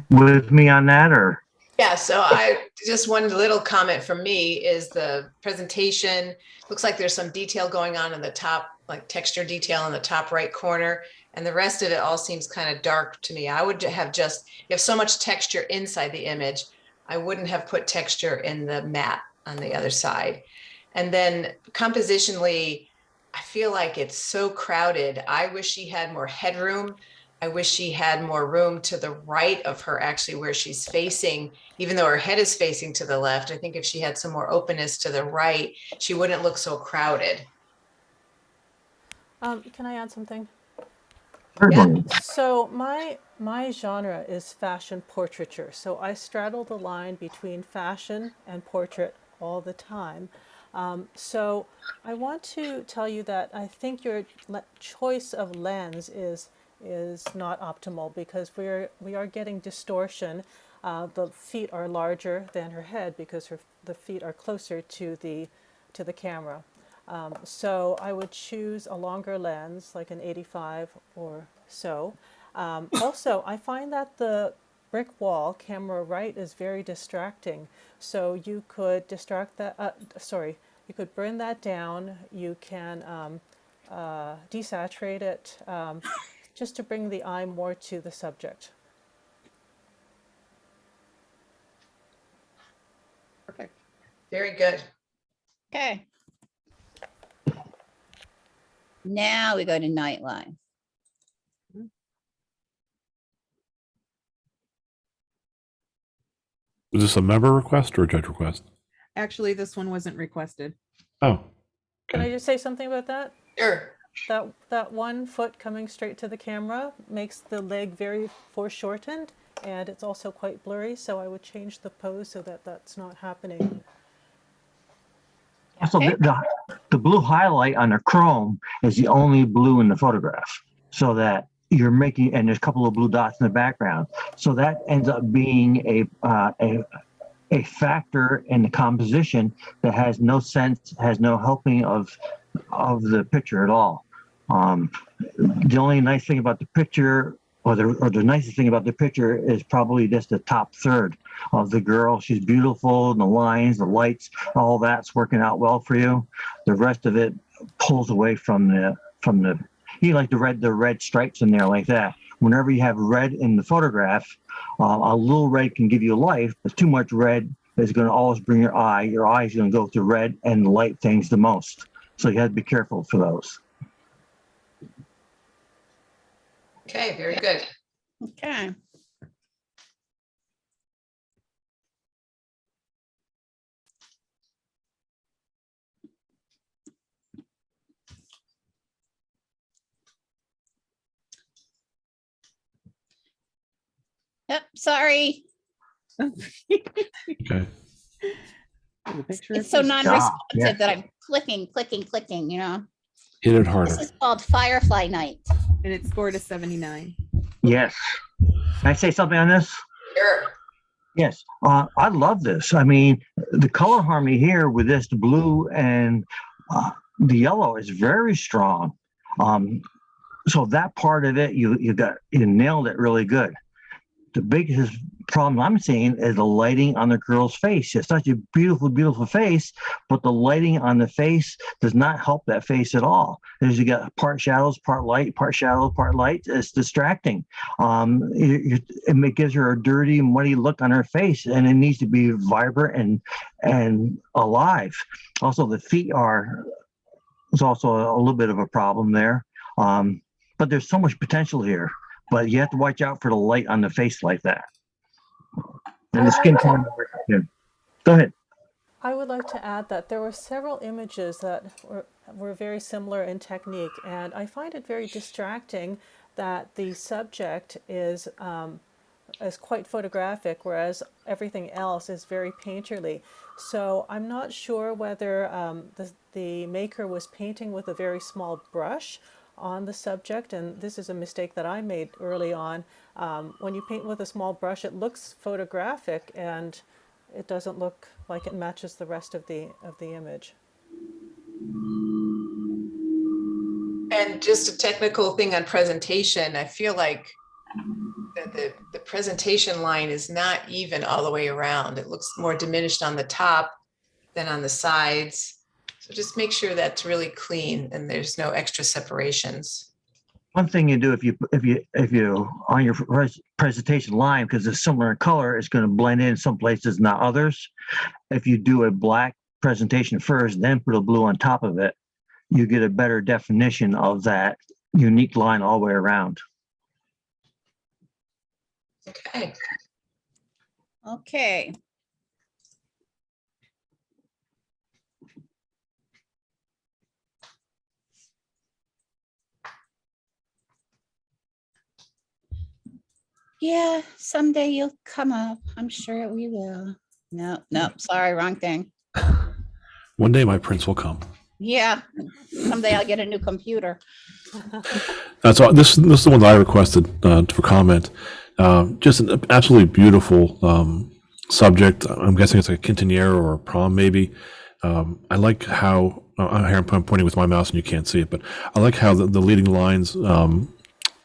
with me on that, or? Yeah, so I just one little comment from me is the presentation. Looks like there's some detail going on in the top, like texture detail in the top right corner. And the rest of it all seems kind of dark to me. I would have you have so much texture inside the image. I wouldn't have put texture in the matte on the other side. And then compositionally, I feel like it's so crowded. I wish she had more headroom. I wish she had more room to the right of her, actually, where she's facing, even though her head is facing to the left. I think if she had some more openness to the right, she wouldn't look so crowded. Can I add something? Certainly. So my genre is fashion portraiture. So I straddle the line between fashion and portrait all the time. So I want to tell you that I think your choice of lens is not optimal because we are getting distortion. The feet are larger than her head because the feet are closer to the camera. So I would choose a longer lens, like an 85 or so. Also, I find that the brick wall, camera right, is very distracting. So you could you could burn that down. You can desaturate it just to bring the eye more to the subject. Perfect. Very good. Okay. Now we go to Nightline. Was this a member request or a judge request? Actually, this one wasn't requested. Oh, Can I okay. just say something about that? Sure. That 1 foot coming straight to the camera makes the leg very foreshortened, and it's also quite blurry. So I would change the pose so that that's not happening. So the blue highlight on the chrome is the only blue in the photograph. So that you're making, and there's a couple of blue dots in the background. So that ends up being a factor in the composition that has no sense, has no helping of the picture at all. The only nice thing about the picture, or the nicest thing about the picture, is probably just the top third of the girl. She's beautiful, and the lines, the lights, all that's working out well for you. The rest of it pulls away from the you like the red stripes in there like that. Whenever you have red in the photograph, a little red can give you life, but too much red is going to always bring your eye. Your eye is going to go to red and light things the most. So you have to be careful for those. Okay, very good. Okay. Yep, sorry. Okay. The picture It's is so just- non-responsive yeah. that I'm clicking, you know. Hit it This harder. is called Firefly Night. And it scored a 79. Yes. Can I say something on this? Sure. Yes, I love this. I mean, the color harmony here with this, the blue and the yellow is very strong. So that part of it, you nailed it really good. The biggest problem I'm seeing is the lighting on the girl's face. It's such a beautiful, beautiful face, but the lighting on the face does not help that face at all. As you got part shadows, part light, part shadow, part light. It's distracting. It gives her a dirty, muddy look on her face, and it needs to be vibrant and alive. Also, the feet is also a little bit of a problem there. But there's so much potential here. But you have to watch out for the light on the face like that. And the skin tone. Go ahead. I would like to add that there were several images that were very similar in technique, and I find it very distracting that the subject is quite photographic, whereas everything else is very painterly. So I'm not sure whether the maker was painting with a very small brush on the subject, and this is a mistake that I made early on. When you paint with a small brush, it looks photographic, and it doesn't look like it matches the rest of the image. And just a technical thing on presentation, I feel like the presentation line is not even all the way around. It looks more diminished on the top than on the sides. So just make sure that's really clean and there's no extra separations. One thing you do if you on your presentation line, because it's similar in color, it's going to blend in some places, not others. If you do a black presentation first, then put a blue on top of it, you get a better definition of that unique line all the way around. Okay. Okay. Yeah, someday you'll come up. I'm sure we will. No, sorry, wrong thing. One day my prince will come. Yeah, someday I'll get a new computer. That's all. This is the one that I requested for comment. Just an absolutely beautiful subject. I'm guessing it's like a quinceañera or a prom, maybe. I like how I'm pointing with my mouse and you can't see it, but I like how the leading lines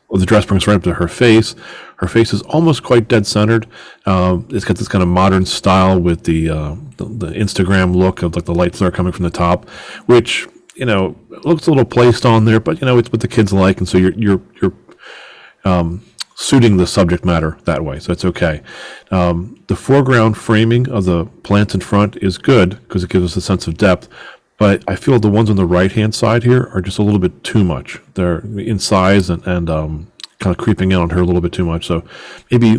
of the dress brings right up to her face. Her face is almost quite dead centered. It's got this kind of modern style with the Instagram look of like the lights that are coming from the top, which looks a little placed on there, but it's what the kids like, and so you're suiting the subject matter that way, so it's okay. The foreground framing of the plants in front is good because it gives us a sense of depth, but I feel the ones on the right-hand side here are just a little bit too much. They're in size and kind of creeping in on her a little bit too much. So maybe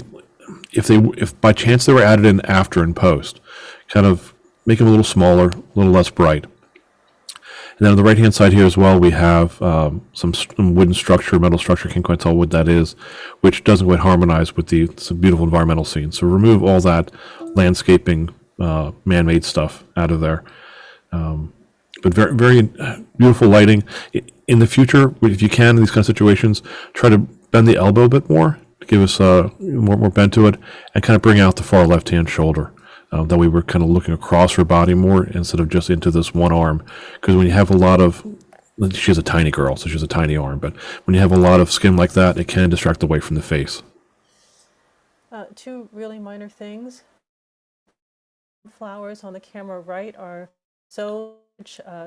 if by chance they were added in after in post, kind of make them a little smaller, a little less bright. And then on the right-hand side here as well, we have some wooden structure, metal structure, can't quite tell what that is, which doesn't quite harmonize with some beautiful environmental scene. So remove all that landscaping, man-made stuff out of there. But very, very beautiful lighting. In the future, if you can, in these kind of situations, try to bend the elbow a bit more to give us more bend to it, and kind of bring out the far left-hand shoulder. That we were kind of looking across her body more instead of just into this one arm. Because when you have a lot of, she's a tiny girl, so she has a tiny arm, but when you have a lot of skin like that, it can distract away from the face. Two really minor things. Flowers on the camera right are so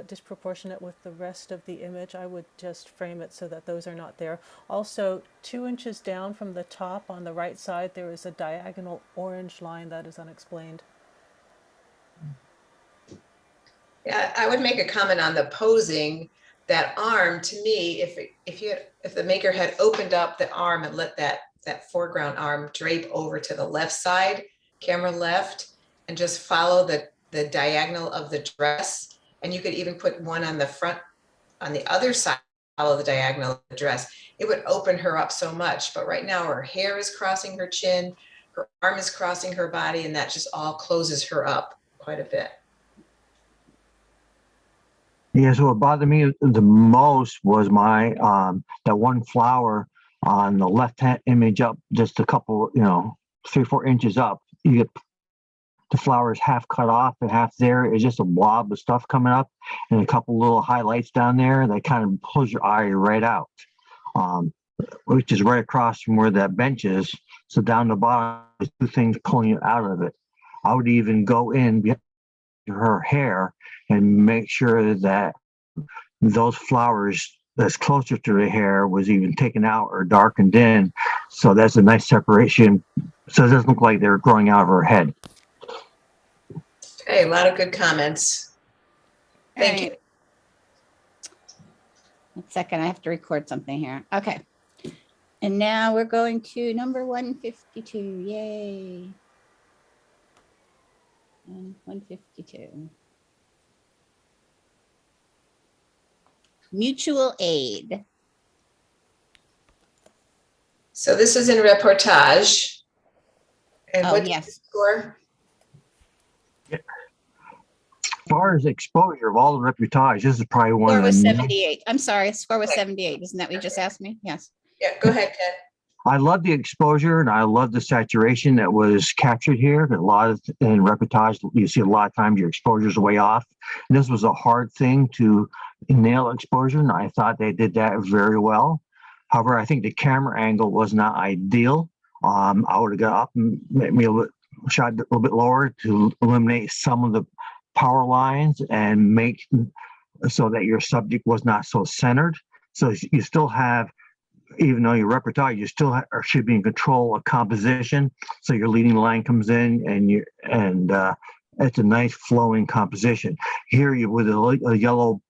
disproportionate with the rest of the image. I would just frame it so that those are not there. Also, 2 inches down from the top on the right side, there is a diagonal orange line that is unexplained. Yeah, I would make a comment on the posing. That arm, to me, if the maker had opened up the arm and let that foreground arm drape over to the left side, camera left, and just follow the diagonal of the dress, and you could even put one on the front, on the other side, follow the diagonal of the dress, it would open her up so much. But right now her hair is crossing her chin, her arm is crossing her body, and that just all closes her up quite a bit. Yeah, so what bothered me the most was my that one flower on the left hand image up just a couple, 3-4 inches up. You get the flower is half cut off and half there. It's just a blob of stuff coming up and a couple little highlights down there that kind of pulls your eye right out. Um, which is right across from where that bench is. So down the bottom, there's two things pulling you out of it. I would even go in behind her hair and make sure that those flowers that's closer to the hair was even taken out or darkened in. So that's a nice separation. So it doesn't look like they're growing out of her head. Okay, a lot of good comments. Thank you. Alright. 1 second, I have to record something here. Okay. And now we're going to number 152. Yay. And 152. Mutual aid. So this is in reportage. And Oh, what did you yes. score? As far as exposure of all the reportage, this is probably one Score of was the 78. I'm sorry, score was Okay. 78. Isn't that what you just asked me? Yes. Yeah, go ahead, Ted. I love the exposure and I love the saturation that was captured here. A lot of in reportage, you see a lot of times your exposure is way off. And this was a hard thing to nail exposure, and I thought they did that very well. However, I think the camera angle was not ideal. I would have got up and maybe shot a little bit lower to eliminate some of the power lines and make so that your subject was not so centered. So you still have, even though you're repertoire, you still should be in control of composition. So your leading line comes in, and it's a nice flowing composition. Here, you with a yellow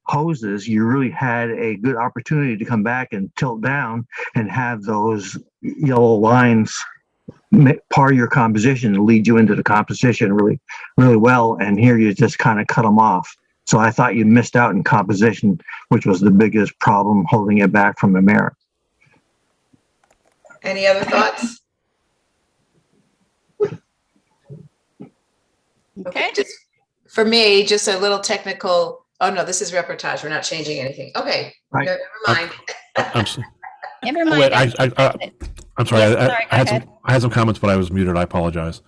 hoses, you really had a good opportunity to come back and tilt down and have those yellow lines part of your composition and lead you into the composition really, really well. And here you just kind of cut them off. So I thought you missed out in composition, which was the biggest problem holding it back from the mirror. Any other thoughts? Okay. Just for me, just a little technical. Oh no, this is reportage. We're not changing anything. Okay, Right. never mind. I'm, s- Never mind. wait, I'm sorry. Yes, I sorry, go had ahead. I had some comments, but I was muted. I apologize.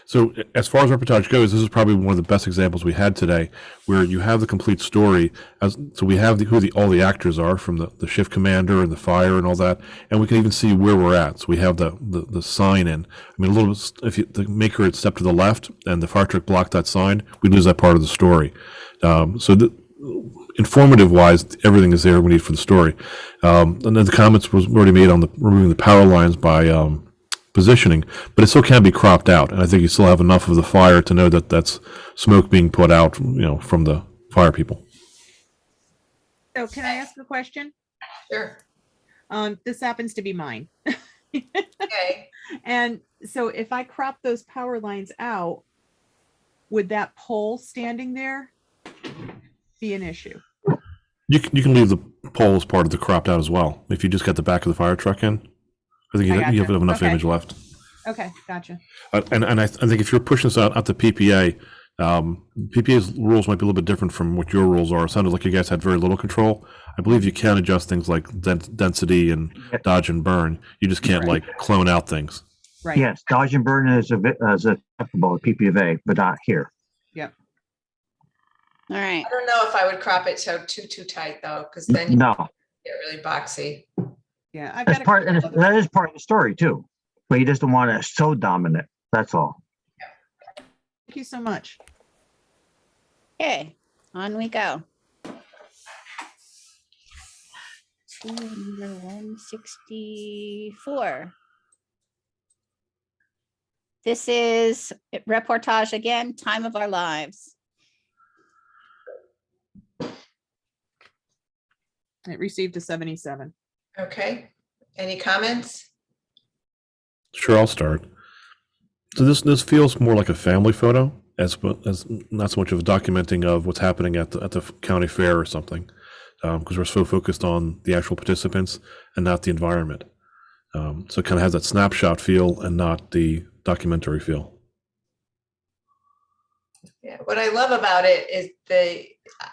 So as far as reportage goes, this is probably one of the best examples we had today, where you have the complete story. So we have all the actors are, from the shift commander and the fire and all that, and we can even see where we're at. So we have the sign in. I mean, a little bit, if the maker had stepped to the left and the fire truck blocked that sign, we lose that part of the story. Informative wise, everything is there we need for the story. And then the comments was already made on the removing the power lines by positioning, but it still can be cropped out. And I think you still have enough of the fire to know that that's smoke being put out, from the fire people. So can I ask a question? Sure. This happens to be mine. Okay. And so if I crop those power lines out, would that pole standing there be an issue? You can leave the pole as part of the cropped out as well. If you just got the back of the fire truck in, I think you gotcha. have enough Okay. image left. Okay, gotcha. And I think if you're pushing this out to PPA, PPA's rules might be a little bit different from what your rules are. It sounded like you guys had very little control. I believe you can adjust things like density and dodge and burn. You just can't Right. like clone out things. Right. Yes, dodge and burn is acceptable at PPA, but not here. Yep. All right. I don't know if I would crop it so too tight though, because then you No, get really boxy. Yeah, I've that's got part, and a couple that is part of the story too. But you just don't want it so dominant. That's all. Thank you so much. Okay, on we go. To number 164. This is reportage again, Time of Our Lives. It received a 77. Okay. Any comments? Sure, I'll start. So this feels more like a family photo as not so much of a documenting of what's happening at the county fair or something, because we're so focused on the actual participants and not the environment. So it kind of has that snapshot feel and not the documentary feel. Yeah, what I love about it is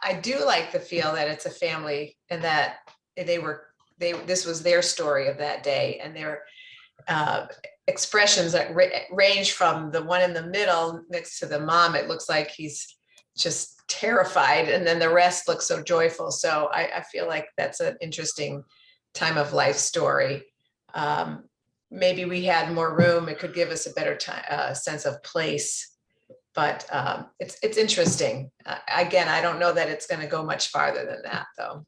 I do like the feel that it's a family and that this was their story of that day, and their expressions that range from the one in the middle next to the mom. It looks like he's just terrified, and then the rest looks so joyful. So I feel like that's an interesting time of life story. Maybe we had more room, it could give us a better sense of place. But it's interesting. Again, I don't know that it's going to go much farther than that, though.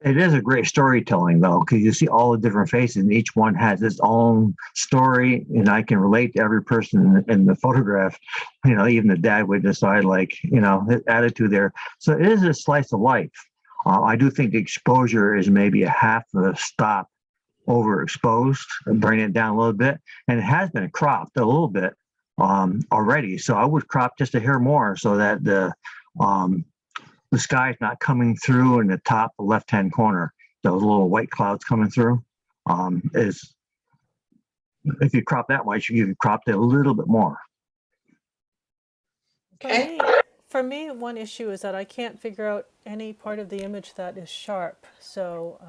It is a great storytelling, though, because you see all the different faces, and each one has its own story, and I can relate to every person in the photograph. You know, even the dad would decide, like, you know, his attitude there. So it is a slice of life. I do think the exposure is maybe a half a stop overexposed, and bring it down a little bit, and it has been cropped a little bit already. So I would crop just a hair more so that the sky is not coming through in the top left-hand corner. Those little white clouds coming through is, if you crop that much, you could crop it a little bit more. Okay. For me, one issue is that I can't figure out any part of the image that is sharp. So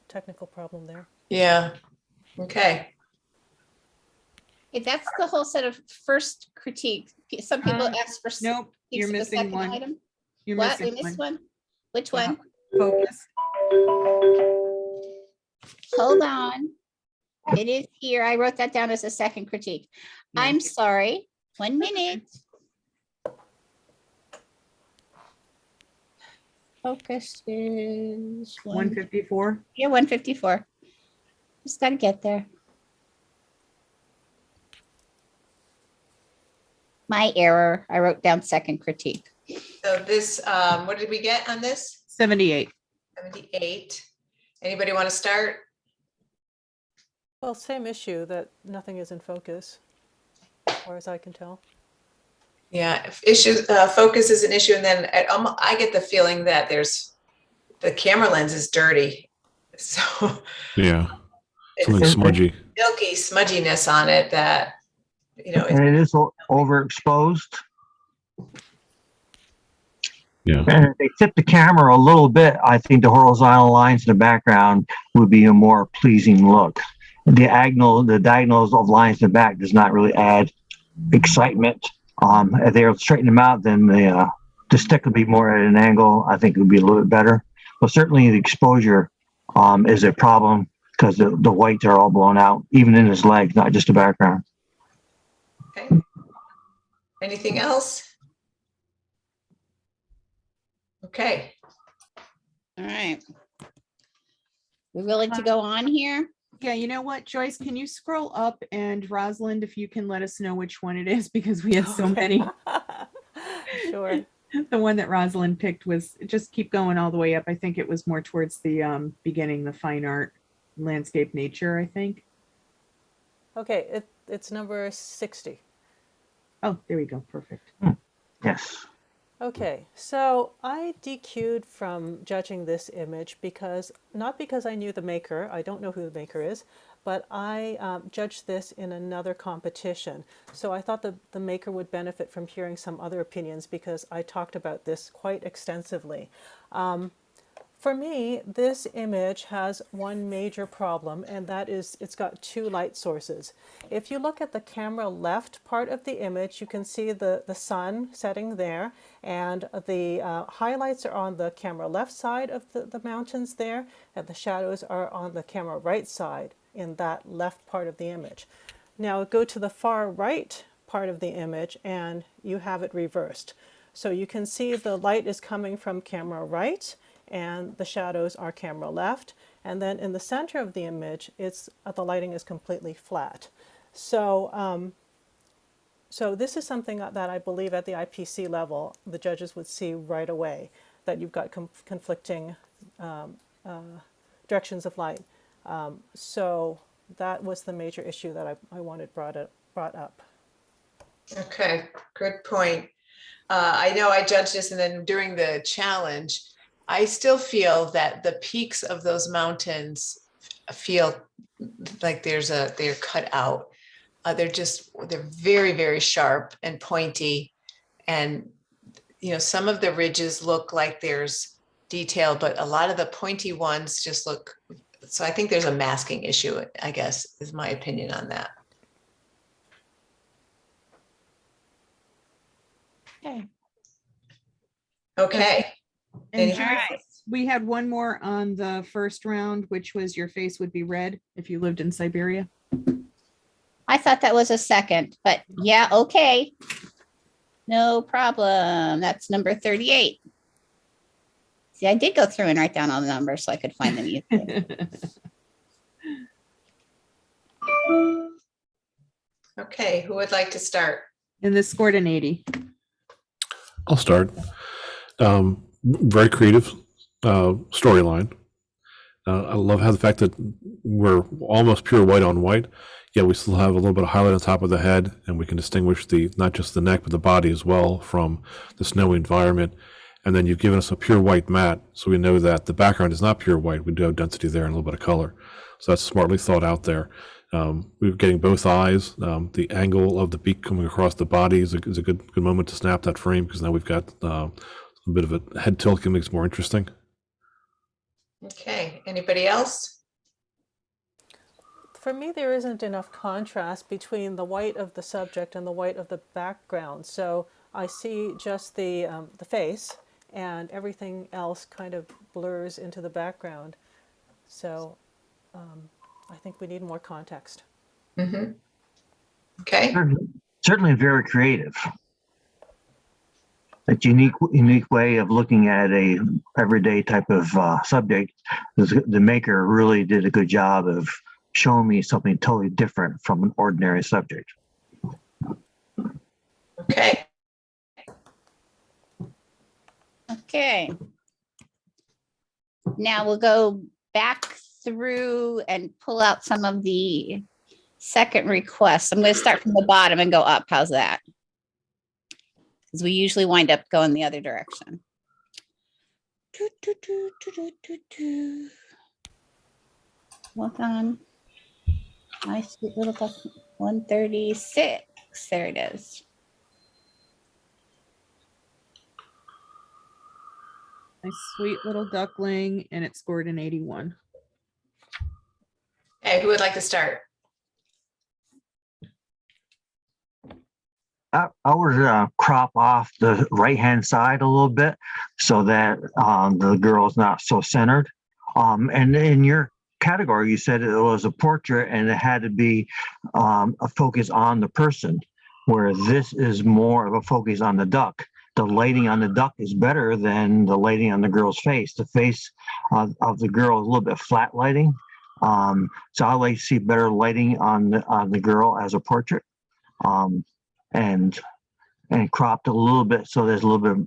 technical problem there. Yeah. Okay. That's the whole set of first critique. Some people ask for Nope, you're critiques of the missing second one. item. You're What? We missing missed one. one? Which Yeah. one? Focus. Hold on. It is here. I wrote that down as a second critique. Yeah. I'm sorry. 1 minute. Focus is 154. Yeah, 154. Just got to get there. My error. I wrote down second critique. So this, what did we get on this? 78. 78. Anybody want to start? Well, same issue, that nothing is in focus, as far as I can tell. Yeah, focus is an issue, and then I get the feeling that the camera lens is dirty, so Yeah, it's something smudgy. milky smudginess on it that, you know, And it is overexposed. Yeah. And if they tip the camera a little bit, I think the horizontal lines in the background would be a more pleasing look. The diagonals of lines in the back does not really add excitement. If they were straighten them out, then the stick would be more at an angle. I think it would be a little bit better. But certainly the exposure is a problem because the whites are all blown out, even in his legs, not just the background. okay. Anything else? Okay. All right. We willing to go on here? Yeah, you know what, Joyce, can you scroll up, and Rosalind, if you can let us know which one it is, because we had so many. Sure. The one that Rosalind picked was, just keep going all the way up. I think it was more towards the beginning, the fine art, landscape, nature, I think. Okay, it's number 60. Oh, there we go. Perfect. Yes. Okay, so I DQ'd from judging this image not because I knew the maker, I don't know who the maker is, but I judged this in another competition. So I thought the maker would benefit from hearing some other opinions because I talked about this quite extensively. For me, this image has one major problem, and that is it's got two light sources. If you look at the camera left part of the image, you can see the sun setting there, and the highlights are on the camera left side of the mountains there, and the shadows are on the camera right side in that left part of the image. Now go to the far right part of the image, and you have it reversed. So you can see the light is coming from camera right, and the shadows are camera left, and then in the center of the image, the lighting is completely flat. So, so this is something that I believe at the IPC level, the judges would see right away, that you've got conflicting directions of light. So that was the major issue that I wanted brought up. Okay, good point. I know I judged this, and then during the challenge, I still feel that the peaks of those mountains feel like they're cut out. They're very, very sharp and pointy. And, you know, some of the ridges look like there's detail, but a lot of the pointy ones just look, so I think there's a masking issue, I guess, is my opinion on that. Okay. Okay. And Anything All Joyce, right. we had one more on the first round, which was your face would be red if you lived in Siberia. I thought that was a second, but yeah, okay. No problem. That's number 38. See, I did go through and write down all the numbers so I could find them easily. Okay, who would like to start? And this scored an 80. I'll start. Very creative storyline. I love how the fact that we're almost pure white on white, yet we still have a little bit of highlight on top of the head, and we can distinguish the not just the neck but the body as well from the snowy environment. And then you've given us a pure white mat, so we know that the background is not pure white. We do have density there and a little bit of color. So that's smartly thought out there. We're getting both eyes. The angle of the beak coming across the body is a good moment to snap that frame, because now we've got a bit of a head tilt that makes it more interesting. Okay, anybody else? For me, there isn't enough contrast between the white of the subject and the white of the background. So I see just the face, and everything else kind of blurs into the background. So I think we need more context. Mm-hmm. Okay, Certainly very creative. That unique way of looking at a everyday type of subject. The maker really did a good job of showing me something totally different from an ordinary subject. okay. Okay. Now we'll go back through and pull out some of the second requests. I'm going to start from the bottom and go up. How's that? Because we usually wind up going the other direction. Hold on. My sweet little duck, 136. There it is. My sweet little duckling, and it scored an 81. Hey, who would like to start? I would crop off the right-hand side a little bit so that the girl is not so centered. And in your category, you said it was a portrait and it had to be a focus on the person, where this is more of a focus on the duck. The lighting on the duck is better than the lighting on the girl's face. The face of the girl is a little bit flat lighting. So I like to see better lighting on the girl as a portrait. And cropped a little bit so there's a little bit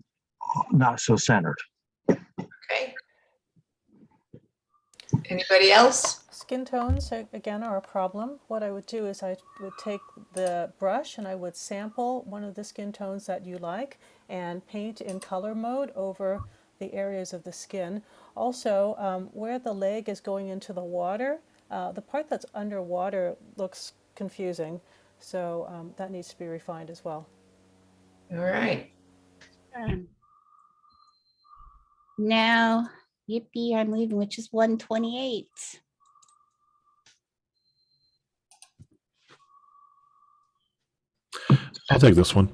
not so centered. Okay. Anybody else? Skin tones, again, are a problem. What I would do is I would take the brush and I would sample one of the skin tones that you like and paint in color mode over the areas of the skin. Also, where the leg is going into the water, the part that's underwater looks confusing. So that needs to be refined as well. All right. Now, yippee, I'm leaving, which is 128. I'll take this one.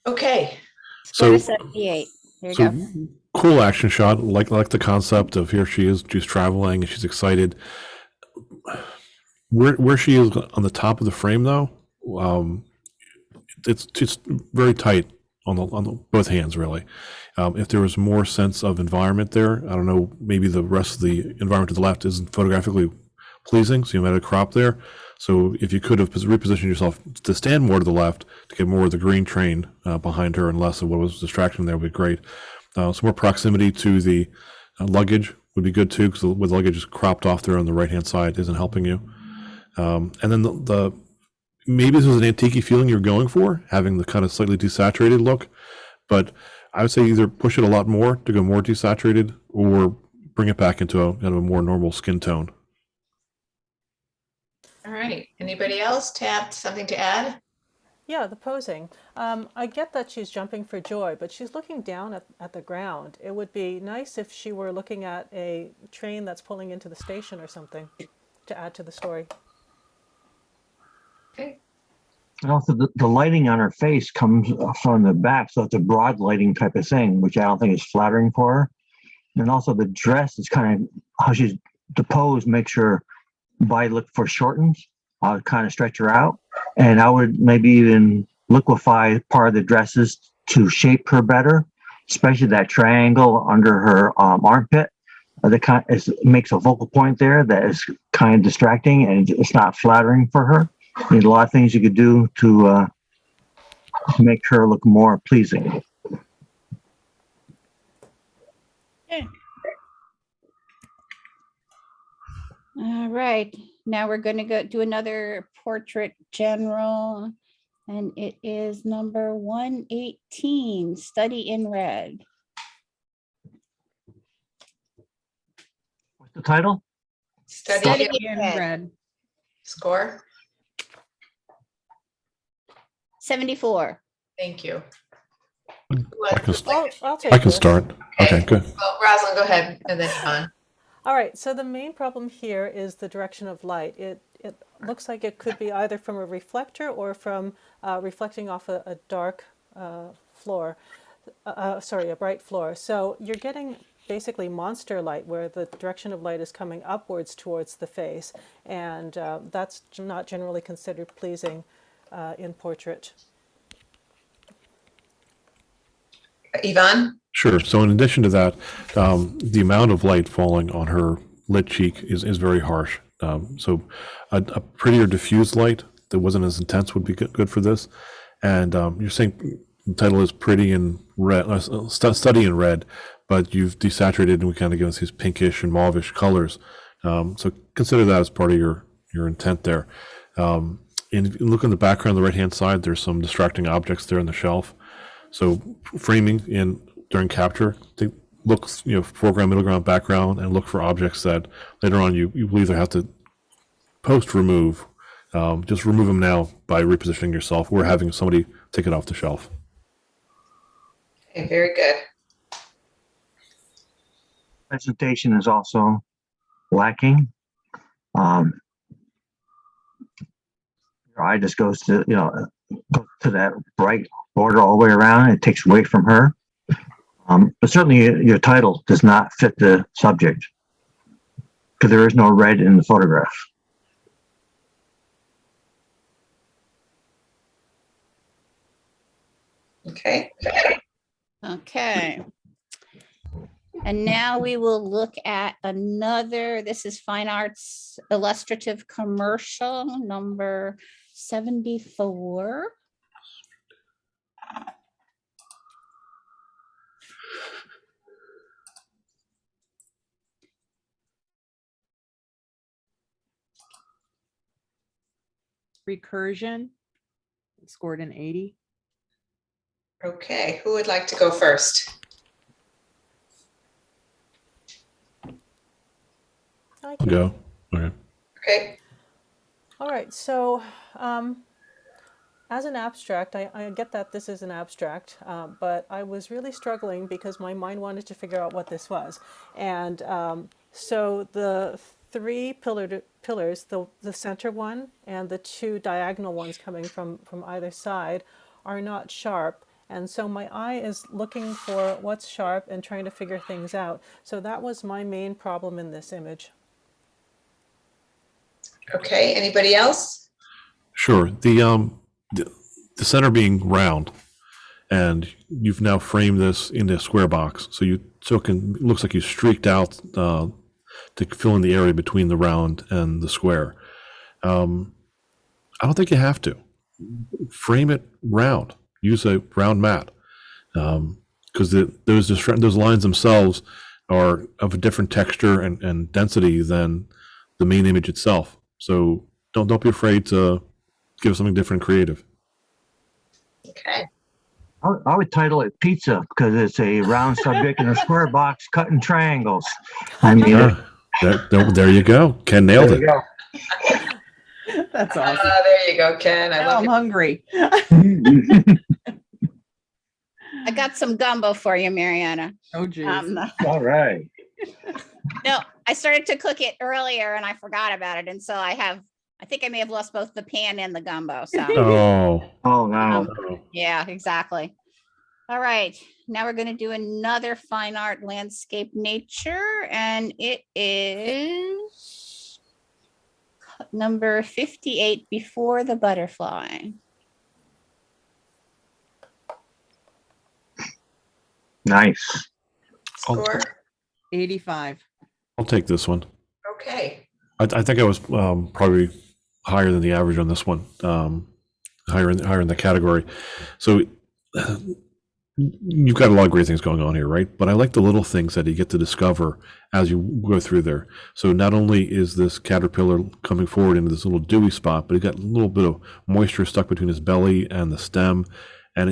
Okay. Score So- 78. There you So go. cool action shot. Like the concept of here she's traveling and she's excited. Where she is on the top of the frame though, it's very tight on the both hands really. If there was more sense of environment there, I don't know, maybe the rest of the environment to the left isn't photographically pleasing, so you might have crop there. So if you could have repositioned yourself to stand more to the left to get more of the green train behind her and less of what was distraction there would be great. Some more proximity to the luggage would be good too, because with the luggage is cropped off there on the right hand side isn't helping you. And then the maybe this was an antique feeling you're going for, having the kind of slightly desaturated look, but I would say either push it a lot more to go more desaturated or bring it back into a kind of a more normal skin tone. All right. Anybody else? Tab, something to add? Yeah, the posing. I get that she's jumping for joy, but she's looking down at the ground. It would be nice if she were looking at a train that's pulling into the station or something to add to the story. Okay. And also the lighting on her face comes from the back, so it's a broad lighting type of thing, which I don't think is flattering for her. And also the dress is kind of how she's the pose makes her body look foreshortened. I would kind of stretch her out, and I would maybe even liquefy part of the dresses to shape her better, especially that triangle under her armpit. Makes a focal point there that is kind of distracting, and it's not flattering for her. There's a lot of things you could do to make her look more pleasing. All right, now we're going to go do another portrait general, and it is number 118, Study in Red. What's the title? Study in In red. red. score. 74. Thank you. I can, I'll take I can this. start. Okay, good. Well, Rosalind, go ahead, and then Yvonne. All right, so the main problem here is the direction of light. It looks like it could be either from a reflector or from reflecting off a dark floor, sorry, a bright floor. So you're getting basically monster light where the direction of light is coming upwards towards the face, and that's not generally considered pleasing in portrait. Yvonne? Sure. So in addition to that, the amount of light falling on her lit cheek is very harsh. So a prettier diffused light that wasn't as intense would be good for this. And you're saying the title is Pretty in Red, Study in Red, but you've desaturated and we kind of give us these pinkish and mauvish colors. So consider that as part of your intent there. And if you look in the background on the right-hand side, there's some distracting objects there on the shelf. So framing during capture, look, foreground, middle ground, background, and look for objects that later on you will either have to post remove, just remove them now by repositioning yourself or having somebody take it off the shelf. Okay, very good. Presentation is also lacking. Your eye just goes to that bright border all the way around. It takes away from her. But certainly your title does not fit the subject because there is no red in the photograph. Okay. Okay. And now we will look at another, this is Fine Arts Illustrative Commercial, number 74. Recursion scored an 80. Okay, who would like to go first? I I'll can- go. Okay. Okay. All right, so as an abstract, I get that this is an abstract, but I was really struggling because my mind wanted to figure out what this was. And so the three pillars, the center one and the two diagonal ones coming from either side are not sharp. And so my eye is looking for what's sharp and trying to figure things out. So that was my main problem in this image. Okay, anybody else? Sure. The center being round, and you've now framed this into a square box. So it looks like you streaked out to fill in the area between the round and the square. I don't think you have to frame it round. Use a round mat because those lines themselves are of a different texture and density than the main image itself. So don't be afraid to give something different, and creative. Okay. I would title it Pizza because it's a round subject in a square box cut in triangles. I mean, There you go. Ken nailed there it. you go. That's awesome. There you go, Ken. I Now love I'm it. hungry. I got some gumbo for you, Mariana. Oh, geez. All right. No, I started to cook it earlier and I forgot about it. And so I think I may have lost both the pan and the gumbo. So Oh, Oh, no. no. yeah, exactly. All right, now we're going to do another fine art landscape nature, and it is number 58, Before the Butterfly. Nice. Score. 85. I'll take this one. Okay. I think I was probably higher than the average on this one, higher in the category. So you've got a lot of great things going on here, right? But I like the little things that you get to discover as you go through there. So not only is this caterpillar coming forward into this little dewy spot, but he got a little bit of moisture stuck between his belly and the stem. And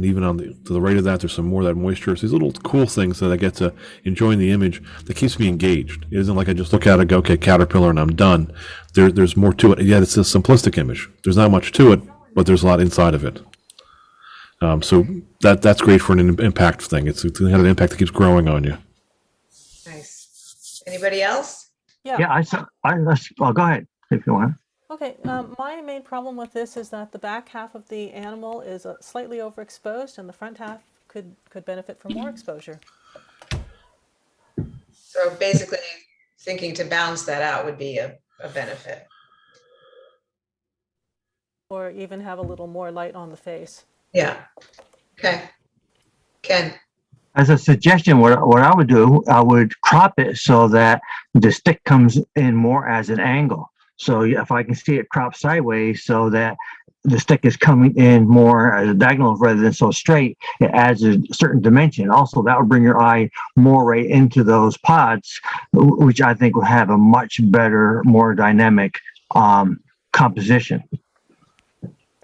even to the right of that, there's some more of that moisture. So these little cool things that I get to enjoy in the image that keeps me engaged. It isn't like I just look at it and go, okay, caterpillar, and I'm done. There's more to it. Yeah, it's a simplistic image. There's not much to it, but there's a lot inside of it. So that's great for an impact thing. It's got an impact that keeps growing on you. Nice. Anybody else? Yeah, well, go ahead if you want. Okay, my main problem with this is that the back half of the animal is slightly overexposed and the front half could benefit from more exposure. So basically thinking to balance that out would be a benefit. Or even have a little more light on the face. Yeah. Okay. Ken. As a suggestion, what I would do, I would crop it so that the stick comes in more as an angle. So if I can see it crop sideways so that the stick is coming in more as a diagonal rather than so straight, it adds a certain dimension. Also, that would bring your eye more right into those pods, which I think will have a much better, more dynamic composition.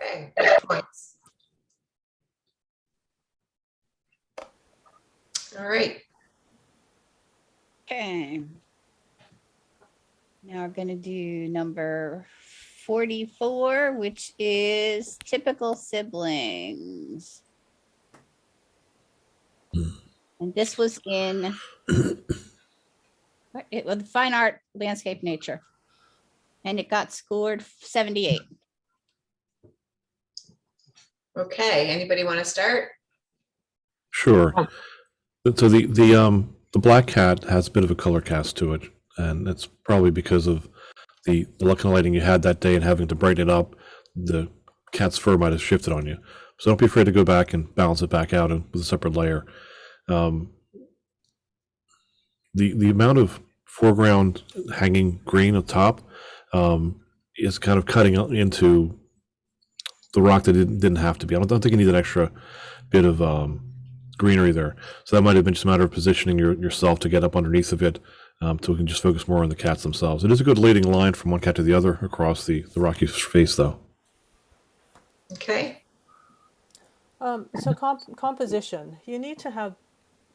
Okay. Good points. All right. Okay. Now we're going to do number 44, which is typical siblings. And this was in it was fine art, landscape, nature. And it got scored 78. Okay. Anybody want to start? Sure. So the black cat has a bit of a color cast to it, and it's probably because of the luck and lighting you had that day and having to brighten it up. The cat's fur might have shifted on you, so don't be afraid to go back and balance it back out with a separate layer. The amount of foreground hanging green on top is kind of cutting into the rock that didn't have to be. I don't think you need an extra bit of greenery there. So that might have been just a matter of positioning yourself to get up underneath of it, so we can just focus more on the cats themselves. It is a good leading line from one cat to the other across the rocky face, though. Okay. So composition, you need to have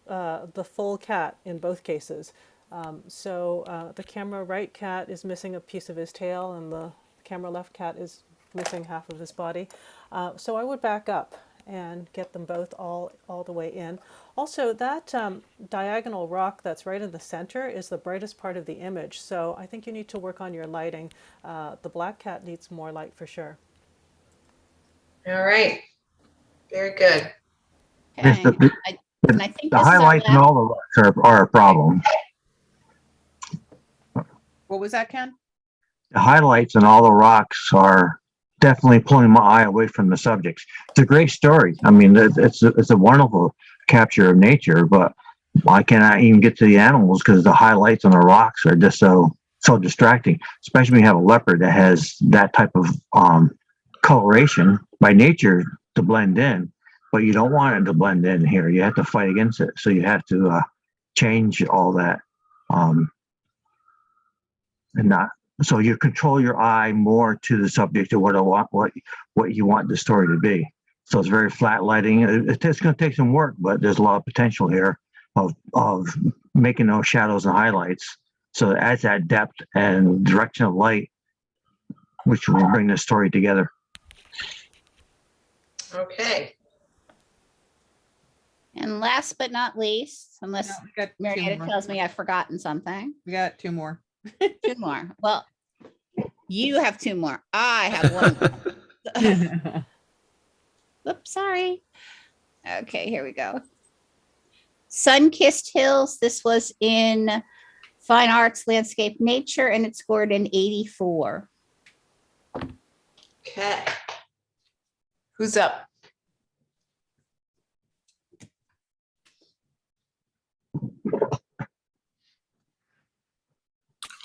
the full cat in both cases. The camera right cat is missing a piece of his tail and the camera left cat is missing half of his body. So I would back up and get them both all the way in. Also, that diagonal rock that's right in the center is the brightest part of the image. So I think you need to work on your lighting. The black cat needs more light for sure. All right. Very good. Yes, Okay. And I think The this is our highlights and last- all the rocks are a problem. What was that, Ken? The highlights and all the rocks are definitely pulling my eye away from the subjects. It's a great story. I mean, it's a wonderful capture of nature, but why can't I even get to the animals? Because the highlights on the rocks are just so distracting, especially when you have a leopard that has that type of coloration by nature to blend in, but you don't want it to blend in here. You have to fight against it. So you have to change all that. So you control your eye more to the subject of what you want the story to be. So it's very flat lighting. It's going to take some work, but there's a lot of potential here of making those shadows and highlights. So it adds that depth and direction of light which will bring the story together. Okay. And last but not least, unless No, we got two Marietta more. tells me I've forgotten something, We got two more. 2 more. Well, you have 2 more. I have 1. Oops, sorry. Okay, here we go. Sun-Kissed Hills. This was in Fine Arts, Landscape, Nature, and it scored an 84. Okay. Who's up?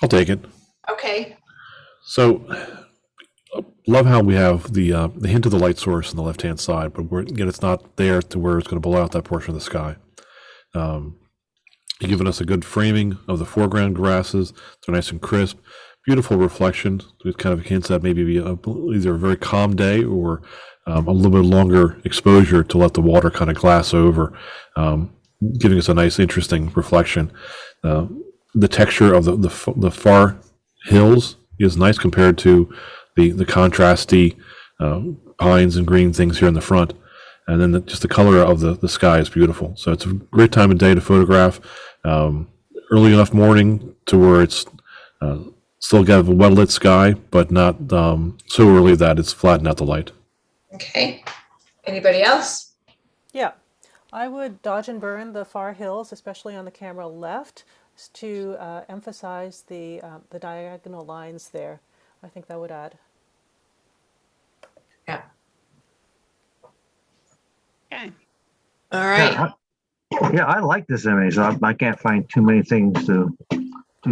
I'll take it. Okay. So, love how we have the hint of the light source on the left hand side, but again, it's not there to where it's going to blow out that portion of the sky. You've given us a good framing of the foreground grasses. They're nice and crisp, beautiful reflection. It kind of hints at maybe either a very calm day or a little bit longer exposure to let the water kind of glass over, giving us a nice, interesting reflection. The texture of the far hills is nice compared to the contrasty pines and green things here in the front. And then just the color of the sky is beautiful. So it's a great time of day to photograph. Early enough morning to where it's still got a well lit sky, but not so early that it's flattened out the light. Okay. Anybody else? Yeah, I would dodge and burn the far hills, especially on the camera left, to emphasize the diagonal lines there. I think that would add. Yeah. Okay. All right. Yeah, I like this image. I can't find too many things to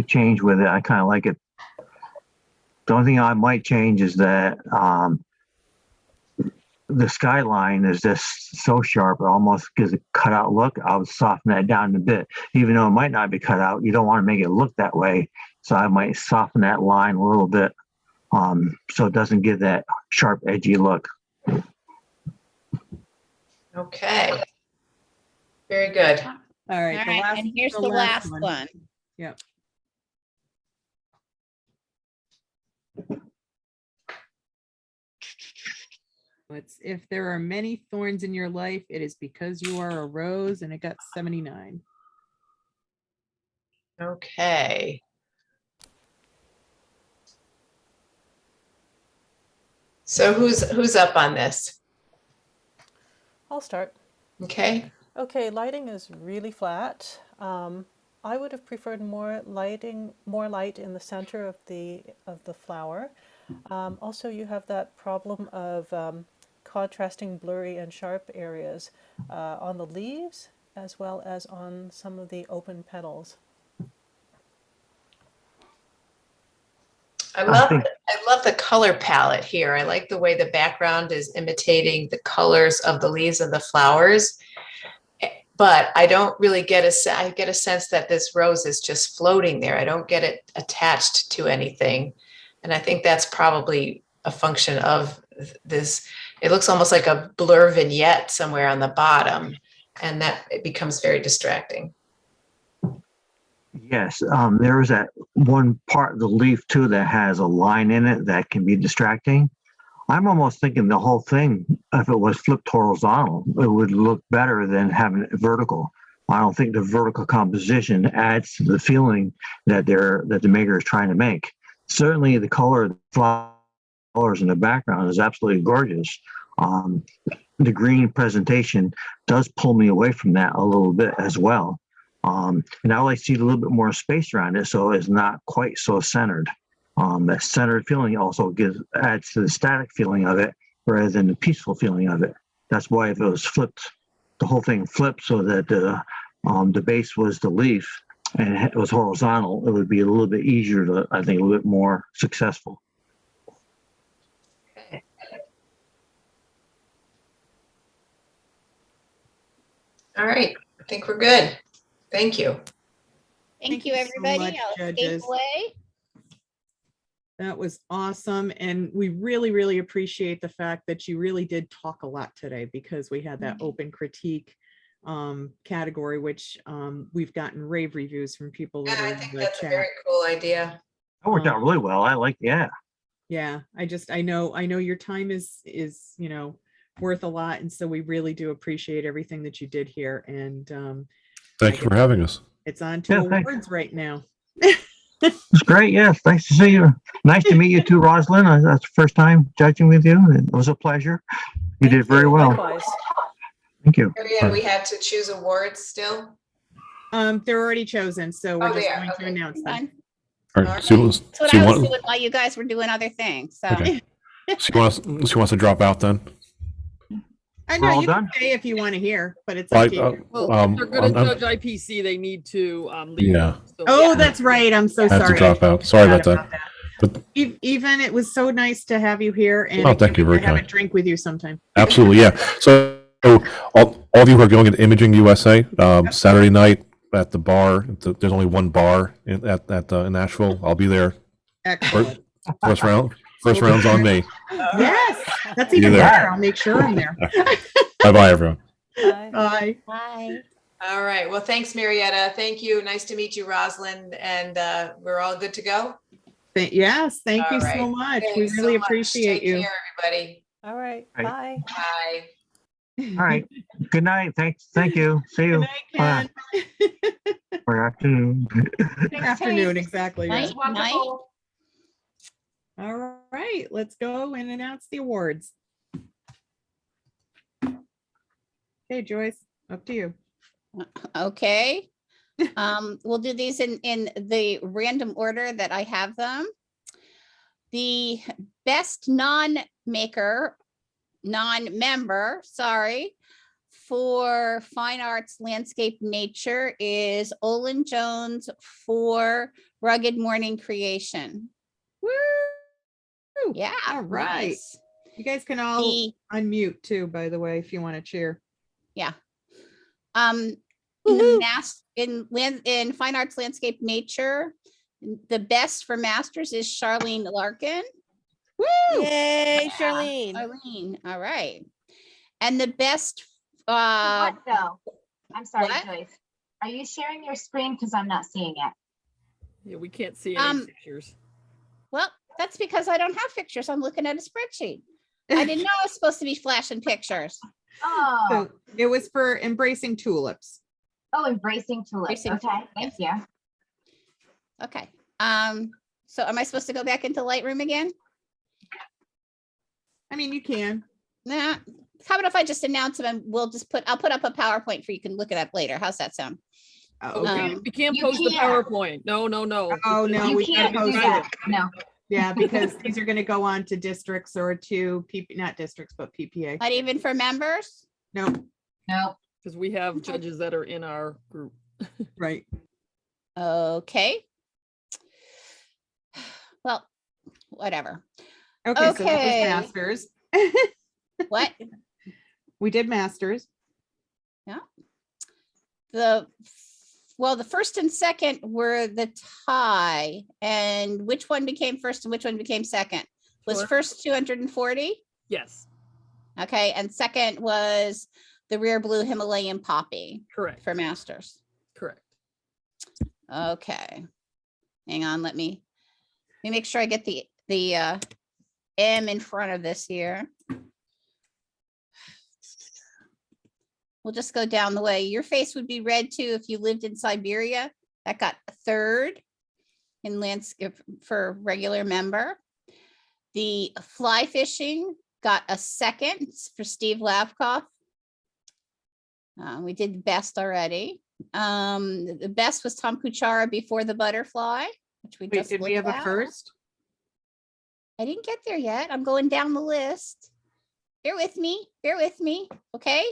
change with it. I kind of like it. The only thing I might change is that the skyline is just so sharp, it almost gives a cutout look. I would soften that down a bit, even though it might not be cut out. You don't want to make it look that way, so I might soften that line a little bit, so it doesn't give that sharp, edgy look. Okay. Very good. All right. All right, and here's the last one. Yep. It's if there are many thorns in your life, it is because you are a rose, and it got 79. Okay. So who's up on this? I'll start. Okay. Okay, lighting is really flat. I would have preferred more light in the center of the flower. Also, you have that problem of contrasting blurry and sharp areas on the leaves as well as on some of the open petals. I love the color palette here. I like the way the background is imitating the colors of the leaves of the flowers. But I don't really get I get a sense that this rose is just floating there. I don't get it attached to anything. And I think that's probably a function of this. It looks almost like a blur vignette somewhere on the bottom, and that it becomes very distracting. Yes, there is that one part of the leaf too that has a line in it that can be distracting. I'm almost thinking the whole thing, if it was flipped horizontal, it would look better than having it vertical. I don't think the vertical composition adds to the feeling that the maker is trying to make. Certainly, the color of the flowers in the background is absolutely gorgeous. The green presentation does pull me away from that a little bit as well. And I like to see a little bit more space around it, so it's not quite so centered. That centered feeling also adds to the static feeling of it rather than the peaceful feeling of it. That's why if it was flipped, the whole thing flipped so that the base was the leaf and it was horizontal, it would be a little bit easier to, I think, a little bit more successful. Okay. All right. I think we're good. Thank you. Thank you, you so everybody. much, I'll escape judges. away. That was awesome. And we really, really appreciate the fact that you really did talk a lot today, because we had that open critique category, which we've gotten rave reviews from people that Yeah, are I in think the that's a chat. very cool idea. That worked out really well. I like, yeah. Yeah, I know your time is, worth a lot. And so we really do appreciate everything that you did here. And Thank you for having us. it's on to Yeah, thanks. awards right now. It's great. Yes. Nice to see you. Nice to meet you too, Rosalind. That's the first time judging with you. It was a pleasure. You Thank did very well. Likewise. Thank you. Marianne, we have to choose awards still? They're already chosen, so we're Oh, just they are. going to Okay. announce them. Fine. All right. So, Alright. That's what so you I was want, doing while you guys were doing other things. So okay. So you want us to drop out then? I We're know all you can done? stay if you want to hear, but it's I, up to you. Well, if they're gonna I'm- judge IPC, they need to leave. Yeah. So- Oh, that's right. I'm so I have to sorry. drop out. Sorry about that. But Even it was so nice to have you here and Oh, I thank can't you, wait very to have a kind. drink with you sometime. absolutely, yeah. So all of you who are going to Imaging USA Saturday night at the bar. There's only one bar in Nashville. I'll be there. Excellent. First round's on me. Yes, that's You even there. better. I'll make sure I'm there. Bye bye, everyone. Bye. Bye. bye. All right. Well, thanks, Marietta. Thank you. Nice to meet you, Rosalind. And we're all good to go. Yes, thank All you right. so much. We Thanks so really much. appreciate Take you. care, everybody. All right. Right. Bye. Bye. All right. Good night. Thank you. See Good you. night, Ken. Or afternoon. Afternoon, exactly. yeah. Night, night. All right, let's go and announce the awards. Okay, Joyce, up to you. Okay. We'll do these in the random order that I have them. The best non-member, sorry, for fine arts, landscape, nature is Olin Jones for Rugged Morning Creation. Woo! Yeah. All right. nice. You guys can all The, unmute too, by the way, if you want to cheer. yeah. In the in fine arts, landscape, nature, the best for masters is Charlene Larkin. Woo! Yay, Yeah, Charlene. Charlene, all right. And the best, What though? I'm sorry, what? Joyce. Are you sharing your screen? Because I'm not seeing it. Yeah, we can't see any pictures. Well, that's because I don't have pictures. I'm looking at a spreadsheet. I didn't know I was supposed to be flashing pictures. Oh, So it was for embracing tulips. embracing tulips. Embracing Okay, thank you. Okay. So am I supposed to go back into Lightroom again? I mean, you can. Nah. How about if I just announce them and I'll put up a PowerPoint for you can look it up later. How's that sound? Oh, okay. Um, We can't you post the can't. PowerPoint. No. Oh, no, You we can't gotta do post that. it. No. Yeah, because these are gonna go on to districts or to not districts, but PPA. Not even for members? No, No. Because we have judges that are in our group. right. Okay. Well, whatever. Okay, so that was Okay. masters. What? We did masters. The first and second were the tie, and which one became first and which one became second? Was Sure. first 240? Yes, Okay, and second was the rare blue Himalayan poppy correct. for masters. Correct. Okay. Hang on, let me make sure I get the M in front of this here. We'll just go down the way. Your face would be red too if you lived in Siberia. That got a third in landscape for regular member. The fly fishing got a second for Steve Lavkoff. We did best already. The best was Tom Kuchara before the butterfly, which we Wait, just did we have looked a at. first? I didn't get there yet. I'm going down the list. Bear with me, okay?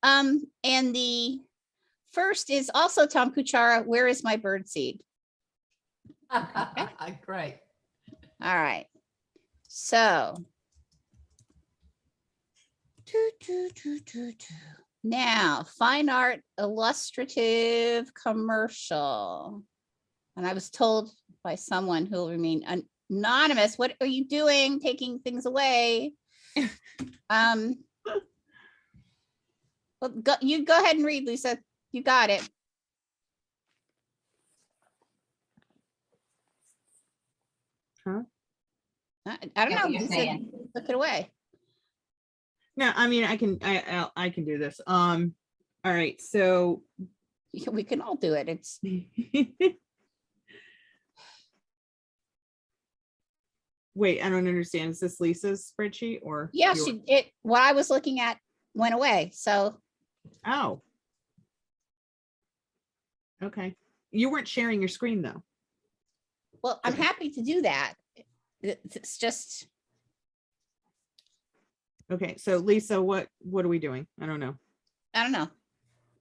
And the first is also Tom Kuchara, Where is My Birdseed? Great. All right. So. Now, fine art illustrative commercial. And I was told by someone who will remain anonymous, what are you doing taking things away? Well, you go ahead and read, Lisa. You got it. Huh? I don't Get know. what you're Lisa, saying. look it away. No, I mean, I can do this. All right, so We can all do it. It's wait, I don't understand. Is this Lisa's spreadsheet or? yeah, your- what I was looking at went away. So Oh. Okay. You weren't sharing your screen though. well, I'm happy to do that. It's just Okay, so Lisa, what are we doing? I don't know. I don't know.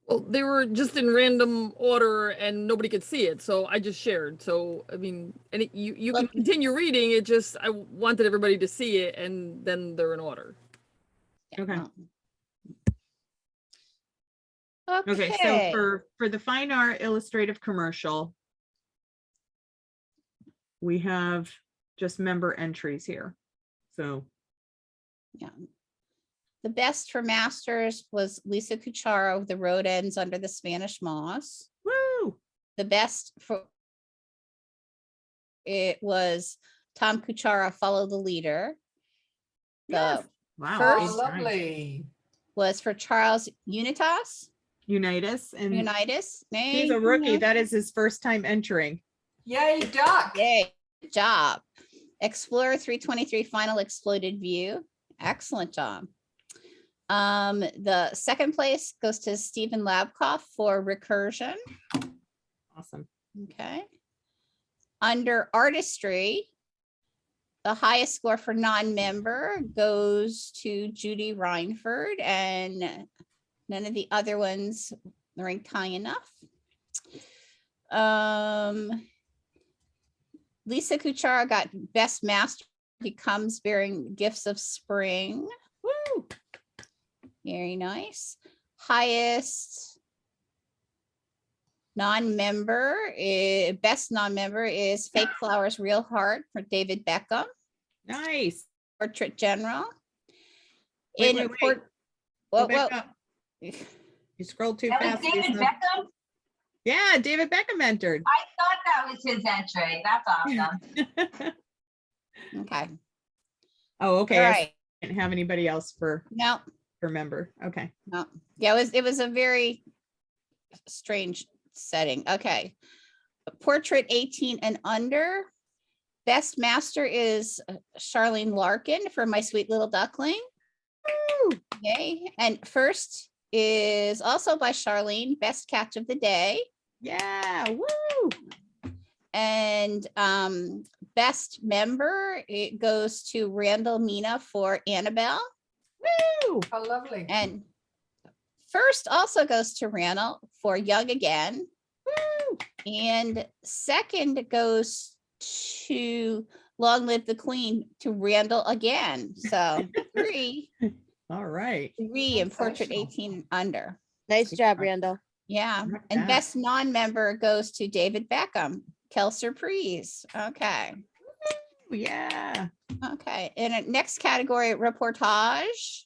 Well, they were just in random order and nobody could see it, so I just shared. So, I mean, and you can Look. continue reading, it just, I wanted everybody to see it and then they're in order. Okay. Okay. Okay, so for the fine art illustrative commercial, we have just member entries here. So, Yeah. The best for masters was Lisa Cucharo, The Road Ends Under the Spanish Moss. woo! The best for it was Tom Cuchara, Follow the Leader. Yes. The Wow. first- it's nice. was for Charles Unitas. Unitas, and Unitas. he's a rookie. That is his first time entering. Yay, Doc. Yay, good job. Explorer 323 Final Exploited View. Excellent job. The second place goes to Stephen Labkoff for Recursion. Awesome. Okay. Under artistry, the highest score for non-member goes to Judy Reinford, and none of the other ones ranked high enough. Lisa Kuchara got best master. He comes bearing gifts of spring. Woo! Very nice. Highest non-member, best non-member is Fake Flowers, Real Heart for David Beckham, Nice. Portrait General. Wait, In wait, wait. port- Go Whoa, back whoa. up. You scrolled too That was fast. David Lisa. Beckham? Yeah, David Beckham entered. I thought that was his entry. That's awesome. Okay, Oh, okay. all I right. didn't have anybody else for No, member. Okay. no. Yeah, it was a very strange setting. Okay. Portrait 18 and under. Best master is Charlene Larkin for My Sweet Little Duckling. Yay. And first is also by Charlene, Best Catch of the Day. Yeah. Woo! And best member, it goes to Randall Mina for Annabelle. Woo! Oh, lovely. And first also goes to Randall for Young Again. Woo! And second goes to Long Live the Queen to Randall again. So three All right. in Portrait Sensational. 18 and under. Nice Good job, job. Randall. Yeah. Like And that. best non-member goes to David Beckham, Kel Surprise. Okay. Yeah. Okay. In the next category, reportage.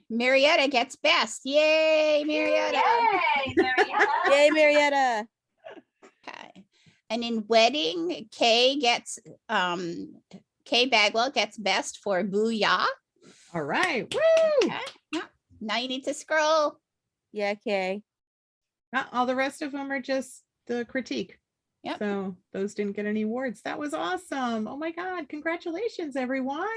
Marietta gets best. Yay, Marietta. Yay, Marietta. Yay, Marietta. Okay. And in wedding, Kay Bagwell gets best for Booyah. All right. Woo! Okay. Yeah. Now you need to scroll. Yeah, Kay. All the rest of them are just the critique. Yep. So those didn't get any awards. That was awesome. Oh my God. Congratulations, everyone.